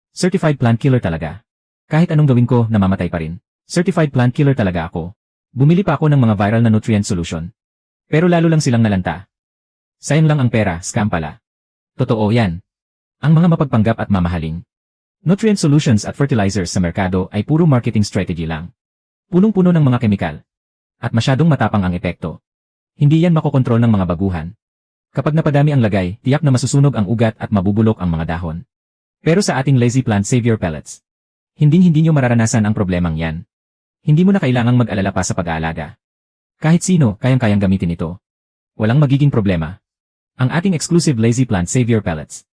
Certified plant killer talaga. Kahit anong gawin ko, namamatay pa rin. Certified plant killer talaga ako. Bumili pa ako ng mga viral na nutrient solution. Pero lalo lang silang nalanta. Sayang lang ang pera, scam pala. Totoo yan. Ang mga mapagpanggap at mamahaling nutrient solutions at fertilizers sa merkado ay puro marketing strategy lang. Punong-puno ng mga kemikal. At masyadong matapang ang epekto. Hindi yan makokontrol ng mga baguhan. Kapag napadami ang lagay, tiyak na masusunog ang ugat at mabubulok ang mga dahon. Pero sa ating Lazy Plant Savior Pellets, hindi nyo mararanasan ang problemang yan. Hindi mo na kailangang mag-alala pa sa pag-aalaga. Kahit sino, kayang-kayang gamitin ito. Walang magiging problema. Ang ating exclusive Lazy Plant Savior Pellets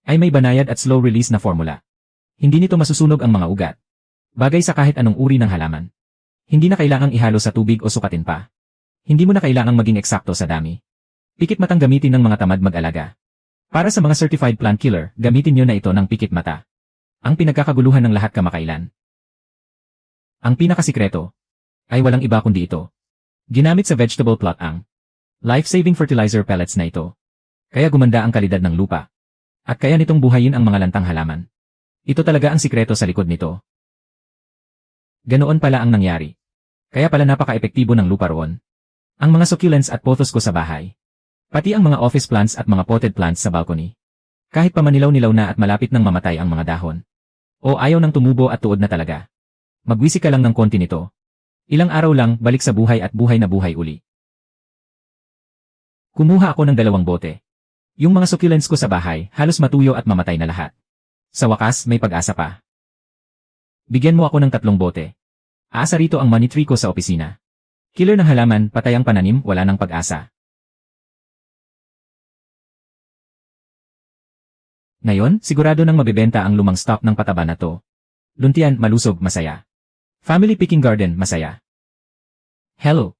ay may banayad at slow release na formula. Hindi nito masusunog ang mga ugat. Bagay sa kahit anong uri ng halaman. Hindi na kailangang ihalo sa tubig o sukatin pa. Hindi mo na kailangang maging eksakto sa dami. Pikit matang gamitin ng mga tamad mag-alaga. Para sa mga certified plant killer, gamitin nyo na ito ng pikit mata. Ang pinagkakaguluhan ng lahat kamakailan. Ang pinakasikreto ay walang iba kundi ito. Ginamit sa vegetable plot ang life-saving fertilizer pellets na ito. Kaya gumanda ang kalidad ng lupa. At kaya nitong buhayin ang mga lantang halaman. Ito talaga ang sikreto sa likod nito. Ganoon pala ang nangyari. Kaya pala napaka-epektibo ng lupa roon. Ang mga succulents at pothos ko sa bahay. Pati ang mga office plants at mga potted plants sa balcony. Kahit pa manilaw-nilaw na at malapit nang mamatay ang mga dahon. O ayaw nang tumubo at tuod na talaga. Magwisi ka lang ng konti nito. Ilang araw lang, balik sa buhay at buhay na buhay uli. Kumuha ako ng 2 bote. Yung mga succulents ko sa bahay, halos matuyo at mamatay na lahat. Sa wakas, may pag-asa pa. Bigyan mo ako ng 3 bote. Aasa rito ang money tree ko sa opisina. Killer ng halaman, patay ang pananim, wala ng pag-asa. Ngayon, sigurado nang mabibenta ang lumang stock ng pataba na to. Luntian, malusog, masaya. Family Picking Garden, masaya. Hello.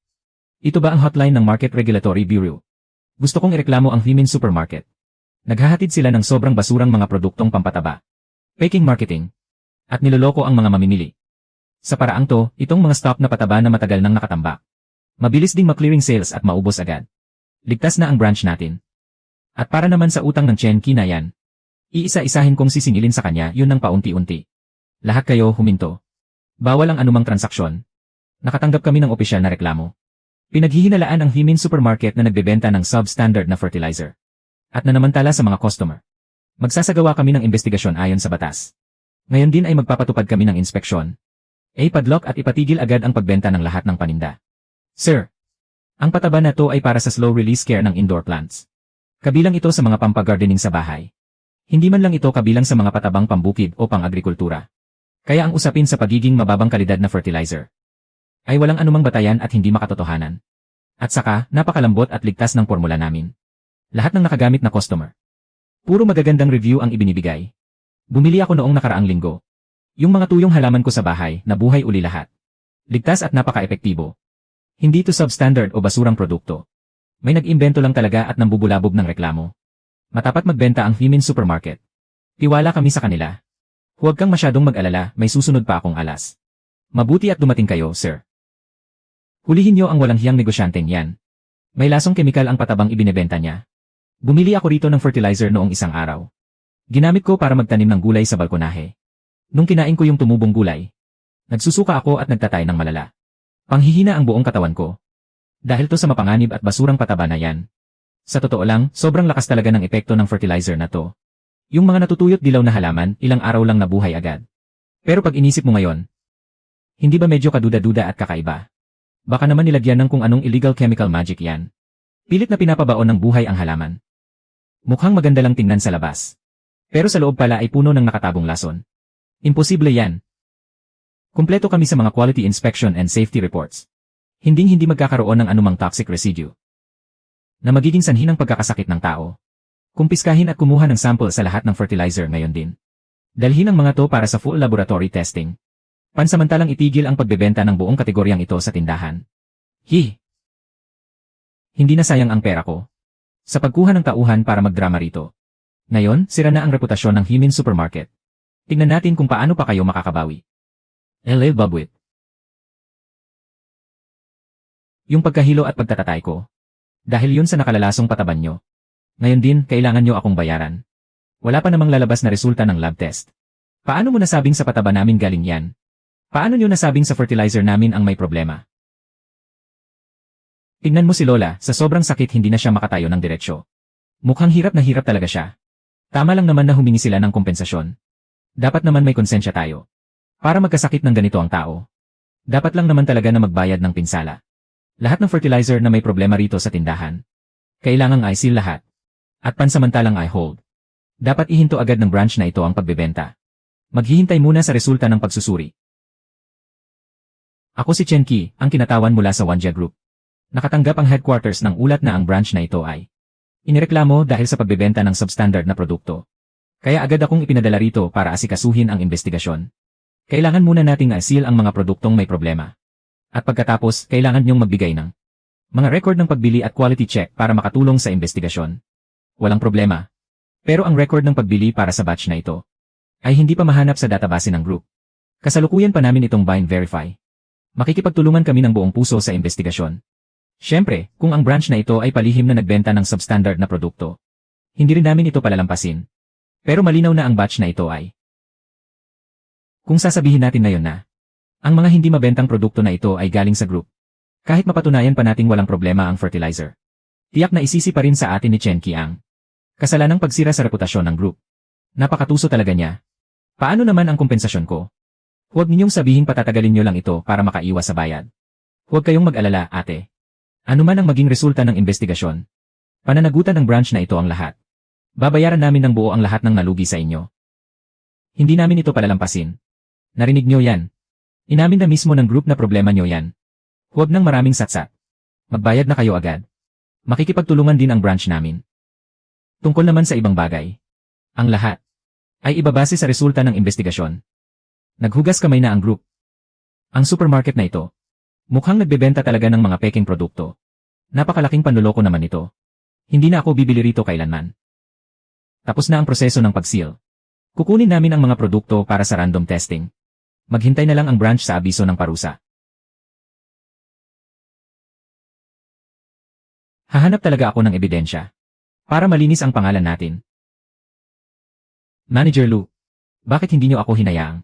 Ito ba ang hotline ng Market Regulatory Bureau? Gusto kong ireklamo ang Humin Supermarket. Naghahatid sila ng sobrang basurang mga produktong pampataba. Faking marketing. At niloloko ang mga mamimili. Sa paraang to, itong mga stock na pataba na matagal nang nakatambak. Mabilis ding ma-clearing sales at maubos agad. Ligtas na ang branch natin. At para naman sa utang ng Chen Kina yan, iisa-isahin kong sisingilin sa kanya yun ng paunti-unti. Lahat kayo huminto. Bawal ang anumang transaksyon. Nakatanggap kami ng opisyal na reklamo. Pinaghihinalaan ang Himin Supermarket na nagbebenta ng substandard na fertilizer. At nanamantala sa mga customer. Magsasagawa kami ng investigasyon ayon sa batas. Ngayon din ay magpapatupad kami ng inspeksyon. Ipadlock at ipatigil agad ang pagbenta ng lahat ng paninda. Sir, ang pataba na to ay para sa slow release care ng indoor plants. Kabilang ito sa mga pampagardening sa bahay. Hindi man lang ito kabilang sa mga patabang pambukid o pang-agrikultura. Kaya ang usapin sa pagiging mababang kalidad na fertilizer ay walang anumang batayan at hindi makatotohanan. At saka, napakalambot at ligtas ng formula namin. Lahat ng nakagamit na customer. Puro magagandang review ang ibinibigay. Bumili ako noong nakaraang linggo. Yung mga tuyong halaman ko sa bahay, nabuhay uli lahat. Ligtas at napaka-epektibo. Hindi ito substandard o basurang produkto. May nag-imbento lang talaga at nambubulabog ng reklamo. Matapat magbenta ang Himin Supermarket. Tiwala kami sa kanila. Huwag kang masyadong mag-alala, may susunod pa akong alas. Mabuti at dumating kayo, sir. Hulihin niyo ang walang hiyang negosyanteng yan. May lasong kemikal ang patabang ibinebenta niya. Bumili ako rito ng fertilizer noong isang araw. Ginamit ko para magtanim ng gulay sa balkonahe. Nung kinain ko yung tumubong gulay, nagsusuka ako at nagtatay ng malala. Panghihina ang buong katawan ko. Dahil to sa mapanganib at basurang pataba na yan. Sa totoo lang, sobrang lakas talaga ng epekto ng fertilizer na to. Yung mga natutuyot dilaw na halaman, ilang araw lang nabuhay agad. Pero pag inisip mo ngayon, hindi ba medyo kaduda-duda at kakaiba? Baka naman nilagyan ng kung anong illegal chemical magic yan. Pilit na pinapabaon ng buhay ang halaman. Mukhang maganda lang tingnan sa labas. Pero sa loob pala ay puno ng nakatabong lason. Imposible yan. Kumpleto kami sa mga quality inspection and safety reports. Hindi magkakaroon ng anumang toxic residue na magiging sanhi ng pagkakasakit ng tao. Kumpiskahin at kumuha ng sample sa lahat ng fertilizer ngayon din. Dalhin ang mga to para sa full laboratory testing. Pansamantalang itigil ang pagbebenta ng buong kategoryang ito sa tindahan. Hindi na sayang ang pera ko sa pagkuha ng tauhan para magdrama rito. Ngayon, sira na ang reputasyon ng Himin Supermarket. Tingnan natin kung paano pa kayo makakabawi. LL Bubwit. Yung pagkahilo at pagtatatay ko. Dahil yun sa nakalalasong pataban nyo. Ngayon din, kailangan nyo akong bayaran. Wala pa namang lalabas na resulta ng lab test. Paano mo nasabing sa pataba namin galing yan? Paano nyo nasabing sa fertilizer namin ang may problema? Tingnan mo si Lola, sa sobrang sakit hindi na siya makatayo ng diretsyo. Mukhang hirap na hirap talaga siya. Tama lang naman na humingi sila ng kompensasyon. Dapat naman may konsensya tayo. Para magkasakit ng ganito ang tao. Dapat lang naman talaga na magbayad ng pinsala. Lahat ng fertilizer na may problema rito sa tindahan. Kailangang i-seal lahat. At pansamantalang i-hold. Dapat ihinto agad ng branch na ito ang pagbebenta. Maghihintay muna sa resulta ng pagsusuri. Ako si Chen Qi, ang kinatawan mula sa Wanjia Group. Nakatanggap ang headquarters ng ulat na ang branch na ito ay inireklamo dahil sa pagbebenta ng substandard na produkto. Kaya agad akong ipinadala rito para asikasuhin ang investigasyon. Kailangan muna nating i-seal ang mga produktong may problema. At pagkatapos, kailangan niyong magbigay ng mga record ng pagbili at quality check para makatulong sa investigasyon. Walang problema. Pero ang record ng pagbili para sa batch na ito ay hindi pa mahanap sa database ng group. Kasalukuyan pa namin itong bind verify. Makikipagtulungan kami ng buong puso sa investigasyon. Siyempre, kung ang branch na ito ay palihim na nagbenta ng substandard na produkto, hindi rin namin ito palalampasin. Pero malinaw na ang batch na ito ay kung sasabihin natin ngayon na ang mga hindi mabentang produkto na ito ay galing sa group. Kahit mapatunayan pa nating walang problema ang fertilizer. Tiyak na isisi pa rin sa atin ni Chen Qi ang kasalanang pagsira sa reputasyon ng group. Napakatuso talaga niya. Paano naman ang kompensasyon ko? Huwag ninyong sabihin patatagalin nyo lang ito para makaiwas sa bayad. Huwag kayong mag-alala, ate. Ano man ang maging resulta ng investigasyon, pananagutan ng branch na ito ang lahat. Babayaran namin ng buo ang lahat ng nalugi sa inyo. Hindi namin ito palalampasin. Narinig nyo yan. Inamin na mismo ng group na problema nyo yan. Huwag nang maraming satsat. Magbayad na kayo agad. Makikipagtulungan din ang branch namin. Tungkol naman sa ibang bagay. Ang lahat ay ibabase sa resulta ng investigasyon. Naghugas kamay na ang group. Ang supermarket na ito, mukhang nagbebenta talaga ng mga peking produkto. Napakalaking panloloko naman ito. Hindi na ako bibili rito kailanman. Tapos na ang proseso ng pag-seal. Kukunin namin ang mga produkto para sa random testing. Maghintay na lang ang branch sa abiso ng parusa. Hahanap talaga ako ng ebidensya. Para malinis ang pangalan natin. Manager Lu, bakit hindi niyo ako hinayaang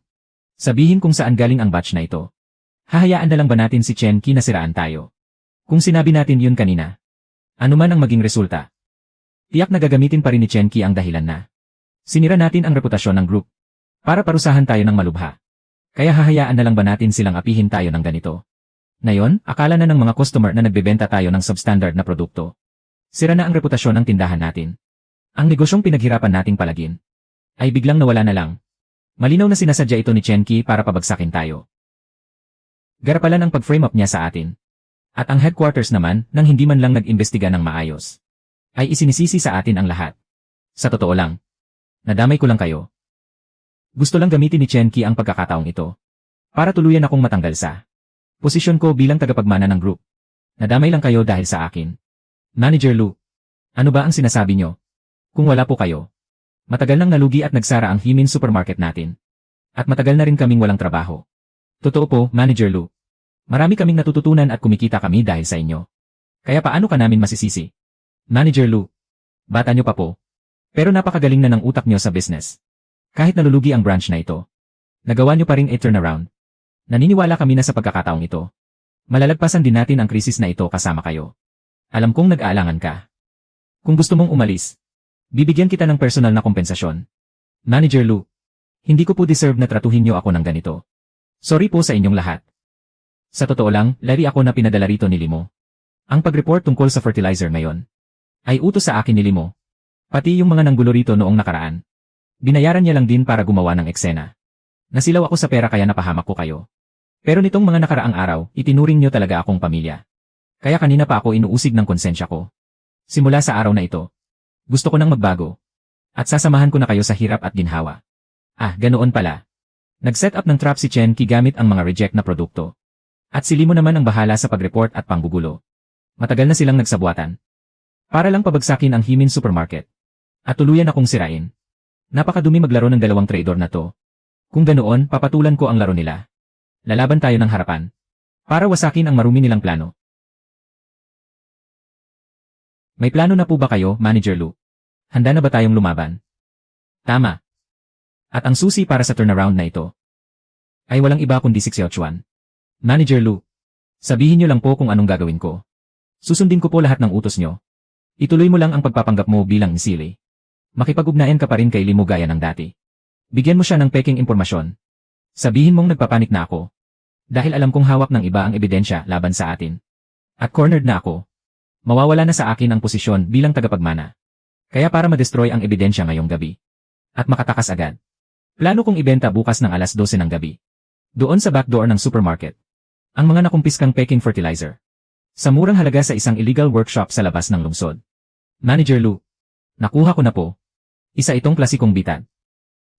sabihin kung saan galing ang batch na ito? Hahayaan na lang ba natin si Chen Qi na siraan tayo? Kung sinabi natin yun kanina, ano man ang maging resulta, tiyak na gagamitin pa rin ni Chen Qi ang dahilan na sinira natin ang reputasyon ng group para parusahan tayo ng malubha. Kaya hahayaan na lang ba natin silang apihin tayo ng ganito? Ngayon, akala na ng mga customer na nagbebenta tayo ng substandard na produkto. Sira na ang reputasyon ng tindahan natin. Ang negosyong pinaghirapan nating palagin ay biglang nawala na lang. Malinaw na sinasadya ito ni Chen Qi para pabagsakin tayo. Garapalan ang pag-frame up niya sa atin. At ang headquarters naman, nang hindi man lang nag-imbestiga ng maayos, ay isinisisi sa atin ang lahat. Sa totoo lang, nadamay ko lang kayo. Gusto lang gamitin ni Chen Qi ang pagkakataong ito para tuluyan akong matanggal sa posisyon ko bilang tagapagmana ng group. Nadamay lang kayo dahil sa akin. Manager Lu, ano ba ang sinasabi nyo? Kung wala po kayo, matagal nang nalugi at nagsara ang Himin supermarket natin. At matagal na rin kaming walang trabaho. Totoo po, Manager Lu. Marami kaming natututunan at kumikita kami dahil sa inyo. Kaya paano ka namin masisisi? Manager Lu, bata nyo pa po. Pero napakagaling na ng utak nyo sa business. Kahit nalulugi ang branch na ito, nagawa nyo pa ring i-turnaround. Naniniwala kami na sa pagkakataong ito, malalagpasan din natin ang krisis na ito kasama kayo. Alam kong nag-aalangan ka. Kung gusto mong umalis, bibigyan kita ng personal na kompensasyon. Manager Lu, hindi ko po deserve na tratuhin nyo ako ng ganito. Sorry po sa inyong lahat. Sa totoo lang, lari ako na pinadala rito ni Limo. Ang pag-report tungkol sa fertilizer ngayon ay utos sa akin ni Limo. Pati yung mga nanggulo rito noong nakaraan. Binayaran niya lang din para gumawa ng eksena. Nasilaw ako sa pera kaya napahamak ko kayo. Pero nitong mga nakaraang araw, itinuring niyo talaga akong pamilya. Kaya kanina pa ako inuusig ng konsensya ko. Simula sa araw na ito, gusto ko nang magbago. At sasamahan ko na kayo sa hirap at ginhawa. Ah, ganoon pala. Nag-set up ng trap si Chen Qi gamit ang mga reject na produkto. At si Limo naman ang bahala sa pag-report at panggugulo. Matagal na silang nagsabuatan. Para lang pabagsakin ang Himin supermarket. At tuluyan akong sirain. Napakadumi maglaro ng dalawang traidor na to. Kung ganoon, papatulan ko ang laro nila. Lalaban tayo ng harapan. Para wasakin ang marumi nilang plano. May plano na po ba kayo, Manager Lu? Handa na ba tayong lumaban? Tama. At ang susi para sa turnaround na ito ay walang iba kundi si Xiao Chuan. Manager Lu, sabihin niyo lang po kung anong gagawin ko. Susundin ko po lahat ng utos niyo. Ituloy mo lang ang pagpapanggap mo bilang insili. Makipag-ugnayan ka pa rin kay Limo gaya ng dati. Bigyan mo siya ng peking impormasyon. Sabihin mong nagpapanik na ako. Dahil alam kong hawak ng iba ang ebidensya laban sa atin. At cornered na ako. Mawawala na sa akin ang posisyon bilang tagapagmana. Kaya para ma-destroy ang ebidensya ngayong gabi. At makatakas agad. Plano kong ibenta bukas ng alas 12 ng gabi. Doon sa backdoor ng supermarket. Ang mga nakumpiskang peking fertilizer. Sa murang halaga sa isang illegal workshop sa labas ng lungsod. Manager Lu, nakuha ko na po. Isa itong klasikong bitad.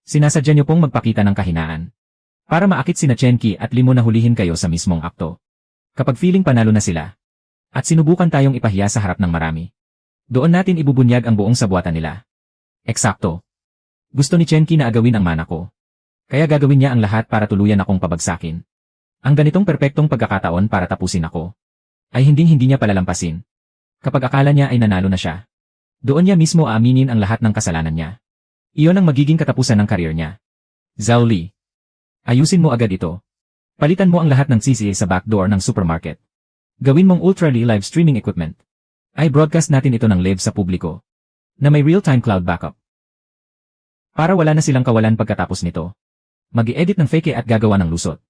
Sinasadya niyo pong magpakita ng kahinaan. Para maakit sina Chen Qi at Limo na hulihin kayo sa mismong akto. Kapag feeling panalo na sila. At sinubukan tayong ipahiya sa harap ng marami. Doon natin ibubunyag ang buong sabuatan nila. Eksakto. Gusto ni Chen Qi na agawin ang mana ko. Kaya gagawin niya ang lahat para tuluyan akong pabagsakin. Ang ganitong perpektong pagkakataon para tapusin ako ay hinding-hindi niya palalampasin. Kapag akala niya ay nanalo na siya, doon niya mismo aaminin ang lahat ng kasalanan niya. Iyon ang magiging katapusan ng karir niya. Zhao Li, ayusin mo agad ito. Palitan mo ang lahat ng CCA sa backdoor ng supermarket. Gawin mong ultra live streaming equipment. Ay broadcast natin ito ng live sa publiko na may real-time cloud backup. Para wala na silang kawalan pagkatapos nito. Mag-i-edit ng fake at gagawa ng lusot.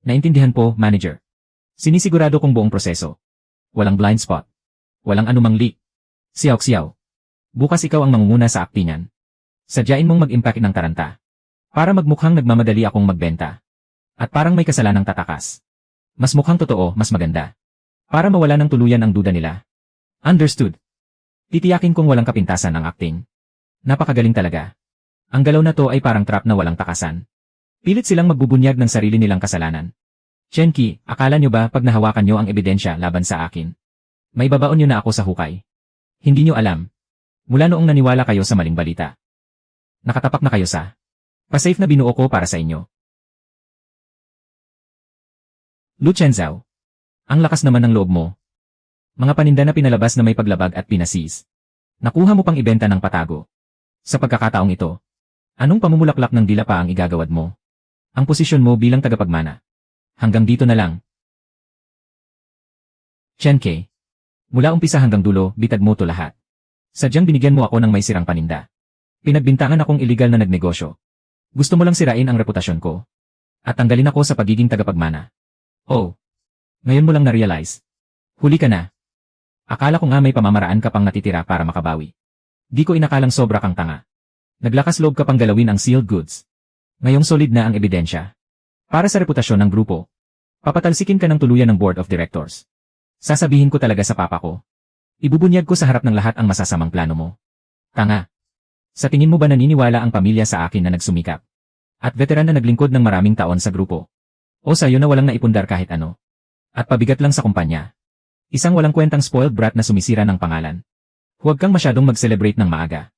Naintindihan po, Manager. Sinisigurado kong buong proseso. Walang blind spot. Walang anumang leak. Xiao. Bukas ikaw ang mangunguna sa akti niyan. Sadyain mong mag-impact ng taranta. Para magmukhang nagmamadali akong magbenta. At parang may kasalanang tatakas. Mas mukhang totoo, mas maganda. Para mawala ng tuluyan ang duda nila. Understood. Titiyakin kong walang kapintasan ang acting. Napakagaling talaga. Ang galaw na to ay parang trap na walang takasan. Pilit silang magbubunyag ng sarili nilang kasalanan. Chen Qi, akala nyo ba pag nahawakan nyo ang ebidensya laban sa akin? May babaon nyo na ako sa hukay. Hindi nyo alam. Mula noong naniwala kayo sa maling balita. Nakatapak na kayo sa pa-safe na binuo ko para sa inyo. Lu Chenzhao. Ang lakas naman ng loob mo. Mga paninda na pinalabas na may paglabag at pinasis. Nakuha mo pang ibenta ng patago. Sa pagkakataong ito, anong pamumulaklak ng dila pa ang igagawad mo? Ang posisyon mo bilang tagapagmana. Hanggang dito na lang. Chen K. Mula umpisa hanggang dulo, bitag mo to lahat. Sadyang binigyan mo ako ng may sirang paninda. Pinagbintangan akong iligal na nagnegosyo. Gusto mo lang sirain ang reputasyon ko. At tanggalin ako sa pagiging tagapagmana. Oh. Ngayon mo lang na-realize. Huli ka na. Akala ko nga may pamamaraan ka pang natitira para makabawi. Di ko inakalang sobra kang tanga. Naglakas loob ka pang galawin ang sealed goods. Ngayong solid na ang ebidensya. Para sa reputasyon ng grupo, papatalsikin ka ng tuluyan ng board of directors. Sasabihin ko talaga sa papa ko. Ibubunyag ko sa harap ng lahat ang masasamang plano mo. Tanga. Sa tingin mo ba naniniwala ang pamilya sa akin na nagsumikap? At veteran na naglingkod ng maraming taon sa grupo? O sa'yo na walang naipundar kahit ano? At pabigat lang sa kumpanya? Isang walang kwentang spoiled brat na sumisira ng pangalan. Huwag kang masyadong mag-celebrate ng maaga.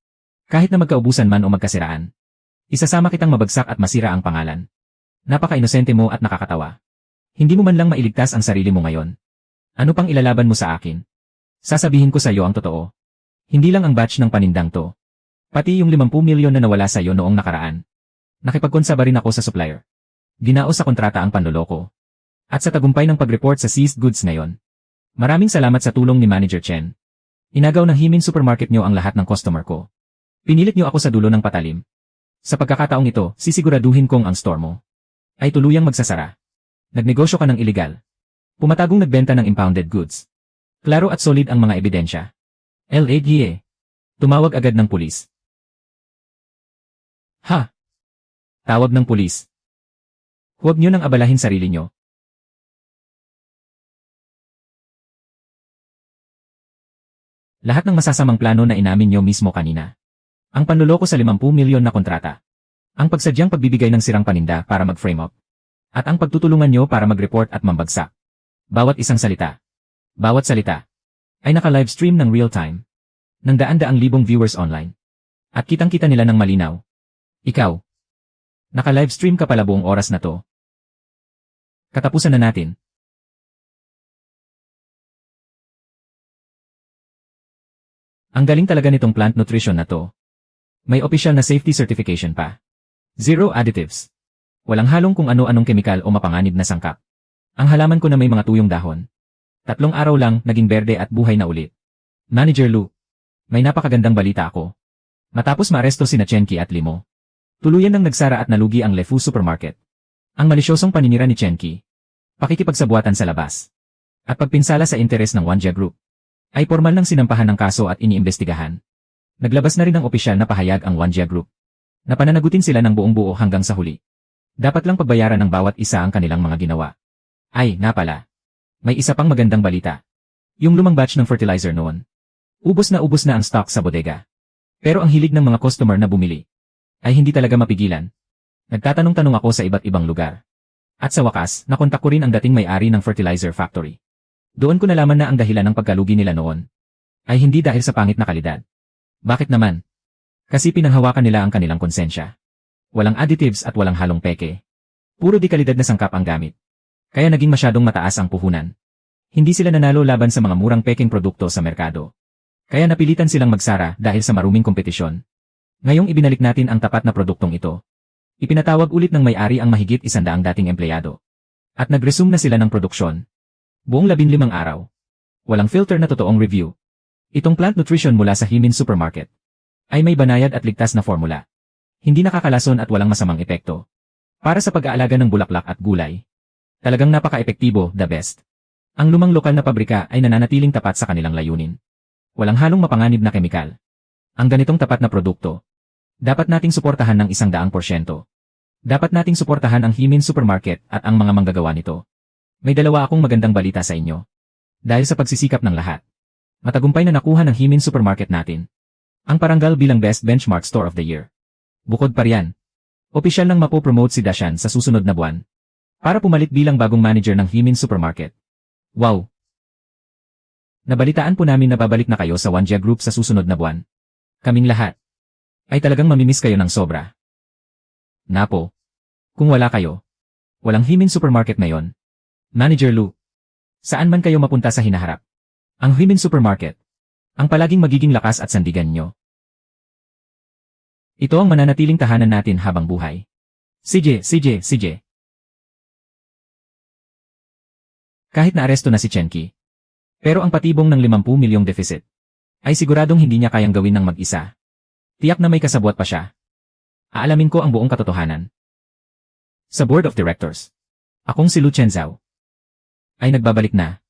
Kahit na magkaubusan man o magkasiraan. Isasama kitang mabagsak at masira ang pangalan. Napaka-inosente mo at nakakatawa. Hindi mo man lang mailigtas ang sarili mo ngayon. Ano pang ilalaban mo sa akin? Sasabihin ko sa iyo ang totoo. Hindi lang ang batch ng panindang to. Pati yung 50 milyon na nawala sa iyo noong nakaraan. Nakipagkonsaba rin ako sa supplier. Ginaos sa kontrata ang panloloko. At sa tagumpay ng pag-report sa seized goods ngayon. Maraming salamat sa tulong ni Manager Chen. Inagaw ng Himin Supermarket nyo ang lahat ng customer ko. Pinilit nyo ako sa dulo ng patalim. Sa pagkakataong ito, sisiguraduhin kong ang store mo ay tuluyang magsasara. Nagnegosyo ka ng iligal. Pumatagong nagbenta ng impounded goods. Klaro at solid ang mga ebidensya. LAGA. Tumawag agad ng pulis. Ha? Tawag ng pulis. Huwag nyo nang abalahin sarili nyo. Lahat ng masasamang plano na inamin nyo mismo kanina. Ang panloloko sa 50 milyon na kontrata. Ang pagsadyang pagbibigay ng sirang paninda para mag-frame up. At ang pagtutulungan nyo para mag-report at mambagsak. Bawat isang salita. Bawat salita. Ay naka-livestream ng real-time. Ng daan-daang libong viewers online. At kitang-kita nila ng malinaw. Ikaw. Naka-livestream ka pala buong oras na to. Katapusan na natin. Ang galing talaga nitong plant nutrition na to. May official na safety certification pa. Zero additives. Walang halong kung ano-anong kemikal o mapanganib na sangkap. Ang halaman ko na may mga tuyong dahon. 3 araw lang, naging berde at buhay na ulit. Manager Lu. May napakagandang balita ako. Matapos maaresto sina Chenki at Limo. Tuluyan nang nagsara at nalugi ang Lefu Supermarket. Ang malisyosong paninira ni Chenki. Pakikipagsabuatan sa labas. At pagpinsala sa interes ng Wanjia Group. Ay formal nang sinampahan ng kaso at iniimbestigahan. Naglabas na rin ng opisyal na pahayag ang Wanjia Group. Napananagutin sila ng buong buo hanggang sa huli. Dapat lang pagbayaran ng bawat isa ang kanilang mga ginawa. Ay, napala. May isa pang magandang balita. Yung lumang batch ng fertilizer noon. Ubos na ang stock sa bodega. Pero ang hilig ng mga customer na bumili ay hindi talaga mapigilan. Nagtatanong-tanong ako sa iba't ibang lugar. At sa wakas, nakontak ko rin ang dating may-ari ng fertilizer factory. Doon ko nalaman na ang dahilan ng pagkalugi nila noon ay hindi dahil sa pangit na kalidad. Bakit naman? Kasi pinanghawakan nila ang kanilang konsensya. Walang additives at walang halong peke. Puro di kalidad na sangkap ang gamit. Kaya naging masyadong mataas ang puhunan. Hindi sila nanalo laban sa mga murang pekeng produkto sa merkado. Kaya napilitan silang magsara dahil sa maruming kompetisyon. Ngayong ibinalik natin ang tapat na produktong ito. Ipinatawag ulit ng may-ari ang mahigit 100 dating empleyado. At nag-resume na sila ng produksyon. Buong 15 araw. Walang filter na totoong review. Itong plant nutrition mula sa Himin Supermarket ay may banayad at ligtas na formula. Hindi nakakalason at walang masamang epekto. Para sa pag-aalaga ng bulaklak at gulay. Talagang napaka-epektibo, the best. Ang lumang lokal na pabrika ay nananatiling tapat sa kanilang layunin. Walang halong mapanganib na kemikal. Ang ganitong tapat na produkto, dapat nating suportahan ng 100%. Dapat nating suportahan ang Himin Supermarket at ang mga manggagawa nito. May dalawa akong magandang balita sa inyo. Dahil sa pagsisikap ng lahat, matagumpay na nakuha ng Himin Supermarket natin ang parangal bilang Best Benchmark Store of the Year. Bukod pa riyan, opisyal nang mapopromote si Dashan sa susunod na buwan para pumalit bilang bagong manager ng Himin Supermarket. Wow! Nabalitaan po namin na babalik na kayo sa Wanjia Group sa susunod na buwan. Kaming lahat ay talagang mamimiss kayo ng sobra. Napo. Kung wala kayo, walang Himin Supermarket ngayon. Manager Lu, saan man kayo mapunta sa hinaharap? Ang Himin Supermarket, ang palaging magiging lakas at sandigan nyo. Ito ang mananatiling tahanan natin habang buhay. CJ. Kahit na aresto na si Chenki. Pero ang patibong ng 50 milyong deficit ay siguradong hindi niya kayang gawin ng mag-isa. Tiyak na may kasabwat pa siya. Aalamin ko ang buong katotohanan. Sa Board of Directors, akong si Lu Chenzhao ay nagbabalik na.